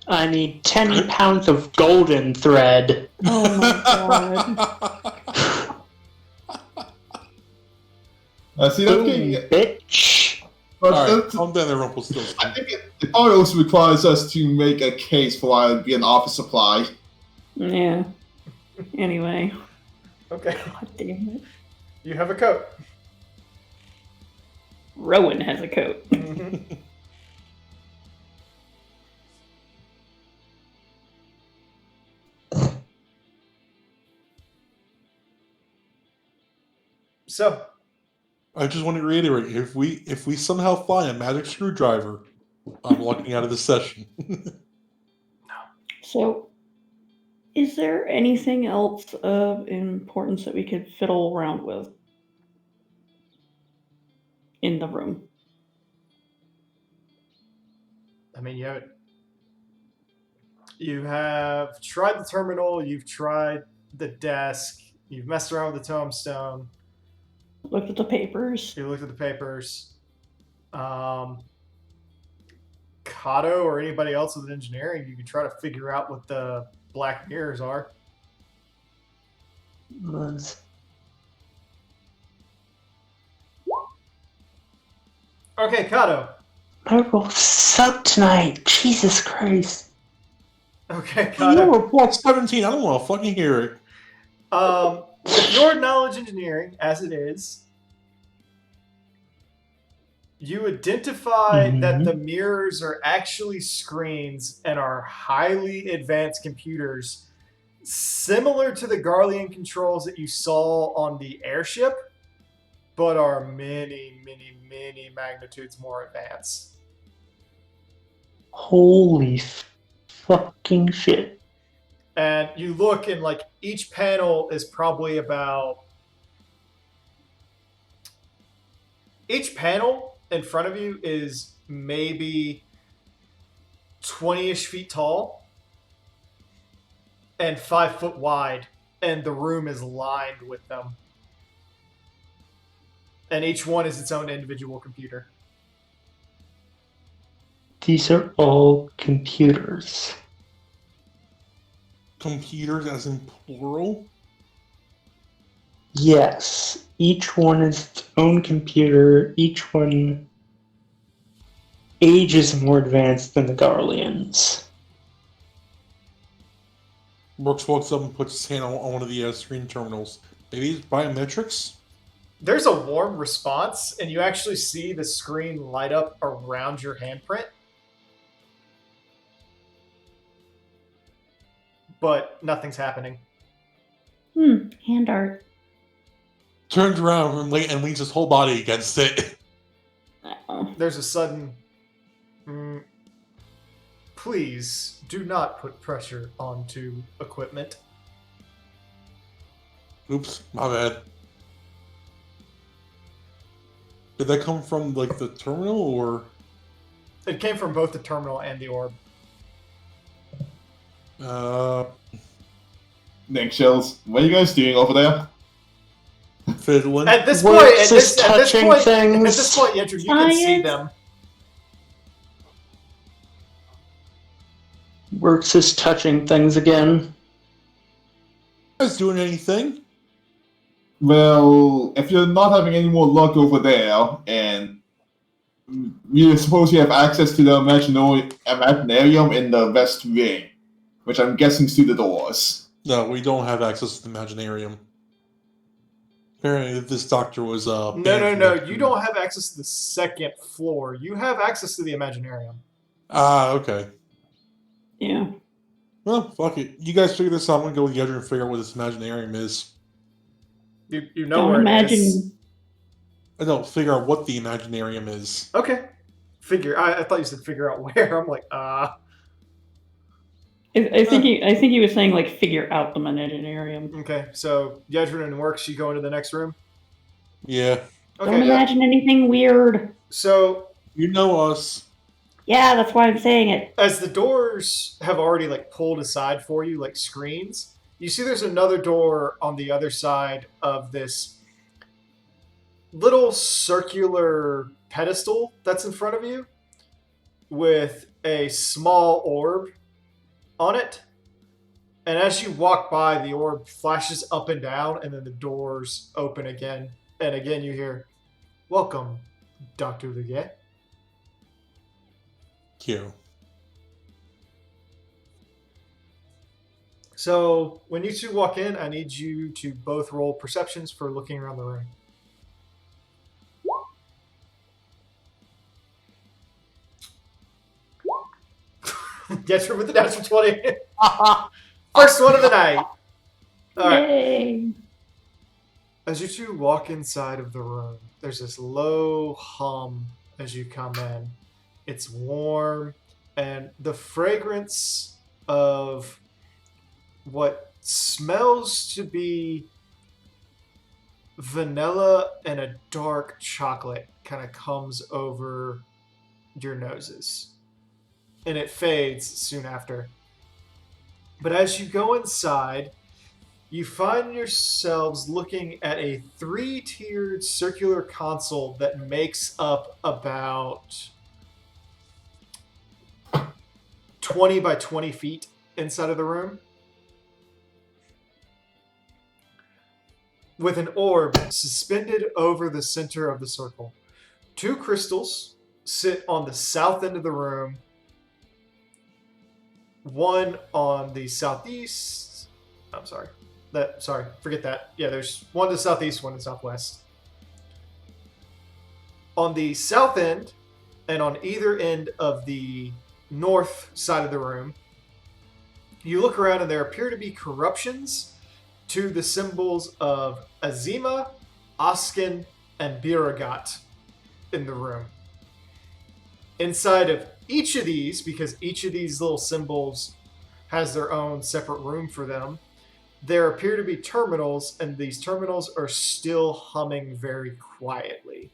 I need 10 pounds of golden thread. Oh my god. See, that's Boom, getting, bitch. but Alright, that's- calm down there, Rumpelstiltskin. I think it probably also requires us to make a case for why it would be an office supply. Yeah. Anyway. Okay, God damn it. you have a coat. Rowan has a coat. Mhm. So, I just want to reiterate: if we somehow find a magic screwdriver, I'm walking out of the session. So, is there anything else of importance that we could fiddle around with? in the room. I mean, you have tried the terminal, you've tried the desk, you've messed around with the tombstone, Looked at the papers. you looked at the papers. Kato or anybody else with engineering, you can try to figure out what the black mirrors are. Okay, Kato. My roll sucked tonight. Jesus Christ. Okay, You Kato. were plus 17. I don't want to fucking hear it. With your knowledge engineering, as it is, you identify that the mirrors are actually screens and are highly advanced computers, similar to the Garlean controls that you saw on the airship, but are many, many, many magnitudes more advanced. Holy fucking shit. And you look, and like each panel is probably about. Each panel in front of you is maybe 20-ish feet tall and 5 foot wide, and the room is lined with them. And each one is its own individual computer. These are all computers. Computers as in plural? Yes, each one is its own computer. Each one ages more advanced than the Garleans. Brooks walks up and puts his hand on one of the screen terminals. Maybe it's biometrics? There's a warm response, and you actually see the screen light up around your handprint. But nothing's happening. Hand art. Turns around and leans his whole body against it. Uh-oh. There's a sudden. Please do not put pressure onto equipment. Oops, my bad. Did that come from like the terminal or? It came from both the terminal and the orb. Nick Shells, what are you guys doing over there? Fiddling. At this Works point, is at this touching point, things. Yetru, you can see Science. them. Works is touching things again. You guys doing anything? Well, if you're not having any more luck over there, and you suppose you have access to the Imaginarium in the West Wing, which I'm guessing is through the doors. No, we don't have access to the Imaginarium. Apparently, this doctor was No. You don't have access to the second floor. You have access to the Imaginarium. Ah, okay. Yeah. Well, fuck it. You guys figure this out. I'm gonna go with Yedra and figure out what this Imaginarium is. You know Don't where imagine. it is. I don't figure out what the Imaginarium is. Okay. I thought you said figure out where. I'm like, I think he was saying like figure out the Imaginarium. Okay, so Yedrin and Works, you go into the next room? Yeah. Don't Okay, imagine anything weird. so You know us. Yeah, that's why I'm saying it. as the doors have already like pulled aside for you, like screens, you see there's another door on the other side of this little circular pedestal that's in front of you with a small orb on it. And as you walk by, the orb flashes up and down, and then the doors open again. And again, you hear, "Welcome, Dr. Luguet." Q. So when you two walk in, I need you to both roll perceptions for looking around the room. Get with the natural 20. First one of the night. All right. Yay! As you two walk inside of the room, there's this low hum as you come in. It's warm, and the fragrance of what smells to be vanilla and a dark chocolate kind of comes over your noses. And it fades soon after. But as you go inside, you find yourselves looking at a 3-tiered circular console that makes up about 20 by 20 feet inside of the room. With an orb suspended over the center of the circle. 2 crystals sit on the south end of the room. One on the southeast. I'm sorry. Forget that. Yeah, there's one to the southeast, one to the southwest. On the south end, and on either end of the north side of the room, you look around and there appear to be corruptions to the symbols of Azima, Oskin, and Biragat in the room. Inside of each of these, because each of these little symbols has their own separate room for them, there appear to be terminals, and these terminals are still humming very quietly.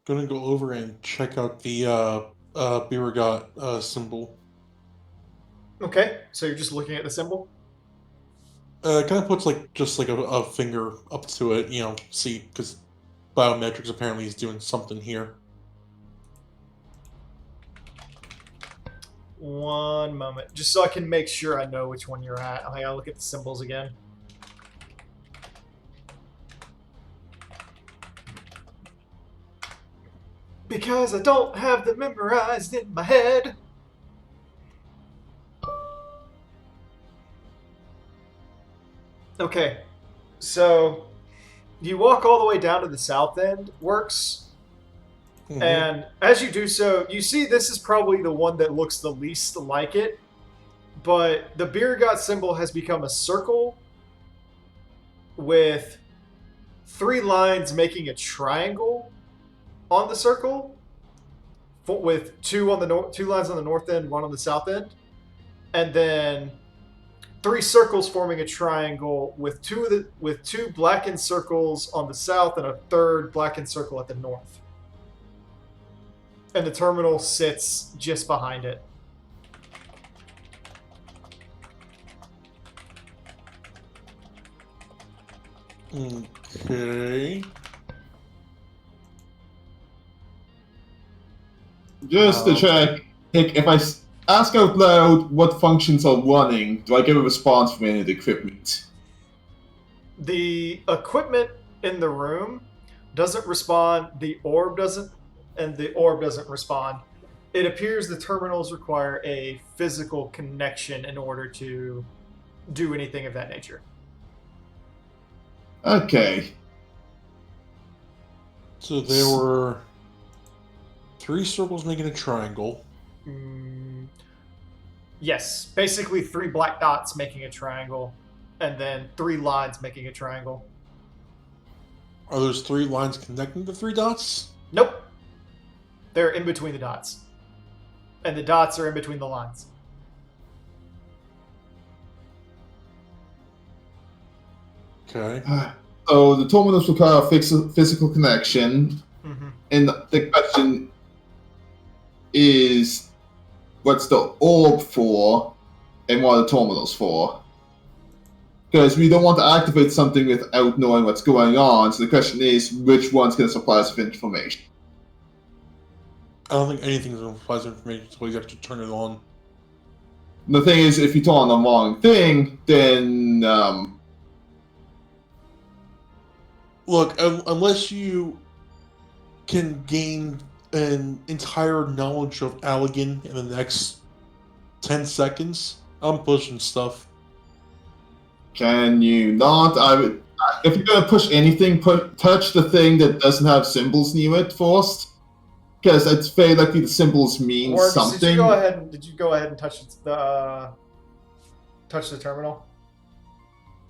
Gonna go over and check out the Biragat symbol. Okay, so you're just looking at the symbol? Kind of puts just a finger up to it, see, because biometrics apparently is doing something here. One moment, just so I can make sure I know which one you're at. I gotta look at the symbols again. Because I don't have them memorized in my head. Okay, so you walk all the way down to the south end, Works, and as you do so, you see this is probably the one that looks the least like it, but the Biragat symbol has become a circle with 3 lines making a triangle on the circle, with 2 lines on the north end, 1 on the south end, and then 3 circles forming a triangle with 2 blackened circles on the south and a 3rd blackened circle at the north. And the terminal sits just behind it. Okay. Just to check, if I ask out loud what functions are running, do I get a response from any of the equipment? The equipment in the room doesn't respond, the orb doesn't, and the orb doesn't respond. It appears the terminals require a physical connection in order to do anything of that nature. Okay. So there were 3 circles making a triangle. Yes, basically 3 black dots making a triangle, and then 3 lines making a triangle. Are those 3 lines connecting the 3 dots? Nope. They're in between the dots. And the dots are in between the lines. Okay. So the terminals require a physical connection, and the question is, what's the orb for, and what are the terminals for? Because we don't want to activate something without knowing what's going on, so the question is, which one's going to supply us with information? I don't think anything's going to supply us information until you have to turn it on. The thing is, if you turn on the wrong thing, then look, unless you can gain an entire knowledge of Allegan in the next 10 seconds, I'm pushing stuff. Can you not? I would. If you're gonna push anything, touch the thing that doesn't have symbols near it first, because it's very likely the symbols mean Works, something. Did you go ahead and touch the terminal?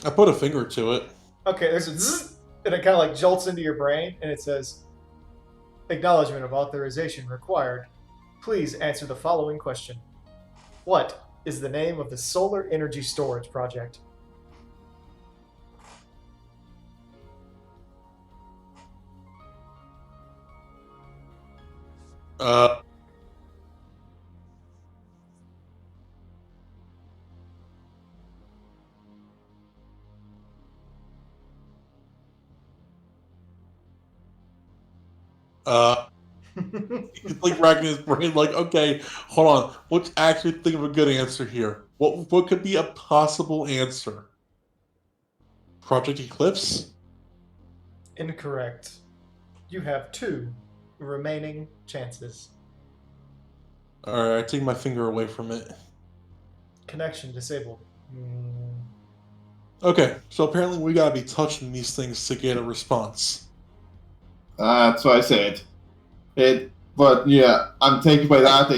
I put a finger to it. Okay, there's a zzz, and it kind of like jolts into your brain, and it says, "Acknowledgement of authorization required. Please answer the following question: What is the name of the solar energy storage project? Uh, he's like racking his brain, like, okay, hold on. Let's actually think of a good answer here. What could be a possible answer? Project Eclipse? Incorrect. You have 2 remaining chances. Alright, I take my finger away from it. Connection disabled. Okay, so apparently we gotta be touching these things to get a response. That's what I said. But yeah, I'm taken by that.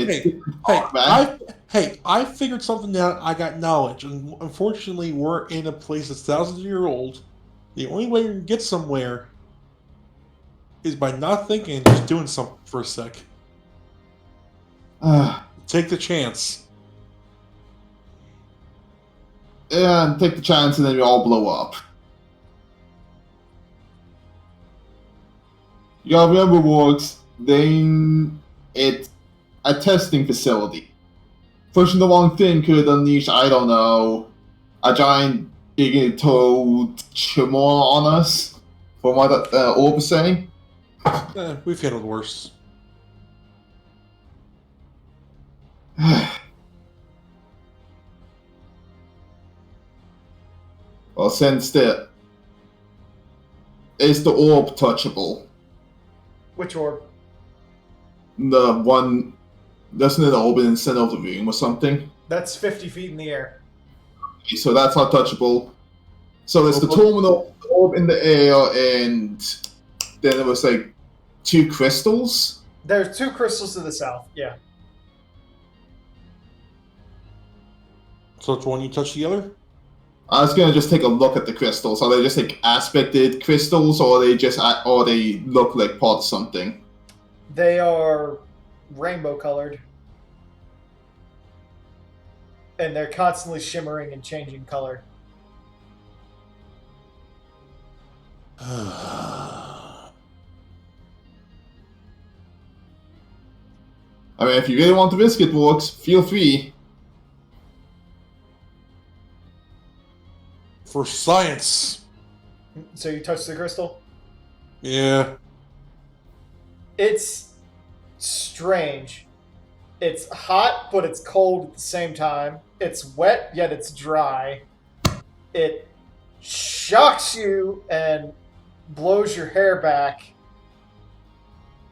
I figured something out. I got knowledge, and unfortunately, we're in a place that's thousands of years old. The only way you can get somewhere is by not thinking and just doing something for a sec. Take the chance. Yeah, take the chance and then we all blow up. You gotta remember, Wargs, it's a testing facility. Pushing the wrong thing could unleash, I don't know, a giant big-toed chimor on us, from what Orb was saying. We've handled worse. Well, since is the orb touchable? Which orb? The one, doesn't it open in the center of the room or something? That's 50 feet in the air. Okay, so that's not touchable. So there's the terminal orb in the air, and then there was like 2 crystals. There's 2 crystals to the south, yeah. So which one you touch the other? I was gonna just take a look at the crystals. Are they just like aspected crystals, or or they look like part of something? They are rainbow colored. And they're constantly shimmering and changing color. I mean, if you really want to risk it, Works, feel free. For science. So you touch the crystal? Yeah. It's strange. It's hot, but it's cold at the same time. It's wet, yet it's dry. It shocks you and blows your hair back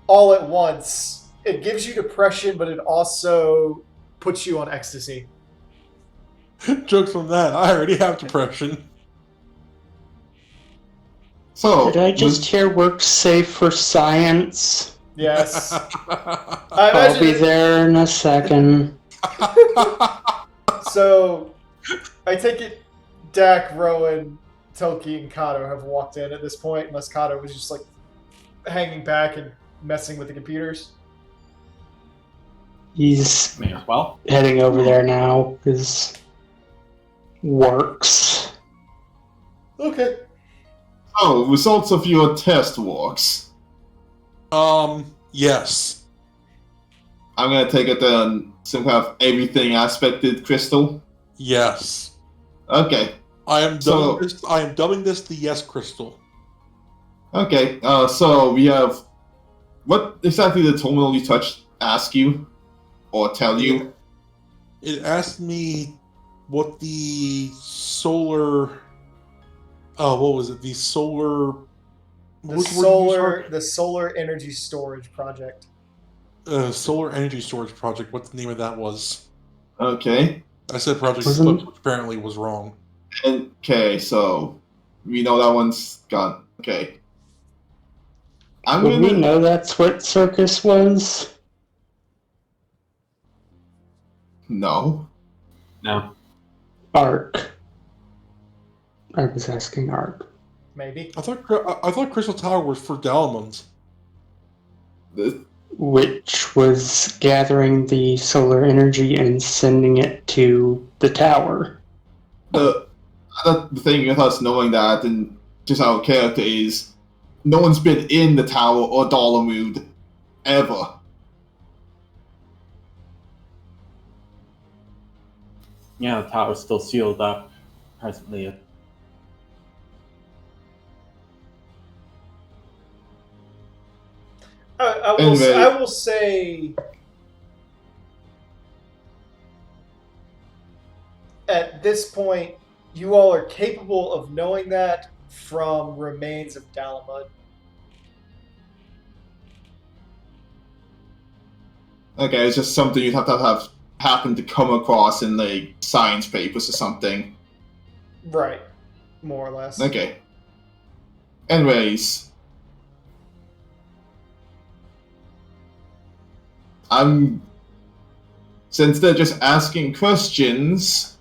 all at once. It gives you depression, but it also puts you on ecstasy. Jokes from that. I already have depression. So Did I just hear work safe for science? Yes. I'll be there in a second. So, I take it Dak, Rowan, Toki, and Kato have walked in at this point, unless Kato was just like hanging back and messing with the computers. He's May as well. heading over there now because works. Okay. Oh, results of your test, Works. Yes. I'm gonna take it some kind of everything aspected crystal. Yes. Okay. I am So- dubbing this the yes crystal. Okay. So we have what exactly did the terminal you touched ask you or tell you? It asked me what the solar. Oh, what was it? The solar. The which word did you the solar energy storage project. use? Solar energy storage project. What the name of that was? Okay. I said Project Wasn't- Eclipse, which apparently was wrong. Okay. So we know that one's gone. Okay. I'm Would we gonna. know that's what circus was? No. No. Arc. I was asking Arc. Maybe. I thought Crystal Tower was for Dalamons. which was gathering the solar energy and sending it to the tower. The thing with us knowing that and just our character is no one's been in the tower or Dollarmood ever. Yeah, the tower's still sealed up presently. Anyway. I will say at this point, you all are capable of knowing that from remains of Dalamud. Okay, it's just something you'd have to have happen to come across in like science papers or something. Right. More or less. Okay. Anyways. Since they're just asking questions,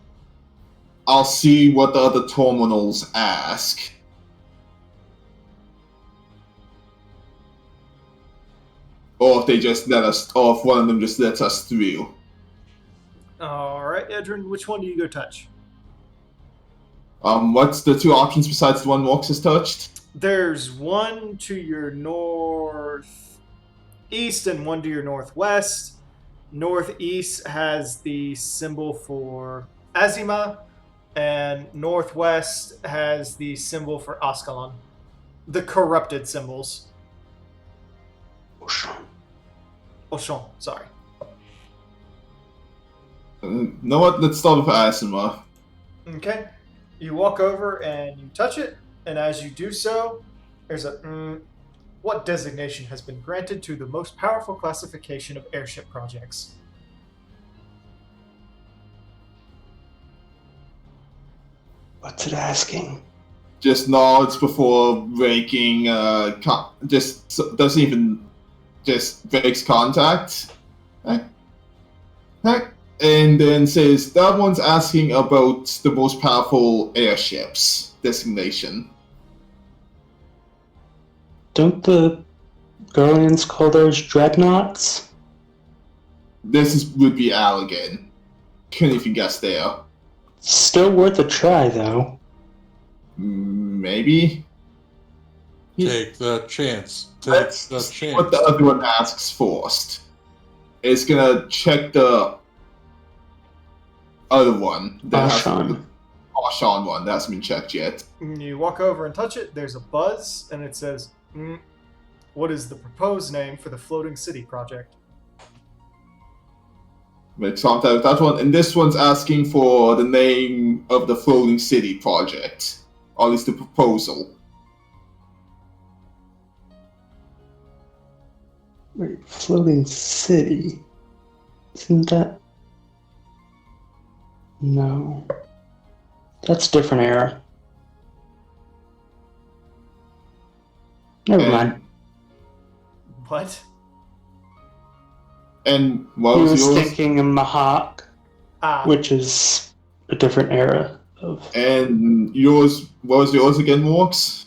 I'll see what the other terminals ask. Or if they just let us, or if one of them just lets us through. Alright, Edrin, which one do you go touch? What's the two options besides the one Mox has touched? There's one to your northeast and one to your northwest. Northeast has the symbol for Azima, and northwest has the symbol for Ascalon. The corrupted symbols. Auchan, sorry. You know what? Let's start with Azima. Okay. You walk over and you touch it, and as you do so, there's a what designation has been granted to the most powerful classification of airship projects? What's it asking? Just nods before breaking, just doesn't even, just breaks contact. And then says, that one's asking about the most powerful airships designation. Don't the Guardians call those dreadnoughts? Would be Allegan. Couldn't even guess there. Still worth a try, though. Maybe? Take the chance. Take That's the chance. what the other one asks first. It's gonna check the other one. Ashan. Ashan one. That hasn't been checked yet. You walk over and touch it, there's a buzz, and it says, what is the proposed name for the Floating City project? Makes contact with that one. And this one's asking for the name of the Floating City project. Or at least the proposal. Wait, Floating City? Isn't that... No. That's a different era. Never Okay. mind. What? And what I was was yours? thinking of Mahawk, which is a different era of... And yours, what was yours again, Morks?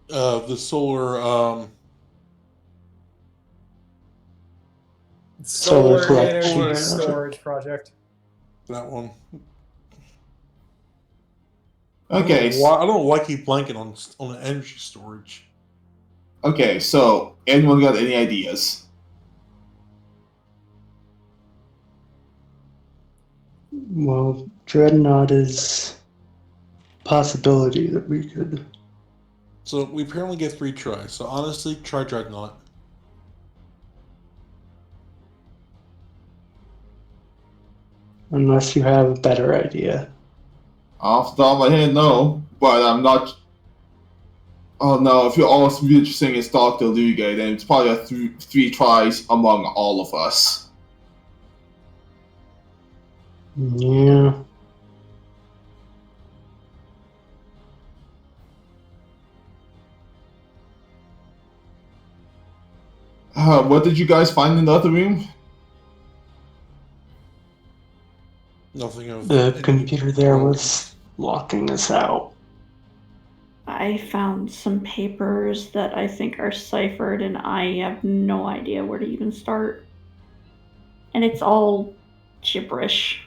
The solar, Solar Solar Energy Collection. Storage Project. that one. Okay. I don't know why I keep blanking on the energy storage. Okay, so anyone got any ideas? Well, Dreadnought is a possibility that we could... So we apparently get 3 tries. So honestly, try Dreadnought. Unless you have a better idea. Off the top of my head, no. But I'm not... Oh no, if you're all interesting as Dr. Luga, then it's probably a 3 tries among all of us. Yeah. What did you guys find in the other room? Nothing of The computer there was locking us out. I found some papers that I think are ciphered, and I have no idea where to even start. And it's all gibberish,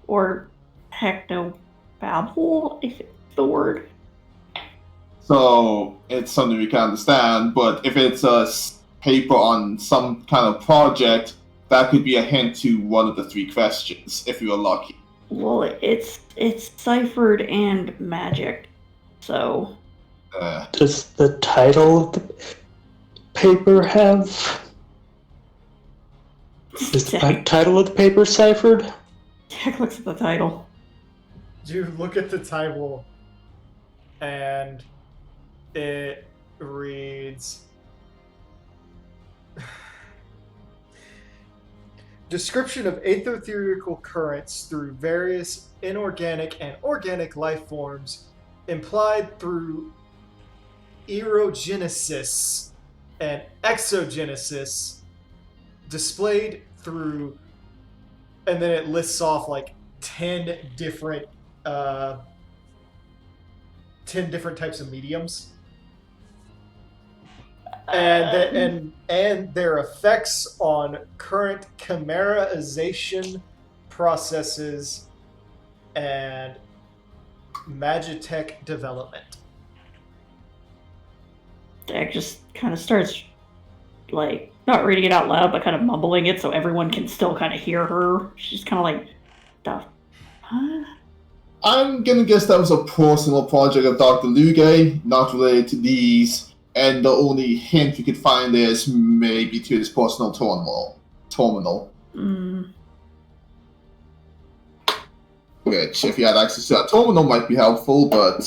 or techno-babble, if it's the word. So it's something we can understand, but if it's a paper on some kind of project, that could be a hint to one of the 3 questions, if we are lucky. Well, it's ciphered and magic, so Does the title of the paper have? Is the title of the paper ciphered? Jack looks at the title. You look at the title, and it reads Description of aetherical currents through various inorganic and organic life forms implied through erogenesis and exogenesis, displayed through, and then it lists off like 10 different types of mediums, and their effects on current chimerization processes and magitech development. Jack just kind of starts, like, not reading it out loud, but kind of mumbling it so everyone can still kind of hear her. She's kind of like, huh? I'm gonna guess that was a personal project of Dr. Luge, not related to these, and the only hint we could find is maybe to his personal terminal. Which, if you had access to that terminal, might be helpful, but...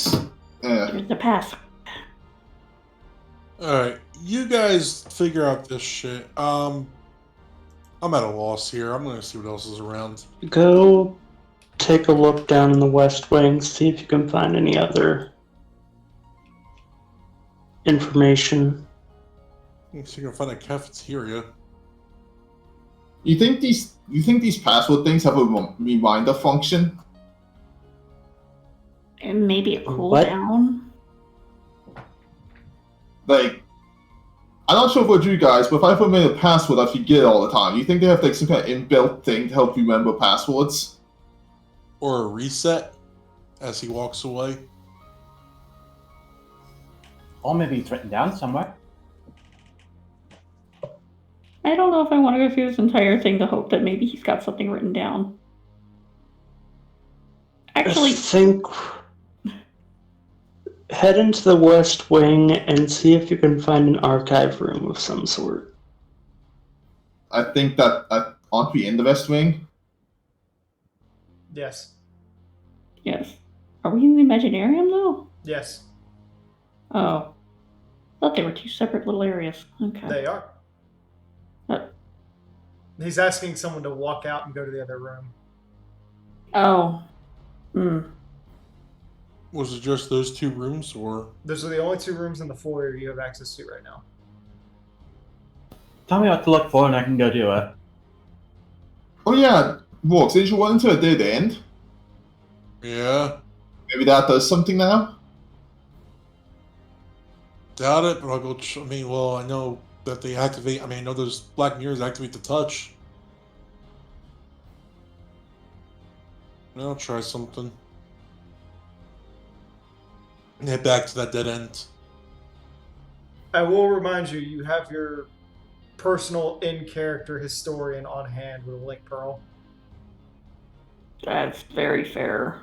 Here's the pass. Alright, you guys figure out this shit. I'm at a loss here. I'm gonna see what else is around. Go take a look down in the West Wing, see if you can find any other information. See if you can find a cafeteria. You think these password things have a reminder function? And maybe a What? cooldown. Like, I'm not sure about you guys, but if I put in a password, I forget it all the time. You think they have like some kind of inbuilt thing to help you remember passwords? Or a reset as he walks away. Or maybe it's written down somewhere. I don't know if I want to go through this entire thing to hope that maybe he's got something written down. Actually, I think head into the West Wing and see if you can find an archive room of some sort. I think that aren't we in the West Wing? Yes. yes. Are we in the Imaginarium, though? Yes, Oh. I thought they were 2 separate little areas. Okay. they are. Uh, He's asking someone to walk out and go to the other room. oh. Was it just those 2 rooms, or? Those are the only 2 rooms in the foyer you have access to right now. Tell me what to look for and I can go do it. Oh yeah, Walks, did you run into a dead end? Yeah. Maybe that does something now? Doubt it, but I'll go. I know that they activate. I know those black mirrors activate the touch. I'll try something. And head back to that dead end. I will remind you, you have your personal in-character historian on hand with a link pearl. That's very fair.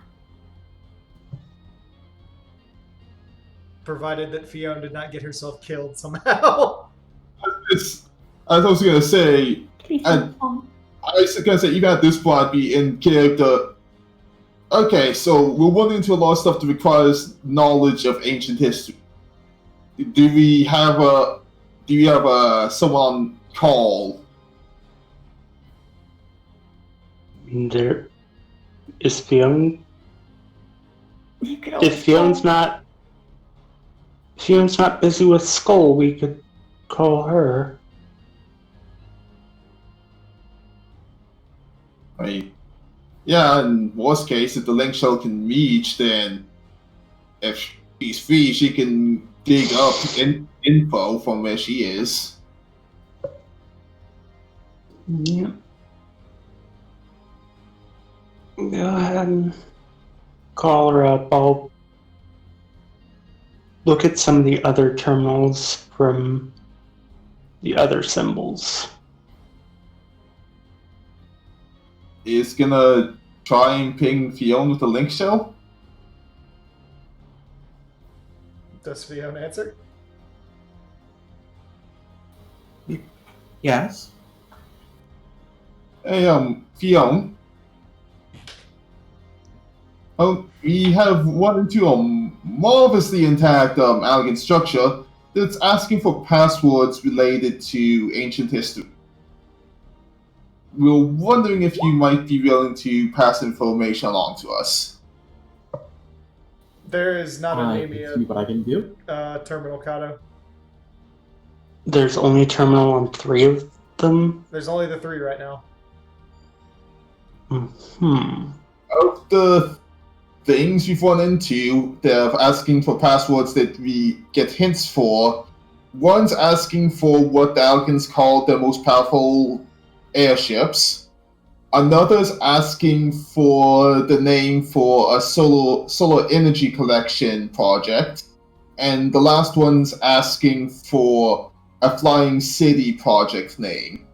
Provided that Fiona did not get herself killed somehow. I was also gonna say, Please And- don't. I was gonna say, even at this point, be in character. Okay, so we're running into a lot of stuff that requires knowledge of ancient history. Do we have someone on call? There is Fiona. You could always If Fiona's not busy with Skull, we could call her. Yeah, in worst case, if the link shell can reach, then if she's free, she can dig up info from where she is. Yeah. Go ahead and call her up. I'll look at some of the other terminals from the other symbols. Is gonna try and ping Fiona with the link shell. Does Fiona answer? Yes. Hey, Fiona. We have one into a marvelously intact elegant structure that's asking for passwords related to ancient history. We're wondering if you might be willing to pass information along to us. There is not a I name can see what I can do. terminal, Kato. There's only terminal on 3 of them. There's only the 3 right now. Of the things we've run into, they're asking for passwords that we get hints for. One's asking for what the Alkans call their most powerful airships. Another's asking for the name for a solar energy collection project. And the last one's asking for a flying city project name.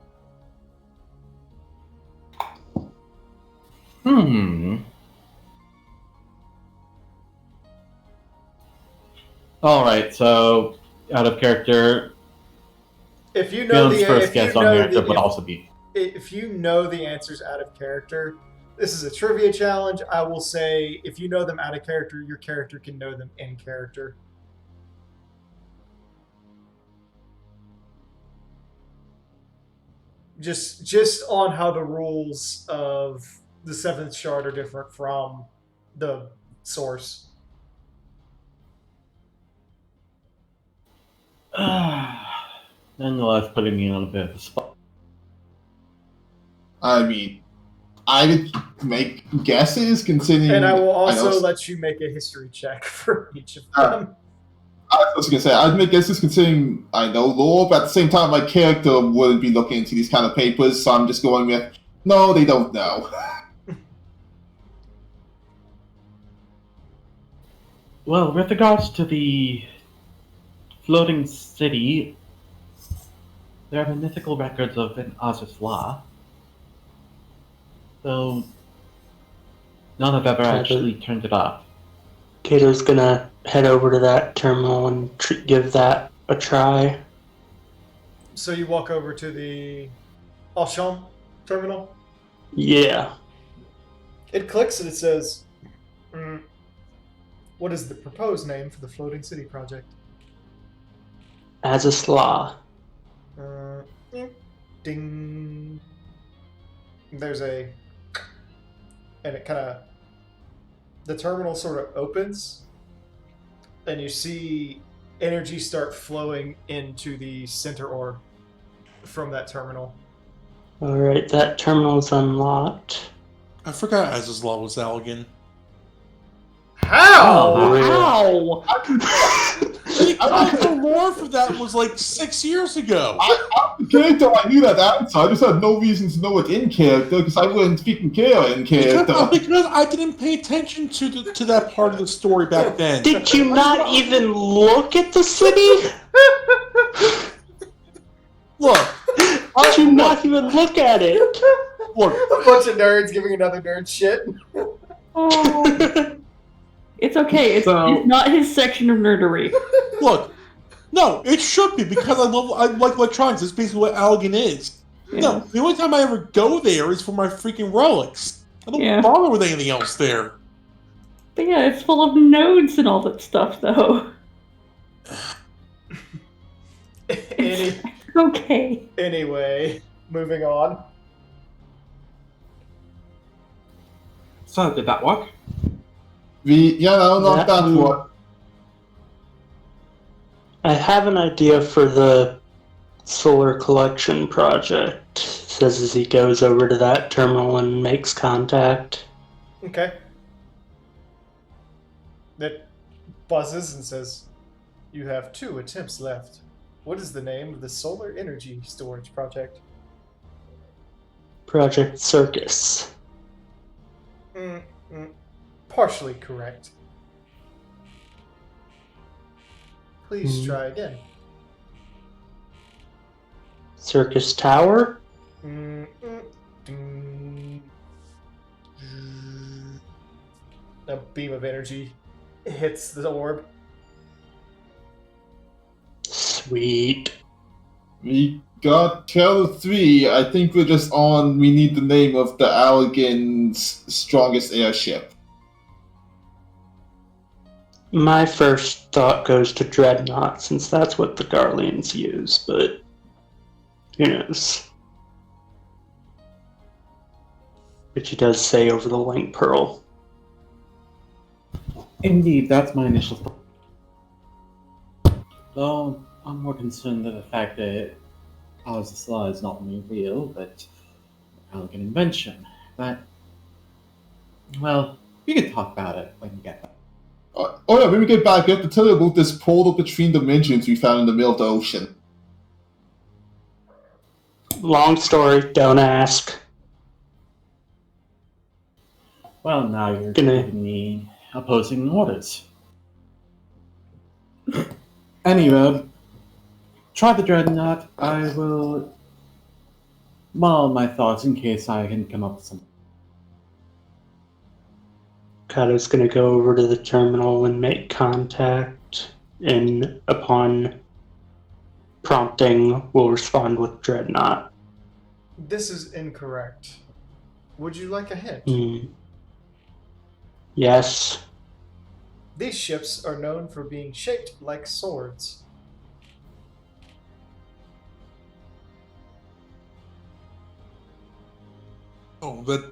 Alright, so out of character, If you know Fion's the first if guess you on know character the, would also be. if you know the answers out of character, this is a trivia challenge. I will say if you know them out of character, your character can know them in character. Just on how the rules of the 7th shard are different from the source. Nonetheless, putting me on a bit of a spot. I mean, I would make guesses considering. And I will know- also let you make a history check for each of them. I was gonna say I'd make guesses considering I know lore, but at the same time my character wouldn't be looking into these kind of papers, so I'm just going with no, they don't know. Well, with regards to the floating city, there are the mythical records of an Azus La. Though none have ever actually turned it off. Kato's gonna head over to that terminal and give that a try. So you walk over to the Auchan terminal. Yeah. It clicks and it says, what is the proposed name for the floating city project? As a slaw. Ding. There's a... And it kind of... The terminal sort of opens, and you see energy start flowing into the center orb from that terminal. Alright, that terminal's unlocked. I forgot Az's Law was Algan. How? Ow! The lore for that was like 6 years ago. In character, I knew that answer. I just had no reason to know it in character because I wouldn't freaking care in character. Because I didn't pay attention to that part of the story back then. Did you not even look at the city? Look, Did you not even look at it? look. A bunch of nerds giving another nerd shit. Oh. It's okay. It's not his section of nerdery. Look, no, it should be because I like electronics. That's basically what Algan is. Yeah. No, the only time I ever go there is for my freaking relics. I don't bother with anything else there. But yeah, it's full of nodes and all that stuff, though. Okay. Anyway, moving on. So, did that work? Not that one. I have an idea for the solar collection project, says as he goes over to that terminal and makes contact. Okay. It buzzes and says, "You have 2 attempts left. What is the name of the solar energy storage project?" Project Circus. Partially correct. Please try again. Circus Tower? A beam of energy hits the orb. Sweet. We got count of 3. I think we're just on. We need the name of the Allegan's strongest airship. My first thought goes to Dreadnought, since that's what the Garleans use, but who knows? But she does say over the Light Pearl. Indeed, that's my initial thought. Though I'm more concerned with the fact that Azazla is not only real, but an elegant invention. But, well, we can talk about it when we get back. Oh yeah, when we get back, we have to tell you about this portal between dimensions we found in the middle of the ocean. Long story, don't ask. Well, now you're Gonna- giving me opposing orders. Anyway, try the Dreadnought. I will mull my thoughts in case I can come up with some. Kato's gonna go over to the terminal and make contact, and upon prompting, will respond with Dreadnought. This is incorrect. Would you like a hint? Yes. These ships are known for being shaped like swords. Oh, that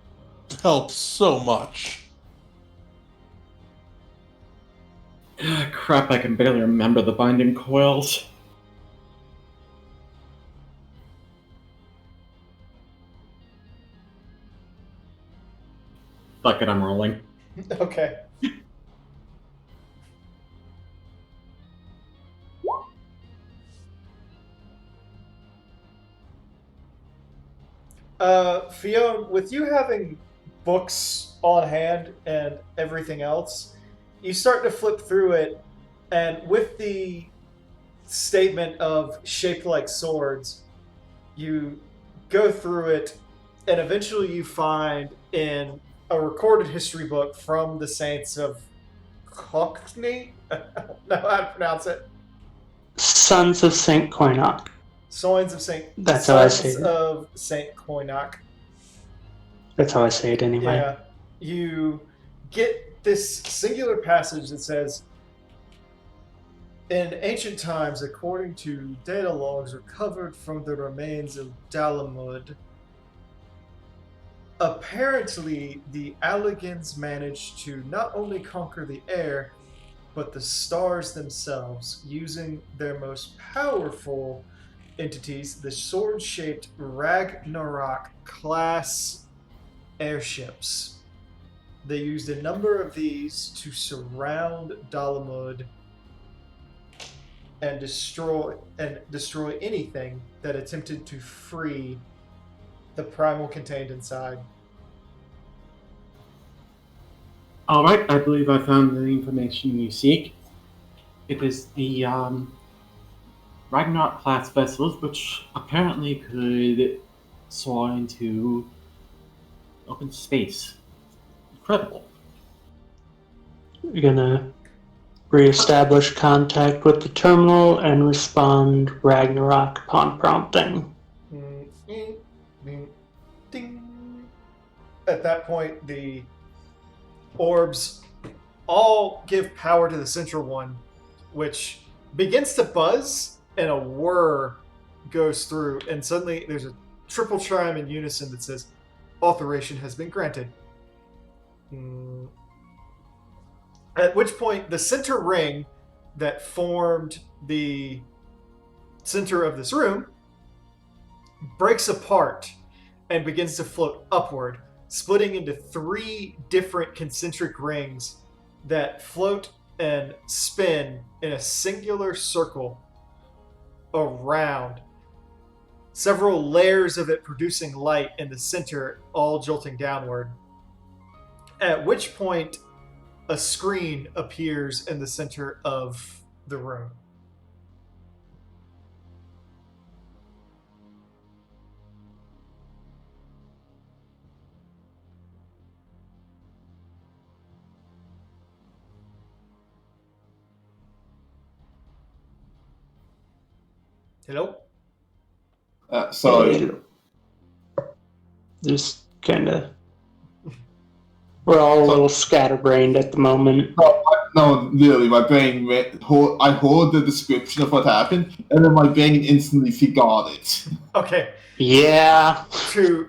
helps so much. Crap, I can barely remember the binding coils. Fuck it, I'm rolling. Okay. Fiona, with you having books on hand and everything else, you start to flip through it, and with the statement of shaped like swords, you go through it, and eventually you find in a recorded history book from the Saints of Cockney. I don't know how to pronounce it. Sons of Saint Coinoc. Sons of Saint. That's how I say Sons it. of Saint Coinoc. That's how I say it anyway. Yeah, you get this singular passage that says, "In ancient times, according to data logs recovered from the remains of Dalamud, apparently the Allegans managed to not only conquer the air, but the stars themselves, using their most powerful entities, the sword-shaped Ragnarok class airships. They used a number of these to surround Dalamud and destroy anything that attempted to free the primal contained inside." Alright, I believe I found the information you seek. It is the Ragnarok class vessels, which apparently could soar into open space. Incredible. We're gonna reestablish contact with the terminal and respond Ragnarok upon prompting. Ding. At that point, the orbs all give power to the central one, which begins to buzz, and a whir goes through, and suddenly there's a triple chime in unison that says, "Authorization has been granted." At which point, the center ring that formed the center of this room breaks apart and begins to float upward, splitting into 3 different concentric rings that float and spin in a singular circle around, several layers of it producing light in the center, all jolting downward. At which point, a screen appears in the center of the room. Hello? Sorry. Just kind of. We're all a little scatterbrained at the moment. No, literally, my brain I heard the description of what happened, and then my brain instantly forgot it. Okay. Yeah. To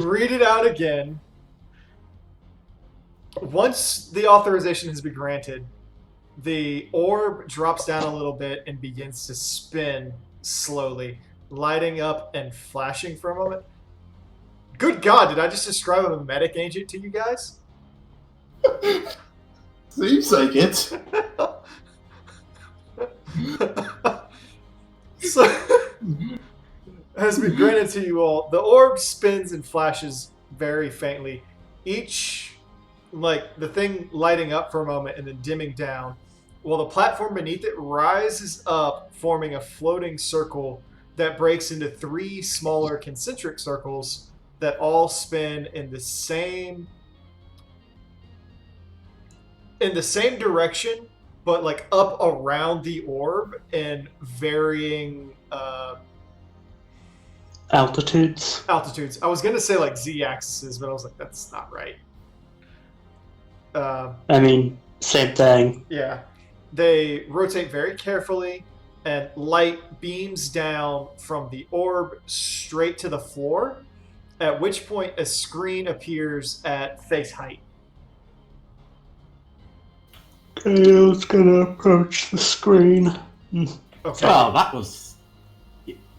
read it out again, once the authorization has been granted, the orb drops down a little bit and begins to spin slowly, lighting up and flashing for a moment. Good God, did I just describe a medic agent to you guys? Seems like it. So, has been granted to you all. The orb spins and flashes very faintly. Each, like, the thing lighting up for a moment and then dimming down, while the platform beneath it rises up, forming a floating circle that breaks into 3 smaller concentric circles that all spin in the same direction, but like up around the orb in varying Altitudes. altitudes. I was gonna say like z-axes, but I was like, that's not right. I mean, same thing. Yeah. They rotate very carefully, and light beams down from the orb straight to the floor, at which point a screen appears at face height. Kale's gonna approach the screen. Okay. Oh, that was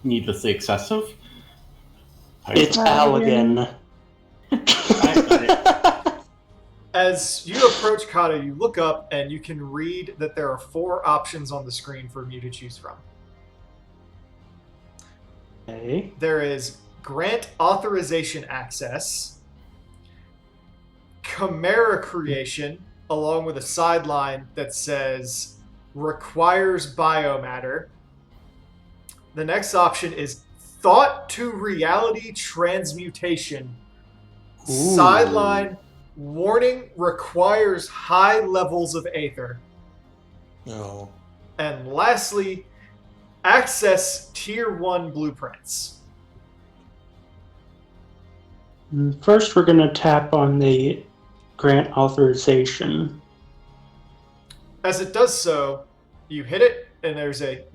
needlessly excessive. It's Halligan. As you approach Kata, you look up and you can read that there are 4 options on the screen for you to choose from. Okay. There is grant authorization access, Chimera creation, along with a sideline that says requires biomatter. The next option is thought to reality transmutation. Ooh. Sideline warning requires high levels of aether. No. And lastly, access tier 1 blueprints. First, we're gonna tap on the grant authorization. As it does so, you hit it, and there's a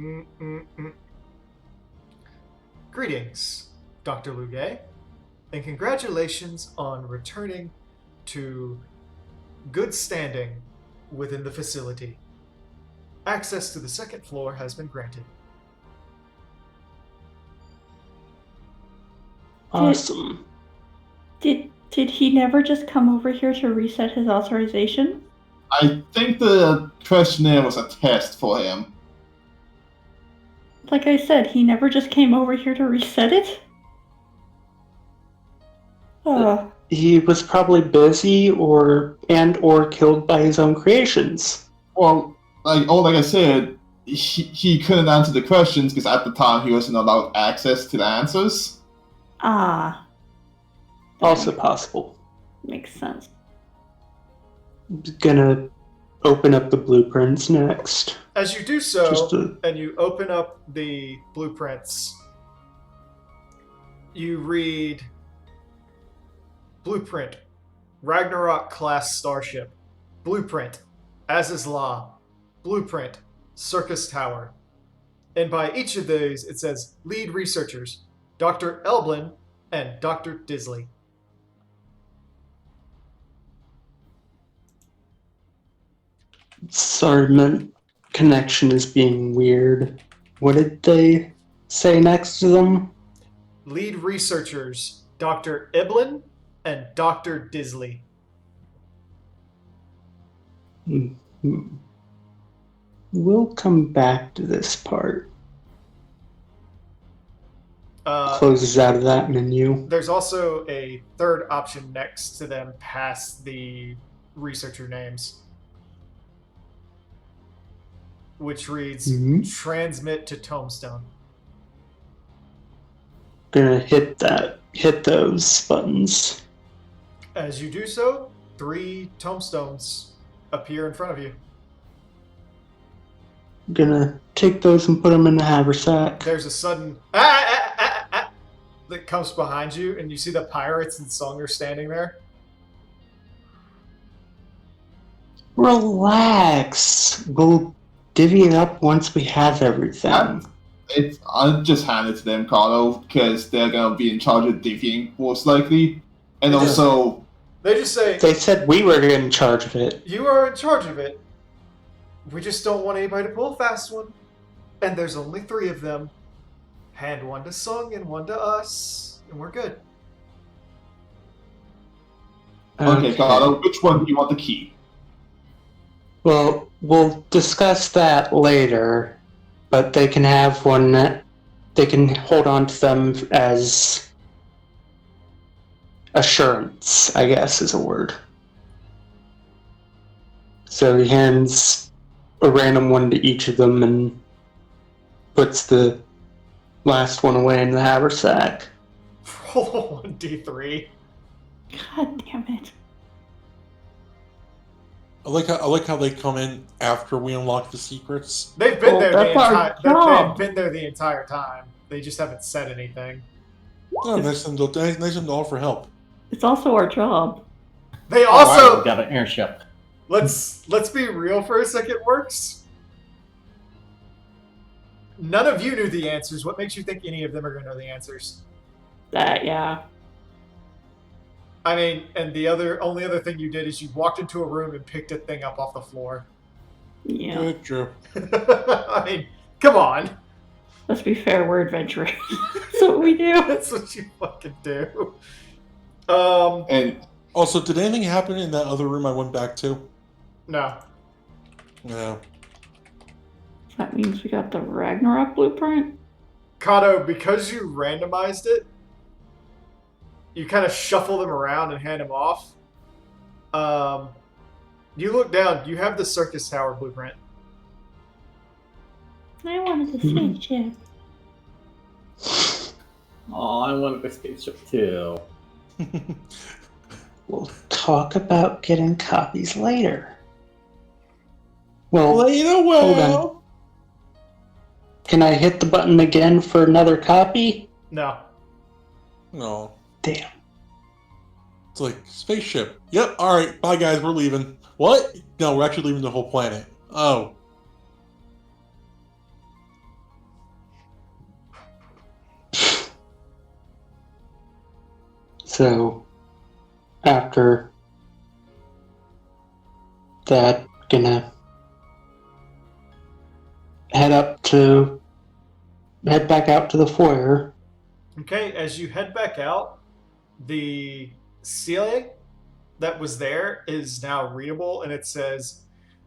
Greetings, Dr. Lugay, and congratulations on returning to good standing within the facility. Access to the 2nd floor has been granted. Awesome. Did he never just come over here to reset his authorization? I think the questionnaire was a test for him. Like I said, he never just came over here to reset it? Oh, He was probably busy or killed by his own creations. Well, like I said, he couldn't answer the questions because at the time he wasn't allowed access to the answers. ah, Also possible. makes sense. Gonna open up the blueprints next. As you do so, Just to- and you open up the blueprints, you read Blueprint, Ragnarok class starship. Blueprint, Az's Law. Blueprint, Circus Tower. And by each of those, it says lead researchers, Dr. Elblin and Dr. Disley. Sorry, my connection is being weird. What did they say next to them? Lead researchers, Dr. Eblin and Dr. Disley. We'll come back to this part. Closes out of that menu. There's also a third option next to them past the researcher names, which reads Mhm. transmit to Tombstone. Gonna hit those buttons. As you do so, 3 tombstones appear in front of you. Gonna take those and put them in the haversack. There's a sudden that comes behind you, and you see the pirates and Song are standing there. Relax. We'll divvy it up once we have everything. I'll just hand it to them, Carlo, because they're gonna be in charge of divvying most likely, and also They just say, They said we were in charge of it. "You are in charge of it. We just don't want anybody to pull a fast one. And there's only 3 of them. Hand one to Sung and one to us, and we're good." okay, Carlo, which one do you want to keep? Well, we'll discuss that later, but they can have one that they can hold on to them as assurance, I guess is a word. So he hands a random one to each of them and puts the last one away in the haversack. Roll a 1d3. God damn it. I like how they come in after we unlock the secrets. They've been Well, there that's our they've job. been there the entire time. They just haven't said anything. Oh, nice of them to offer help. It's also our job. They Alright, also we've got an airship. let's be real for a second, Works. None of you knew the answers. What makes you think any of them are going to know the answers? That, yeah. I mean, and the only other thing you did is you walked into a room and picked a thing up off the floor. Yeah. Good, true. I mean, come on. Let's be fair, we're adventurers. That's what we do. That's what you fucking do. And Also, did anything happen in that other room I went back to? No. No. That means we got the Ragnarok blueprint? Kato, because you randomized it, you kind of shuffle them around and hand them off. You look down, you have the Circus Tower blueprint. I wanted the spaceship. Oh, I wanted the spaceship too. We'll talk about getting copies later. Well, Later, hold on. Can I hit the button again for another copy? No. No. Damn. It's like, spaceship. Yep, alright, bye guys, we're leaving. What? No, we're actually leaving the whole planet. Oh. So, after that, gonna head back out to the foyer. Okay, as you head back out, the ceiling that was there is now readable, and it says,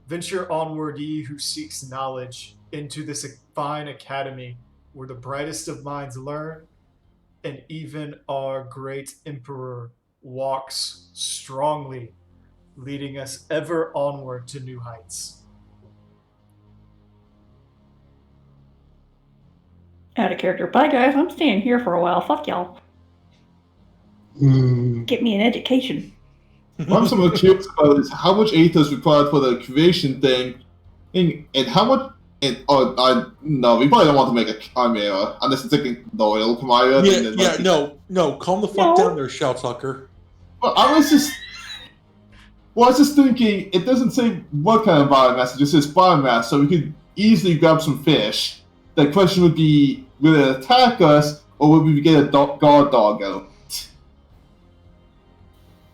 "Venture onward, ye who seeks knowledge, into this fine academy, where the brightest of minds learn, and even our great emperor walks strongly, leading us ever onward to new heights." Out of character. Bye, guys. I'm staying here for a while. Fuck y'all. Get me an education. what I'm somewhat curious about is how much aid is required for the creation thing, and how much. No, we probably don't want to make a chimera unless it's like a loyal chimera. No, calm the fuck down there, Shout Tucker. Well, I was just thinking, it doesn't say what kind of biomass, it just says biomass, so we could easily grab some fish. The question would be, will it attack us, or will we get a guard dog out?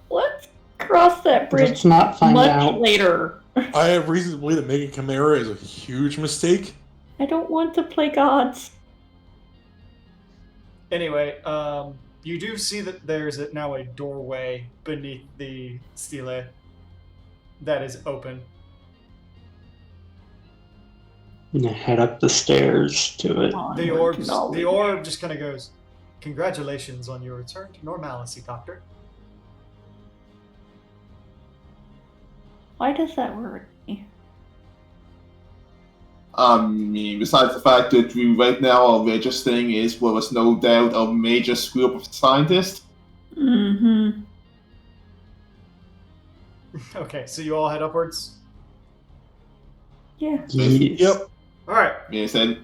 Let's cross that bridge Let's not find much out. later. I have reason to believe that making Chimera is a huge mistake. I don't want to play gods. Anyway, you do see that there's now a doorway beneath the stele that is open. I'm gonna head up the stairs to it. The Onward to orb knowledge. just kind of goes, "Congratulations on your return to normalcy, Doctor." Why does that worry me? I mean, besides the fact that we right now our major thing is, well, there's no doubt a major screw up of scientists. Mm-hmm. Okay, so you all head upwards. Yeah. Yes. Yep. All right. I said,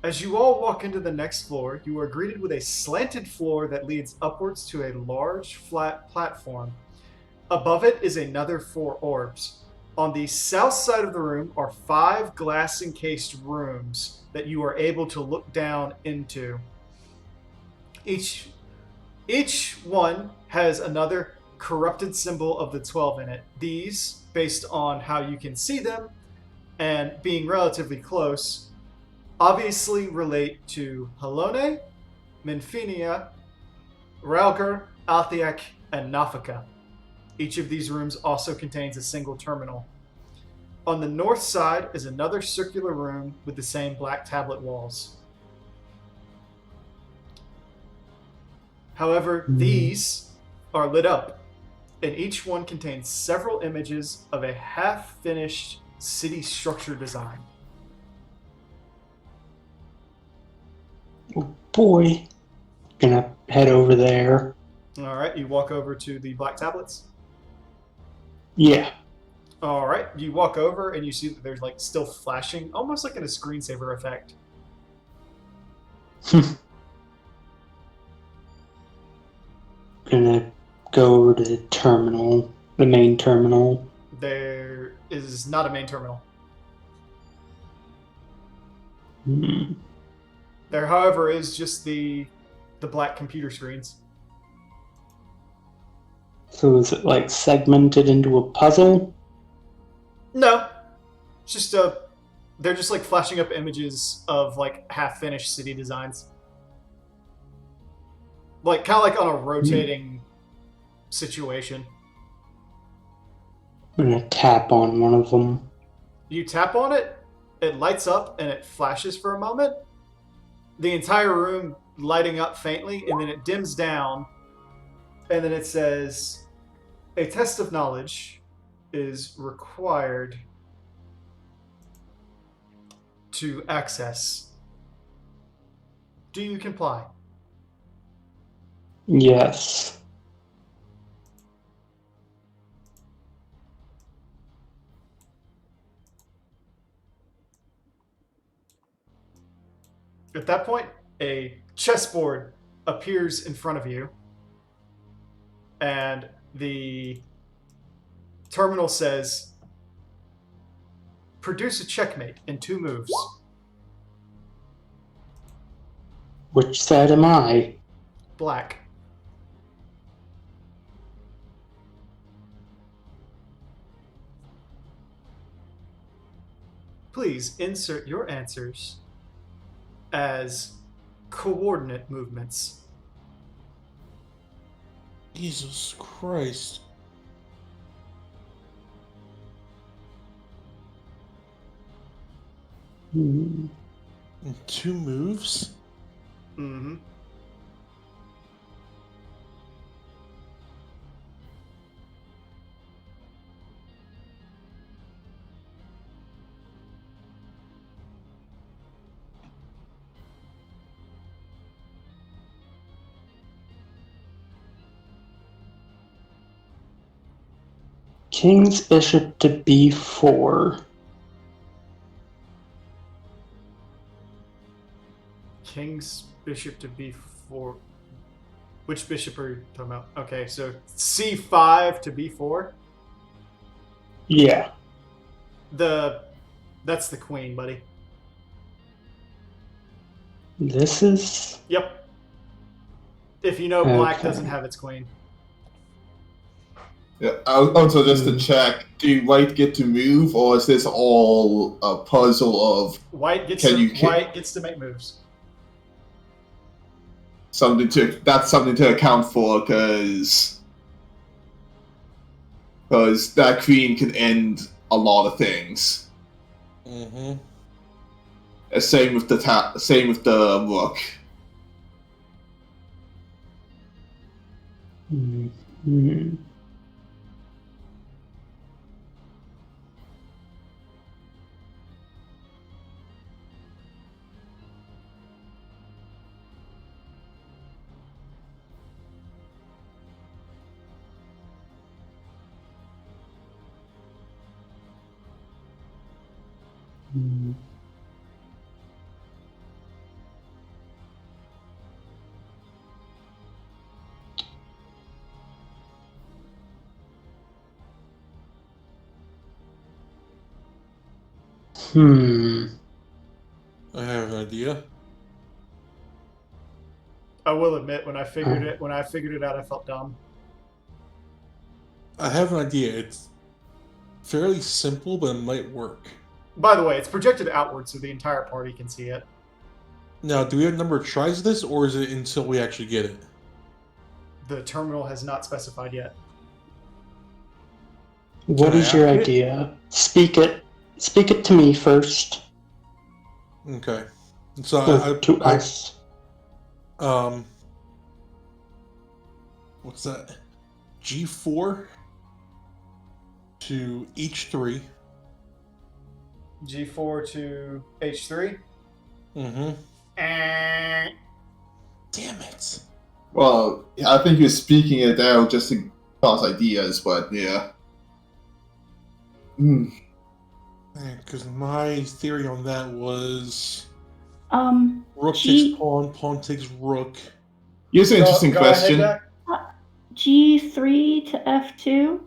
As you all walk into the next floor, you are greeted with a slanted floor that leads upwards to a large flat platform. Above it is another 4 orbs. On the south side of the room are 5 glass-encased rooms that you are able to look down into. Each one has another corrupted symbol of the 12 in it. These, based on how you can see them and being relatively close, obviously relate to Halone, Minfinia, Ralgar, Althiak, and Nafaka. Each of these rooms also contains a single terminal. On the north side is another circular room with the same black tablet walls. However, these are lit up, and each one contains several images of a half-finished city structure design. Oh boy. Gonna head over there. All right, you walk over to the black tablets. Yeah. All right, you walk over and you see that there's like still flashing, almost like in a screensaver effect. Gonna go over to the terminal, the main terminal. There is not a main terminal. Hmm. There, however, is just the black computer screens. So is it like segmented into a puzzle? No, it's just they're just like flashing up images of like half-finished city designs, like kind of like on a rotating situation. I'm gonna tap on one of them. You tap on it, it lights up and it flashes for a moment. The entire room lighting up faintly, and then it dims down, and then it says, "A test of knowledge is required to access. Do you comply?" Yes. At that point, a chessboard appears in front of you, and the terminal says, "Produce a checkmate in 2 moves." Which side am I? Black. Please insert your answers as coordinate movements. Jesus Christ. Hmm. In 2 moves? Mm-hmm. King's bishop to b4. King's bishop to b4. Which bishop are you talking about? Okay, so c5 to b4. Yeah. That's the queen, buddy. This is... Yep. If you know black Okay. doesn't have its queen. yeah, also just to check, do white get to move, or is this all a puzzle of White gets Can you White gets to make moves. something to account for? Because that queen can end a lot of things. Mm-hmm. Same with the rook. Mm-hmm. I have an idea. I will admit, when I figured it out, I felt dumb. I have an idea. It's fairly simple, but it might work. By the way, it's projected outward so the entire party can see it. Now, do we have a number of tries of this, or is it until we actually get it? The terminal has not specified yet. What Can I is your ask it? idea? Speak it to me first. Okay. So Or to us. What's that? G4 to H3. G4 to H3. Mm-hmm. Eh. Damn it. Well, I think you're speaking it out just to toss ideas, but yeah. Because my theory on that was rook G- takes pawn, pawn takes rook. Here's an interesting Go question. ahead, G3 to F2.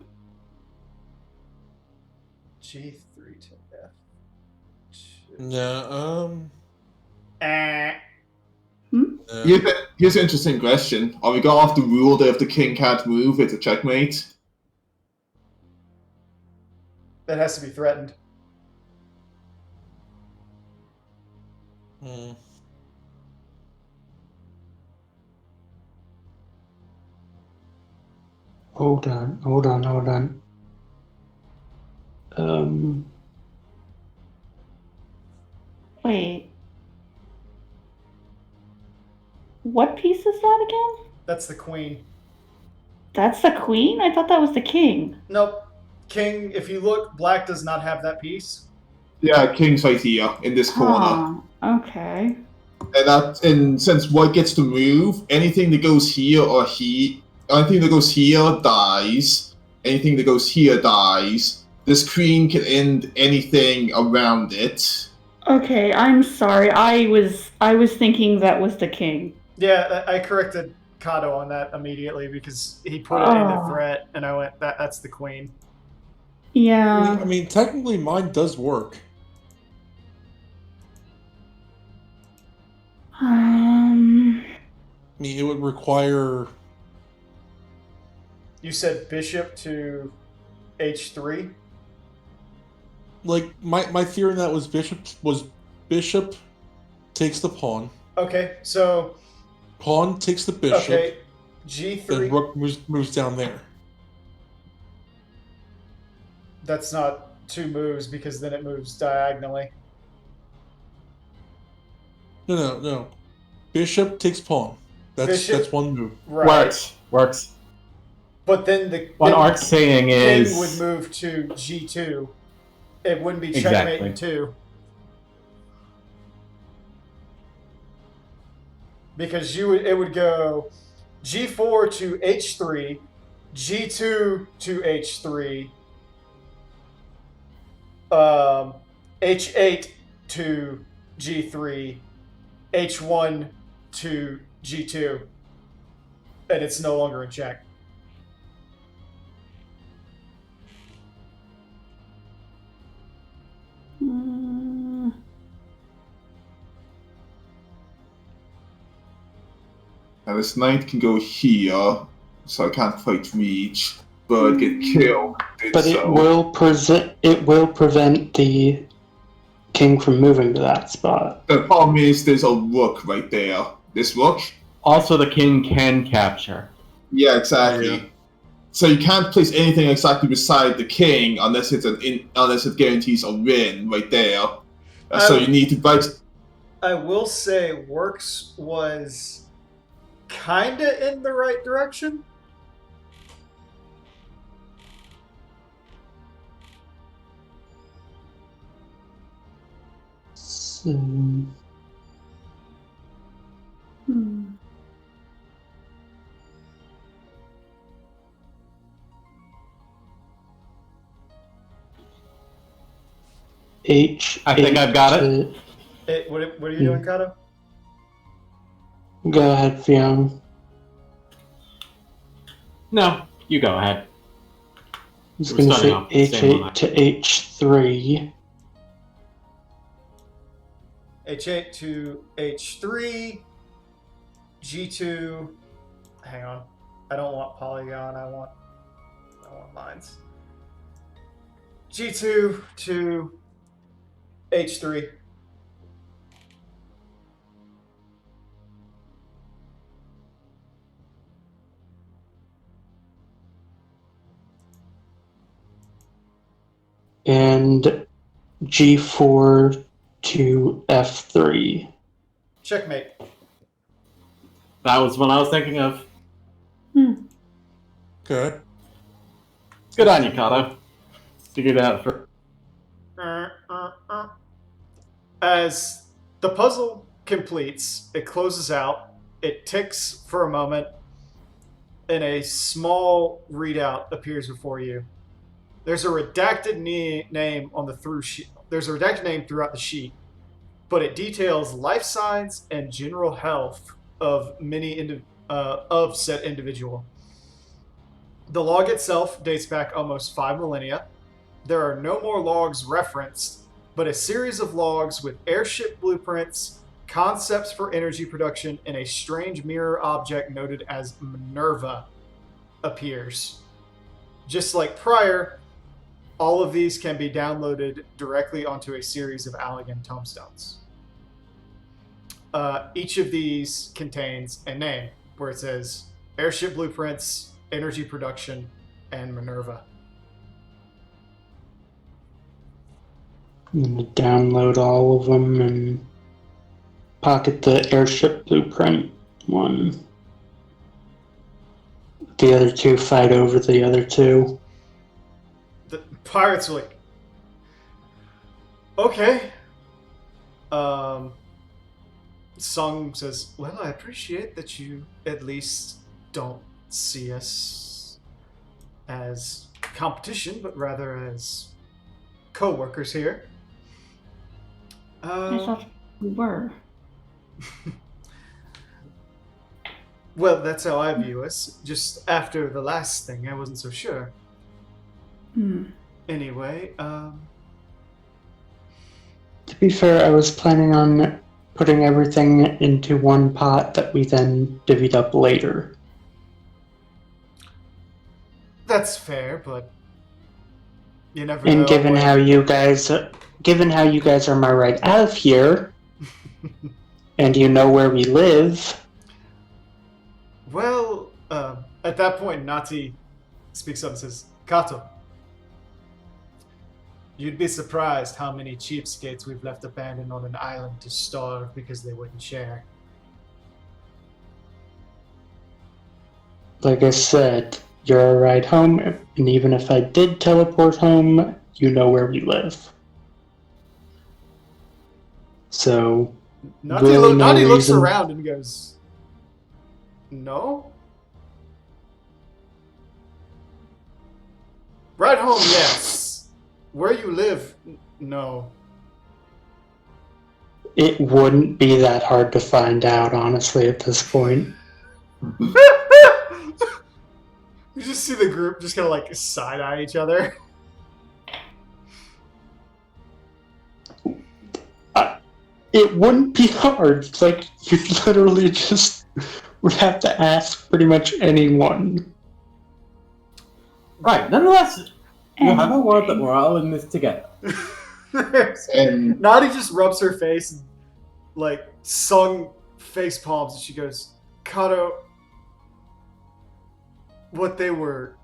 G3 to F2. No, Eh. no. Here's an interesting question. Are we going off the rule that if the king can't move, it's a checkmate? That has to be threatened. Hmm. Hold on. Wait. What piece is that again? That's the queen. That's the queen? I thought that was the king. Nope. King, if you look, black does not have that piece. Yeah, king's right here in this corner. Okay. And since white gets to move, anything that goes here or anything that goes here dies. Anything that goes here dies. This queen can end anything around it. Okay, I'm sorry. I was thinking that was the king. Yeah, I corrected Kato on that immediately because he put it in a threat, and I went, that's the queen. Yeah. I mean, technically mine does work. I mean, it would require... You said bishop to H3? Like, my theory on that was bishop takes the pawn. Okay, so... Pawn takes the bishop. Okay, G3... Then rook moves down there. That's not two moves because then it moves diagonally. No. Bishop takes pawn. That's one move. Right. Works. But then What Art's saying king is would move to G2. It wouldn't be Exactly. checkmate in 2. Because it would go G4 to H3, G2 to H3, H8 to G3, H1 to G2, and it's no longer in check. And this knight can go here, so I can't quite reach, but get killed. But it will prevent the king from moving to that spot. The problem is there's a rook right there. This rook? also the king can capture. Yeah, exactly. So you can't place anything exactly beside the king unless unless it guarantees a win right there. So you need to place. I will say Works was kinda in the right direction. So, Hmm. H. I think I've got it. What are you doing, Kato? Go ahead, Fiona. No, you go ahead. I was We're going to starting say off with the same H8 line. to H3. H8 to H3. G2. Hang on. I don't want polygon. I want lines. G2 to H3. And G4 to F3. Checkmate. That was what I was thinking of. Okay. Good on you, Kato. Figured it out for. As the puzzle completes, it closes out, it ticks for a moment, and a small readout appears before you. There's a redacted name on the through sheet. There's a redacted name throughout the sheet, but it details life signs and general health of of said individual. The log itself dates back almost 5 millennia. There are no more logs referenced, but a series of logs with airship blueprints, concepts for energy production, and a strange mirror object noted as Minerva appears. Just like prior, all of these can be downloaded directly onto a series of Allegan tomestones. Each of these contains a name where it says airship blueprints, energy production, and Minerva. I'm going to download all of them and pocket the airship blueprint one. The other two fight over the other two. The pirates are like, okay. Sung says, well, I appreciate that you at least don't see us as competition, but rather as co-workers here. I thought we were. Well, that's how I view us. Just after the last thing, I wasn't so sure. Anyway, To be fair, I was planning on putting everything into one pot that we then divvied up later. that's fair, but you never know. And given what- how you guys are my right out of here, and you know where we live, Well, at that point, Nati speaks up and says, Kato, you'd be surprised how many cheapskates we've left abandoned on an island to starve because they wouldn't share. like I said, you're a ride home, and even if I did teleport home, you know where we live. So, Nati, Really no Nati looks reason. around and goes, no? Ride home, yes. Where you live, no. it wouldn't be that hard to find out, honestly, at this point. You just see the group just kind of like side-eye each other. It wouldn't be hard. It's like, you literally just would have to ask pretty much anyone. Right, nonetheless, you And have a word that we're all in this together. And Nadi just rubs her face and like Sung face palms and she goes, Kato, what they were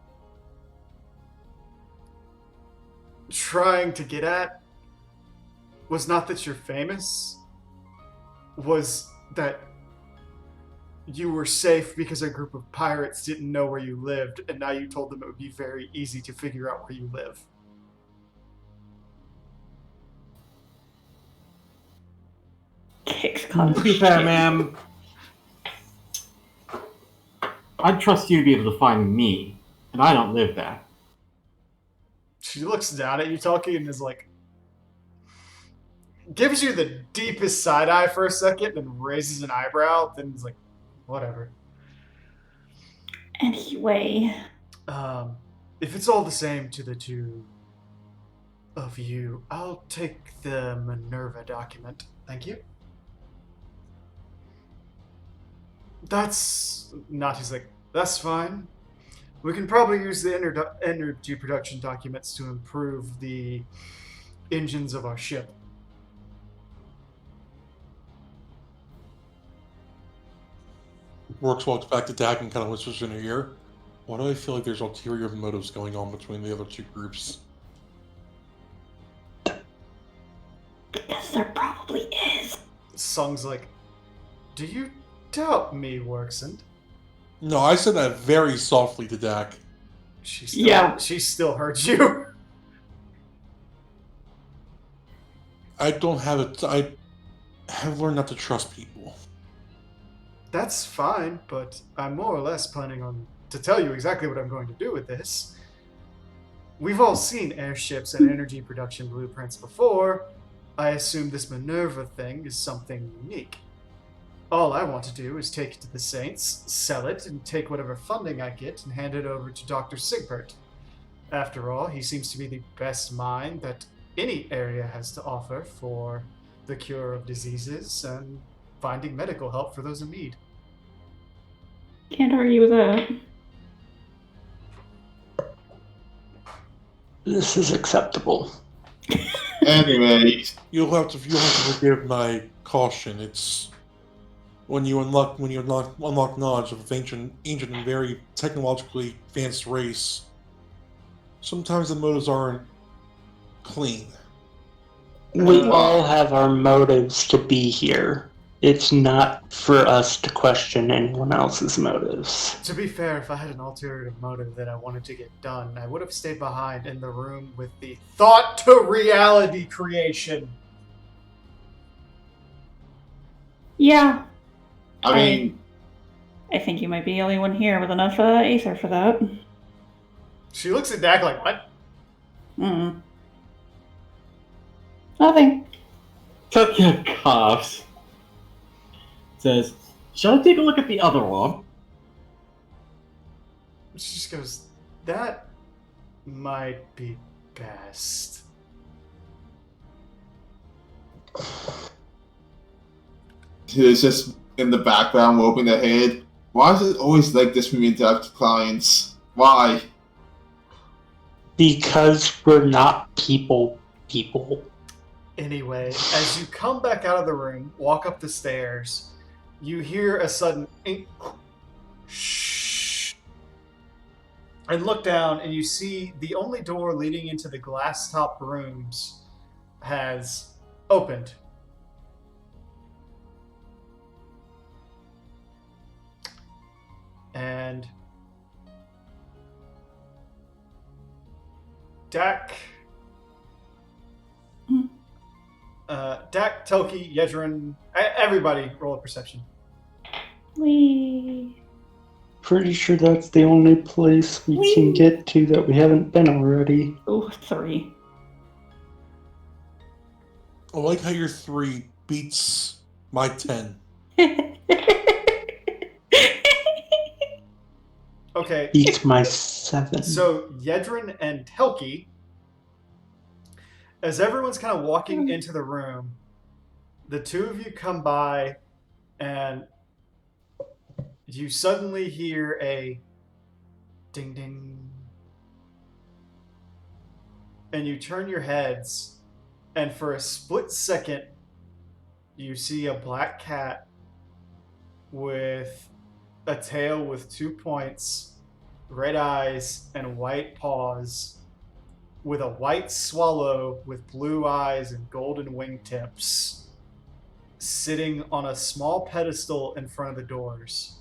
trying to get at was not that you're famous, was that you were safe because a group of pirates didn't know where you lived, and now you told them it would be very easy to figure out where you live. Kicks To Connor's be fair, shit. ma'am, I'd trust you to be able to find me, and I don't live there. She looks down at you, Talkie, and is like, gives you the deepest side eye for a second, and raises an eyebrow, then is like, whatever. Anyway, If it's all the same to the two of you, I'll take the Minerva document. Thank you. That's not. He's like, that's fine. We can probably use the energy production documents to improve the engines of our ship. Rourke walks back to Dak and kind of whispers in her ear, "Why do I feel like there's ulterior motives going on between the other two groups?" because there probably is. Sung's like, do you doubt me, Worksend? No, I said that very softly to Dak. She still, Yeah. she still heard you. I don't have it. I have learned not to trust people. That's fine, but I'm more or less planning on to tell you exactly what I'm going to do with this. We've all seen airships and energy production blueprints before. I assume this Minerva thing is something unique. All I want to do is take it to the Saints, sell it, and take whatever funding I get and hand it over to Dr. Sigbert. After all, he seems to be the best mind that any area has to offer for the cure of diseases and finding medical help for those in need. Can't argue with that. This is acceptable. Anyway, You'll have to forgive my caution. It's when you unlock knowledge of ancient and very technologically advanced race. Sometimes the motives aren't clean. We all have our motives to be here. It's not for us to question anyone else's motives. To be fair, if I had an ulterior motive that I wanted to get done, I would have stayed behind in the room with the thought to reality creation. Yeah, I mean, I think you might be the only one here with enough Aether for that. She looks at Dak like, what? Nothing. Tukia coughs. Says, shall I take a look at the other one? She just goes, that might be best. it's just in the background, whooping their head. Why is it always like this when we interact with clients? Why? Because we're not people. Anyway, as you come back out of the room, walk up the stairs, you hear a sudden shh, and look down, and you see the only door leading into the glass-top rooms has opened. And Dak, Toki, Yedrin, everybody roll a perception. We. Pretty sure that's the only place we can get to that we haven't been already. Oh, 3. I like how your 3 beats my 10. Okay. Beats my 7. So Yedrin and Telki, as everyone's kind of walking into the room, the two of you come by and you suddenly hear a ding ding. And you turn your heads, and for a split second, you see a black cat with a tail with 2 points, red eyes, and white paws with a white swallow with blue eyes and golden wingtips sitting on a small pedestal in front of the doors.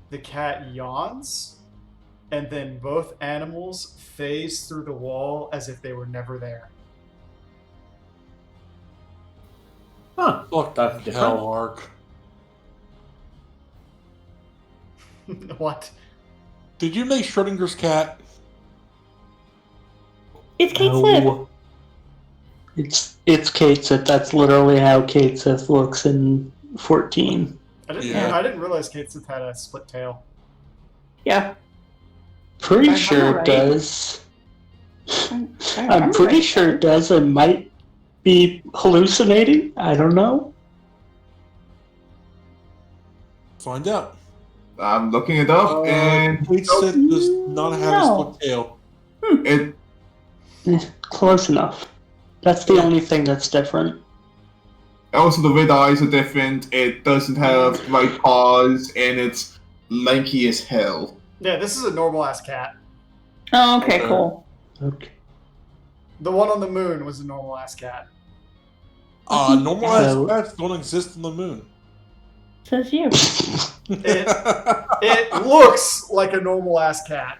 The cat yawns, and then both animals phase through the wall as if they were never there. Huh. Fuck That's hell, different. Mark. What? Did you make Schrodinger's cat? It's Kate Sith. No. It's Kate Sith. That's literally how Kate Sith looks in 14. I Yeah. didn't realize Kate Sith had a split tail. Yeah. Pretty I sure remember, it right? does. I'm I'm pretty sure it does. I might be hallucinating. I don't know. Find out. I'm looking it up, and Kate Sith does not have No. a split tail. it Close enough. That's the only thing that's different. also the red eyes are different. It doesn't have right paws, and it's lanky as hell. Yeah, this is a normal ass cat. Oh, okay, Okay. cool. Okay. The one on the moon was a normal ass cat. Normalized So- cats don't exist on the moon. Says you. It looks like a normal ass cat.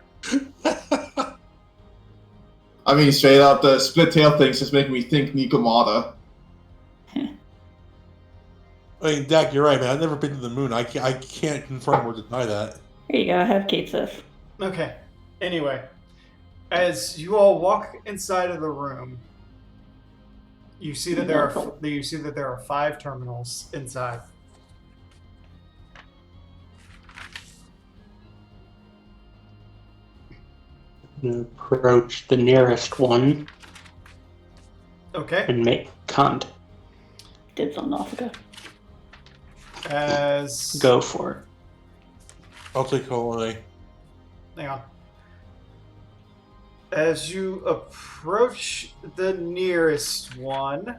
I mean, straight up, the split tail thing's just making me think Nikomata. I mean, Dak, you're right, man. I've never been to the moon. I can't confirm or deny that. Here you go. Have Kate Sith. Okay. Anyway, as you all walk inside of the room, you see that there are 5 terminals inside. Approach the nearest one Okay. and make contact. Dibs on Nothica. As Go for it. I'll take Colony. hang on. As you approach the nearest one,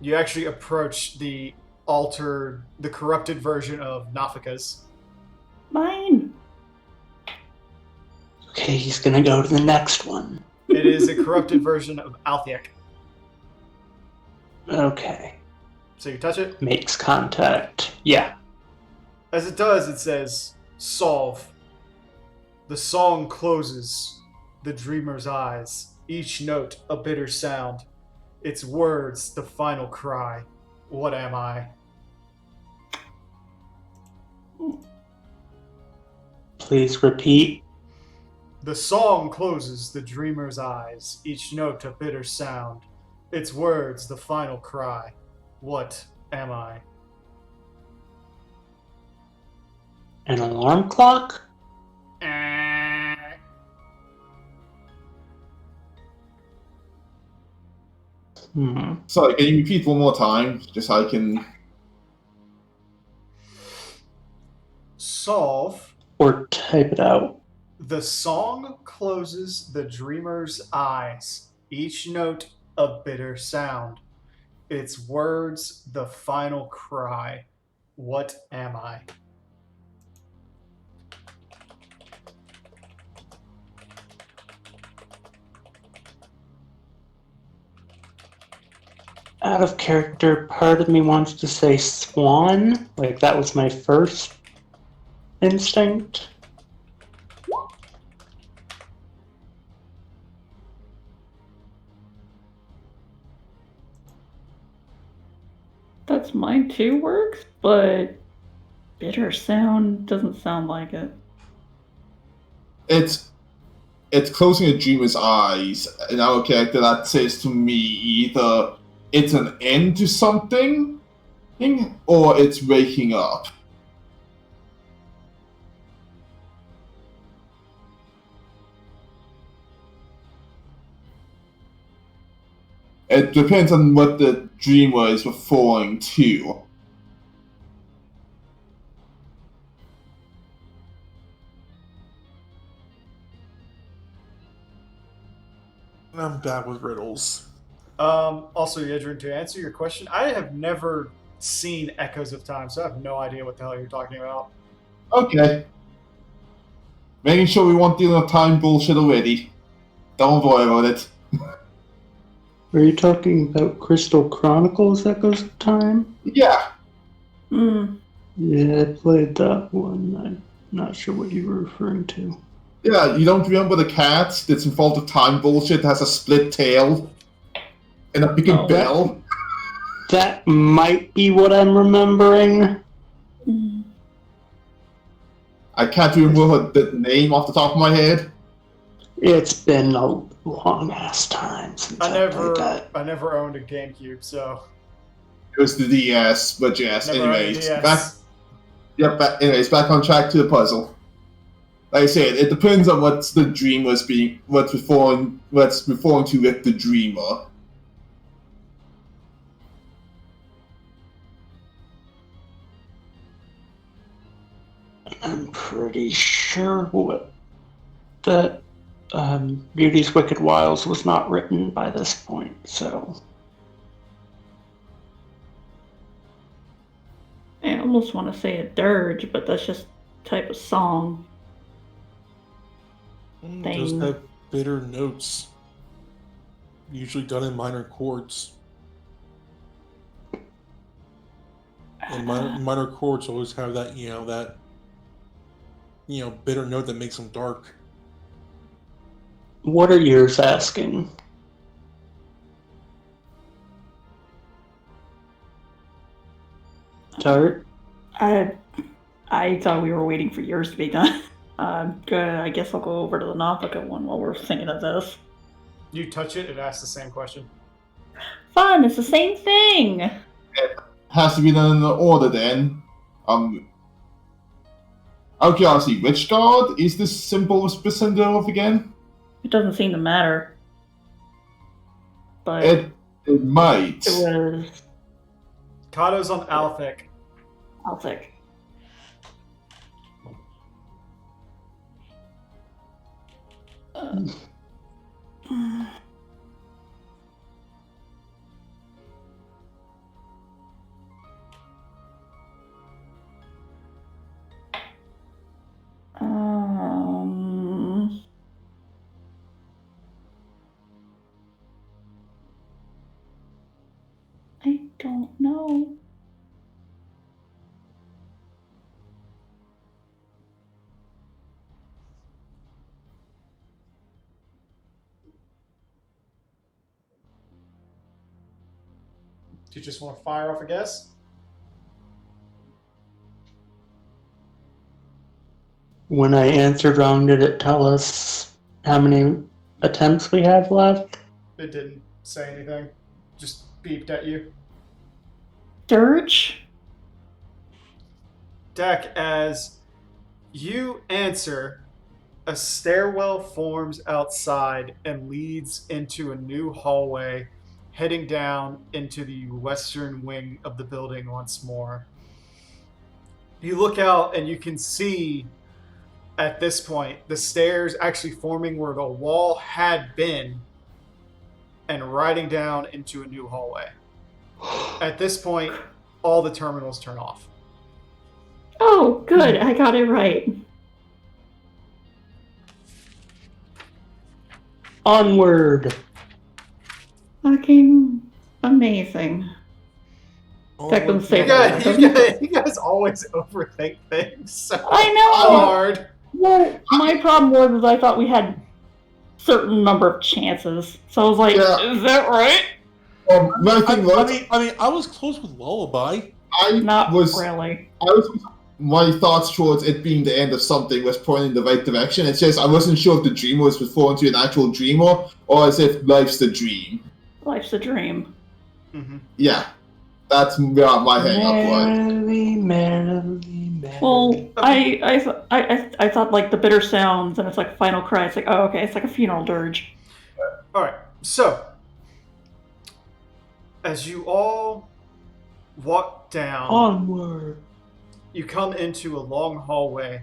you actually approach the altered, the corrupted version of Nafika's. Mine. Okay, he's gonna go to the next one. It is a corrupted version of Althiek. Okay. So you touch it. Makes contact. Yeah. As it does, it says, "Solve." The song closes, the dreamer's eyes, each note a bitter sound. Its words, the final cry. What am I? Please repeat. The song closes, the dreamer's eyes, each note a bitter sound. Its words, the final cry. What am I? An alarm clock? Sorry, can you repeat one more time, just so I can... Solve. Or type it out. The song closes the dreamer's eyes, each note a bitter sound. Its words, the final cry. What am I? Out of character, part of me wants to say swan. Like, that was my first instinct. That's mine too works, but bitter sound doesn't sound like it. It's closing a dreamer's eyes. In our character, that says to me either it's an end to something, or it's waking up. It depends on what the dreamer is referring to. I'm bad with riddles. Also, Yedrin, to answer your question, I have never seen Echoes of Time, so I have no idea what the hell you're talking about. Okay. Making sure we won't deal with time bullshit already. Don't worry about it. Are you talking about Crystal Chronicles Echoes of Time? Yeah. Hmm. Yeah, I played that one. I'm not sure what you were referring to. Yeah, you don't remember the cat that's involved with time bullshit, has a split tail and a big No. bell? That might be what I'm remembering. Mm. I can't remember the name off the top of my head. It's been a long ass time since I played that. I never owned a GameCube, so It was the DS, but yes, never owned a anyways. DS. Back on track to the puzzle. Like I said, it depends on what's referring to with the dreamer. I'm pretty sure that Beauty's Wicked Wiles was not written by this point, so. I almost want to say a dirge, but that's just type of song. It Thing. does have bitter notes. Usually done in minor chords. And minor chords always have that, bitter note that makes them dark. What are yours asking? Tart? I thought we were waiting for yours to be done. Good. I guess I'll go over to the Nautica one while we're thinking of this. You touch it, it asks the same question. Fun. It's the same thing. Has to be done in the order then. Okay, I'll see. Which god is this symbol representative of again? It doesn't seem to matter. But It might. it was Kato's on Althic. Altic. I don't know. Do you just want to fire off a guess? When I answered wrong, did it tell us how many attempts we have left? It didn't say anything. Just beeped at you. Dirge? Deck, as you answer, a stairwell forms outside and leads into a new hallway, heading down into the western wing of the building once more. You look out and you can see, at this point, the stairs actually forming where the wall had been and riding down into a new hallway. At this point, all the terminals turn off. Oh, good. I got it right. Onward! Fucking amazing. That Onward can say to that. You guys always overthink things so I know. hard. Well, my problem was I thought we had certain number of chances. So I was like, Yeah. is that right? My thing was, I was close with Lullaby. Not was really. my thoughts towards it being the end of something was pointing in the right direction. It's just I wasn't sure if the dreamer was referring to an actual dreamer or as if life's the dream. Life's a dream. Mm-hmm. Yeah, that's where my hang up was. Merrily, merrily, merrily. Well, I thought like the bitter sounds and it's like final cry. It's like, oh, okay, it's like a funeral dirge. All right. So, as you all walk down, Onward! you come into a long hallway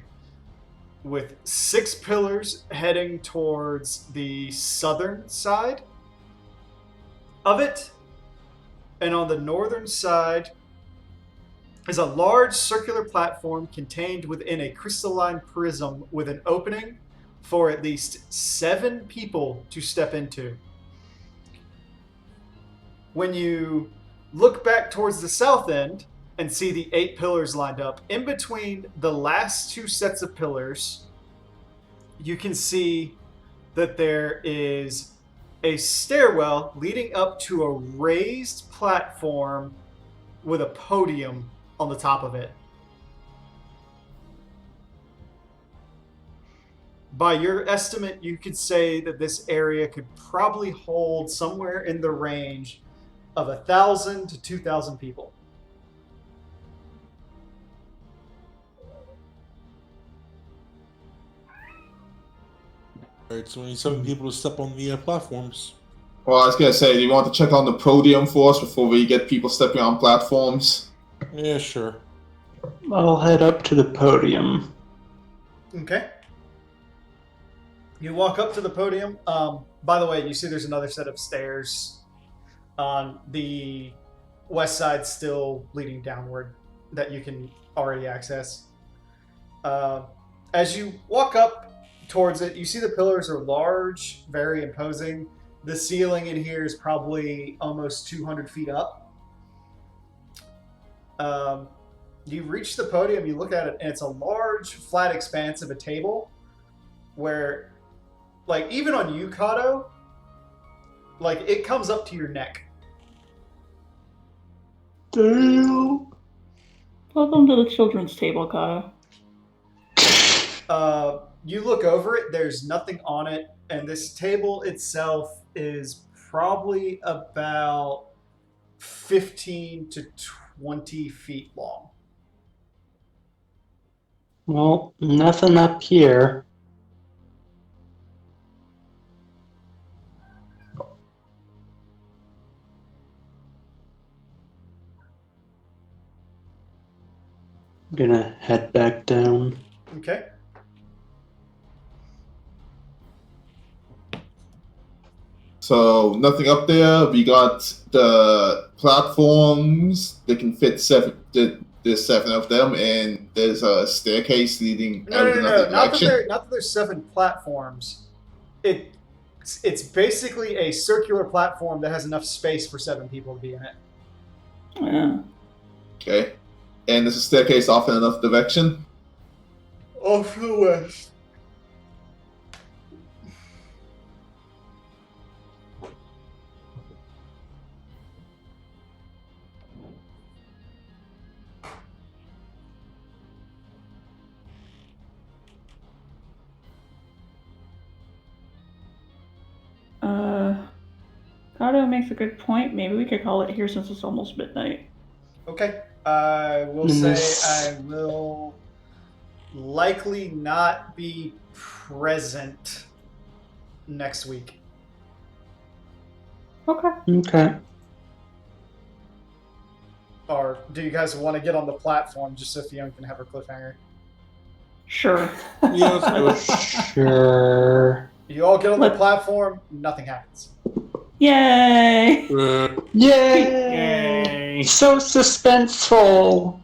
with 6 pillars heading towards the southern side. of it, and on the northern side is a large circular platform contained within a crystalline prism with an opening for at least 7 people to step into. When you look back towards the south end and see the 8 pillars lined up, in between the last 2 sets of pillars, you can see that there is a stairwell leading up to a raised platform with a podium on the top of it. By your estimate, you could say that this area could probably hold somewhere in the range of 1,000 to 2,000 people. Alright, so we need 7 people to step on the platforms. Well, I was gonna say, do you want to check on the podium for us before we get people stepping on platforms? Yeah, sure. I'll head up to the podium. Okay. You walk up to the podium. By the way, you see there's another set of stairs on the west side still leading downward that you can already access. As you walk up towards it, you see the pillars are large, very imposing. The ceiling in here is probably almost 200 feet up. You reach the podium, you look at it, and it's a large, flat expanse of a table where, like, even on you, Kato, like, it comes up to your neck. Damn. Welcome to the children's table, Kato. You look over it, there's nothing on it, and this table itself is probably about 15 to 20 feet long. Well, nothing up here. I'm gonna head back down. Okay. So nothing up there. We got the platforms. They can fit 7. There's 7 of them, and there's a staircase leading out in another direction. Not that there's 7 platforms. It's basically a circular platform that has enough space for 7 people to be in it. Yeah. Okay. And there's a staircase off in another direction. Off to the west. Kato makes a good point. Maybe we could call it here since it's almost midnight. Okay. I will say I will likely not be present next week. Okay. Okay. Or do you guys want to get on the platform just so Fiona can have her cliffhanger? Sure. Yeah, let's do it. Sure. You all get on the platform, nothing happens. Yay! Uh, Yay! So suspenseful.